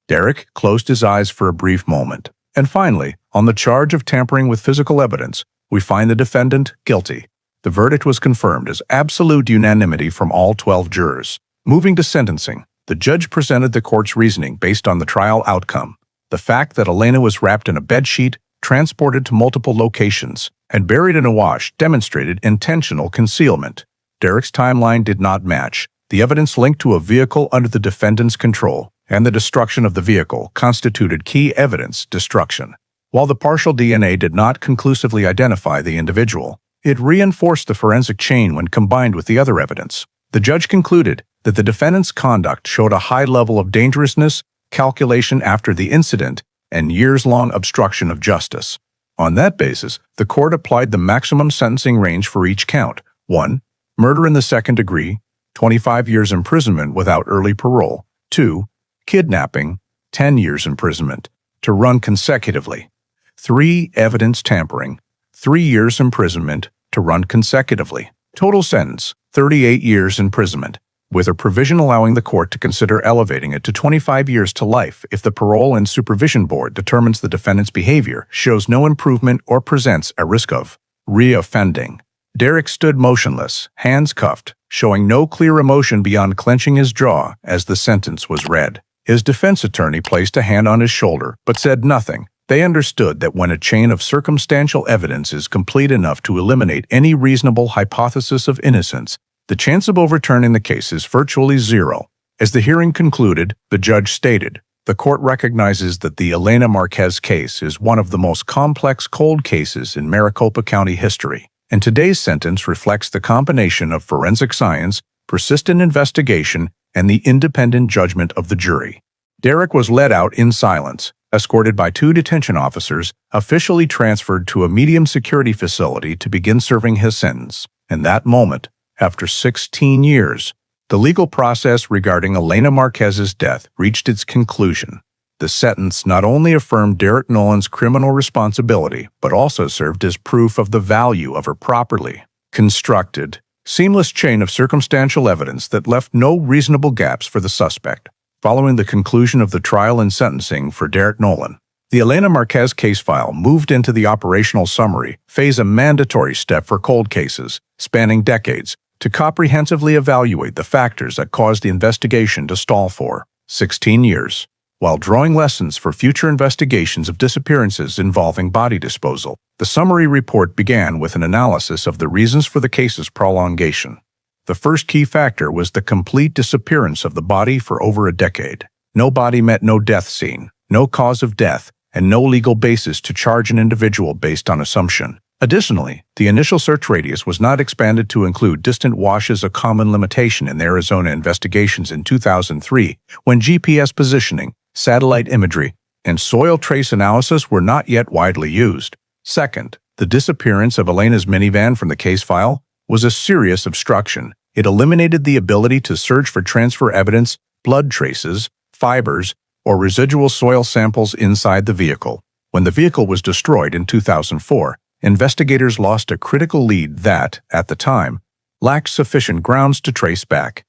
Derek closed his eyes for a brief moment. And finally, on the charge of tampering with physical evidence, we find the defendant guilty. The verdict was confirmed as absolute unanimity from all 12 jurors. Moving to sentencing, the judge presented the court's reasoning based on the trial outcome. The fact that Elena was wrapped in a bedsheet, transported to multiple locations, and buried in a wash demonstrated intentional concealment. Derek's timeline did not match. The evidence linked to a vehicle under the defendant's control, and the destruction of the vehicle constituted key evidence destruction. While the partial DNA did not conclusively identify the individual, it reinforced the forensic chain when combined with the other evidence. The judge concluded that the defendant's conduct showed a high level of dangerousness, calculation after the incident, and years-long obstruction of justice. On that basis, the court applied the maximum sentencing range for each count. 1. Murder in the second degree, 25 years imprisonment without early parole. 2. Kidnapping, 10 years imprisonment, to run consecutively. 3. Evidence tampering, 3 years imprisonment, to run consecutively. Total sentence, 38 years imprisonment, with a provision allowing the court to consider elevating it to 25 years to life if the Parole and Supervision Board determines the defendant's behavior shows no improvement or presents a risk of reoffending. Derek stood motionless, hands cuffed, showing no clear emotion beyond clenching his jaw as the sentence was read. His defense attorney placed a hand on his shoulder, but said nothing. They understood that when a chain of circumstantial evidence is complete enough to eliminate any reasonable hypothesis of innocence, the chance of overturning the case is virtually zero. As the hearing concluded, the judge stated, "The court recognizes that the Elena Marquez case is one of the most complex cold cases in Maricopa County history, and today's sentence reflects the combination of forensic science, persistent investigation, and the independent judgment of the jury." Derek was led out in silence, escorted by 2 detention officers, officially transferred to a medium security facility to begin serving his sentence. In that moment, after 16 years, the legal process regarding Elena Marquez's death reached its conclusion. The sentence not only affirmed Derek Nolan's criminal responsibility, but also served as proof of the value of her properly constructed, seamless chain of circumstantial evidence that left no reasonable gaps for the suspect. Following the conclusion of the trial and sentencing for Derek Nolan, the Elena Marquez case file moved into the operational summary phase, a mandatory step for cold cases, spanning decades, to comprehensively evaluate the factors that caused the investigation to stall for 16 years. While drawing lessons for future investigations of disappearances involving body disposal, the summary report began with an analysis of the reasons for the case's prolongation. The first key factor was the complete disappearance of the body for over a decade. No body met no death scene, no cause of death, and no legal basis to charge an individual based on assumption. Additionally, the initial search radius was not expanded to include distant washes, a common limitation in the Arizona investigations in 2003, when GPS positioning, satellite imagery, and soil trace analysis were not yet widely used. Second, the disappearance of Elena's minivan from the case file was a serious obstruction. It eliminated the ability to search for transfer evidence, blood traces, fibers, or residual soil samples inside the vehicle. When the vehicle was destroyed in 2004, investigators lost a critical lead that, at the time, lacked sufficient grounds to trace back.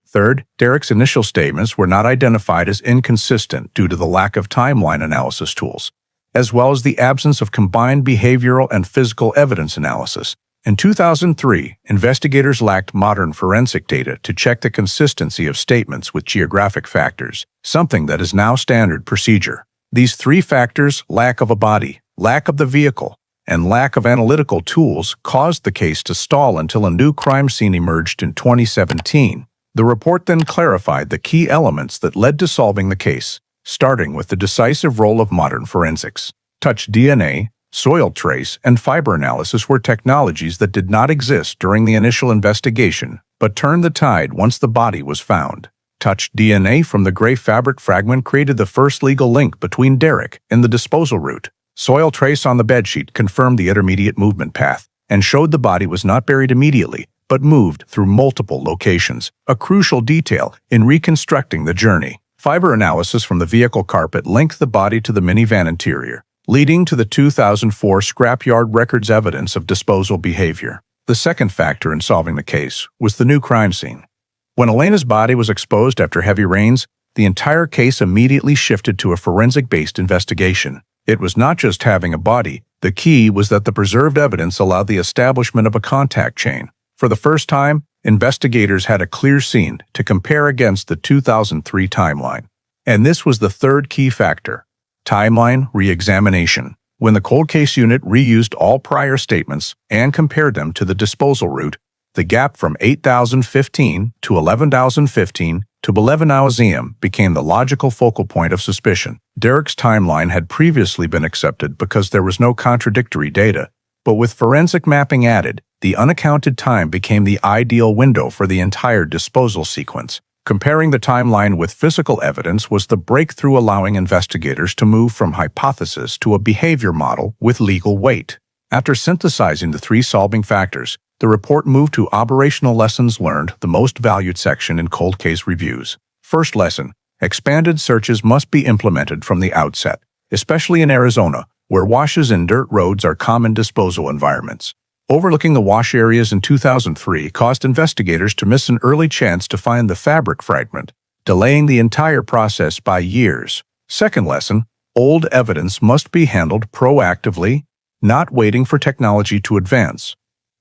Third, Derek's initial statements were not identified as inconsistent due to the lack of timeline analysis tools, as well as the absence of combined behavioral and physical evidence analysis. In 2003, investigators lacked modern forensic data to check the consistency of statements with geographic factors, something that is now standard procedure. These 3 factors, lack of a body, lack of the vehicle, and lack of analytical tools, caused the case to stall until a new crime scene emerged in 2017. The report then clarified the key elements that led to solving the case, starting with the decisive role of modern forensics. Touch DNA, soil trace, and fiber analysis were technologies that did not exist during the initial investigation, but turned the tide once the body was found. Touch DNA from the gray fabric fragment created the first legal link between Derek and the disposal route. Soil trace on the bedsheet confirmed the intermediate movement path and showed the body was not buried immediately, but moved through multiple locations, a crucial detail in reconstructing the journey. Fiber analysis from the vehicle carpet linked the body to the minivan interior, leading to the 2004 scrapyard records evidence of disposal behavior. The second factor in solving the case was the new crime scene. When Elena's body was exposed after heavy rains, the entire case immediately shifted to a forensic-based investigation. It was not just having a body. The key was that the preserved evidence allowed the establishment of a contact chain. For the first time, investigators had a clear scene to compare against the 2003 timeline. And this was the third key factor: timeline re-examination. When the cold case unit reused all prior statements and compared them to the disposal route, the gap from 8,015 to 11,015 to 11,000 became the logical focal point of suspicion. Derek's timeline had previously been accepted because there was no contradictory data, but with forensic mapping added, the unaccounted time became the ideal window for the entire disposal sequence. Comparing the timeline with physical evidence was the breakthrough, allowing investigators to move from hypothesis to a behavior model with legal weight. After synthesizing the three solving factors, the report moved to operational lessons learned, the most valued section in cold case reviews. First lesson: expanded searches must be implemented from the outset, especially in Arizona, where washes and dirt roads are common disposal environments. Overlooking the wash areas in 2003 caused investigators to miss an early chance to find the fabric fragment, delaying the entire process by years. Second lesson: old evidence must be handled proactively, not waiting for technology to advance,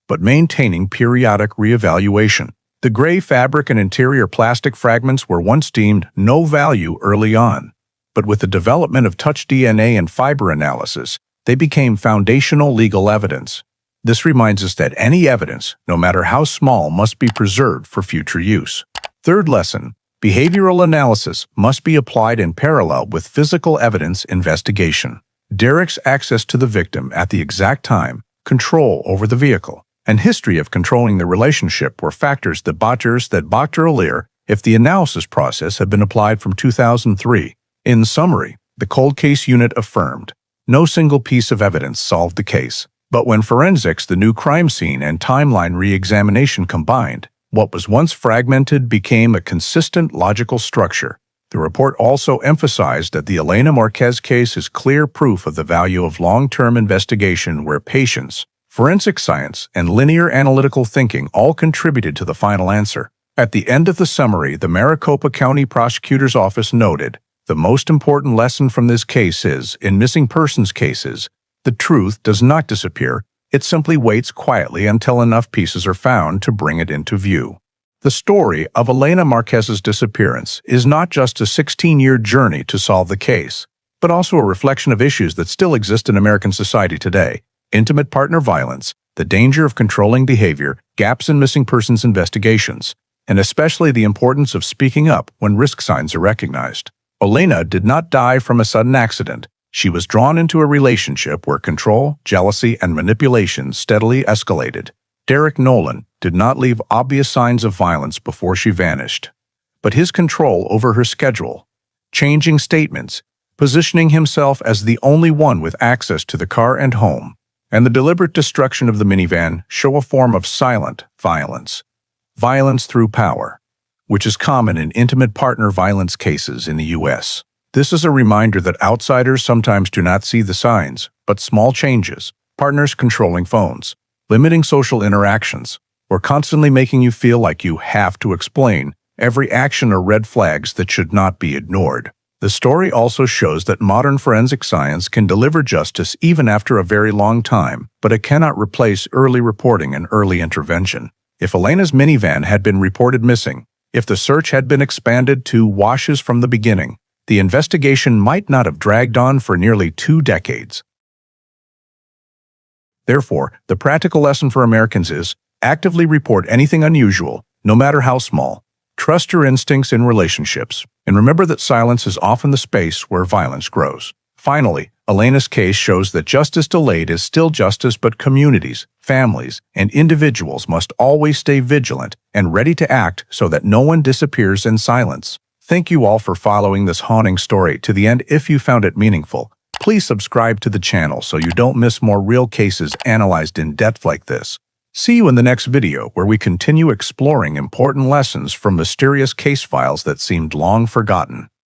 but maintaining periodic reevaluation. The gray fabric and interior plastic fragments were once deemed no value early on, but with the development of touch DNA and fiber analysis, they became foundational legal evidence. This reminds us that any evidence, no matter how small, must be preserved for future use. Third lesson: behavioral analysis must be applied in parallel with physical evidence investigation. Derek's access to the victim at the exact time, control over the vehicle, and history of controlling the relationship were factors that balked earlier if the analysis process had been applied from 2003. In summary, the cold case unit affirmed no single piece of evidence solved the case. But when forensics, the new crime scene, and timeline re-examination combined, what was once fragmented became a consistent, logical structure. The report also emphasized that the Elena Marquez case is clear proof of the value of long-term investigation, where patience, forensic science, and linear analytical thinking all contributed to the final answer. At the end of the summary, the Maricopa County Prosecutor's Office noted, "The most important lesson from this case is, in missing persons cases, the truth does not disappear, it simply waits quietly until enough pieces are found to bring it into view." The story of Elena Marquez's disappearance is not just a 16-year journey to solve the case, but also a reflection of issues that still exist in American society today: intimate partner violence, the danger of controlling behavior, gaps in missing persons investigations, and especially the importance of speaking up when risk signs are recognized. Elena did not die from a sudden accident. She was drawn into a relationship where control, jealousy, and manipulation steadily escalated. Derek Nolan did not leave obvious signs of violence before she vanished, but his control over her schedule, changing statements, positioning himself as the only one with access to the car and home, and the deliberate destruction of the minivan show a form of silent violence, violence through power, which is common in intimate partner violence cases in the U.S. This is a reminder that outsiders sometimes do not see the signs, but small changes, partners controlling phones, limiting social interactions, or constantly making you feel like you have to explain every action, are red flags that should not be ignored. The story also shows that modern forensic science can deliver justice even after a very long time, but it cannot replace early reporting and early intervention. If Elena's minivan had been reported missing, if the search had been expanded to washes from the beginning, the investigation might not have dragged on for nearly 2 decades. Therefore, the practical lesson for Americans is, actively report anything unusual, no matter how small. Trust your instincts in relationships, and remember that silence is often the space where violence grows. Finally, Elena's case shows that justice delayed is still justice, but communities, families, and individuals must always stay vigilant and ready to act so that no one disappears in silence. Thank you all for following this haunting story to the end. If you found it meaningful, please subscribe to the channel so you don't miss more real cases analyzed in depth like this. See you in the next video, where we continue exploring important lessons from mysterious case files that seemed long forgotten.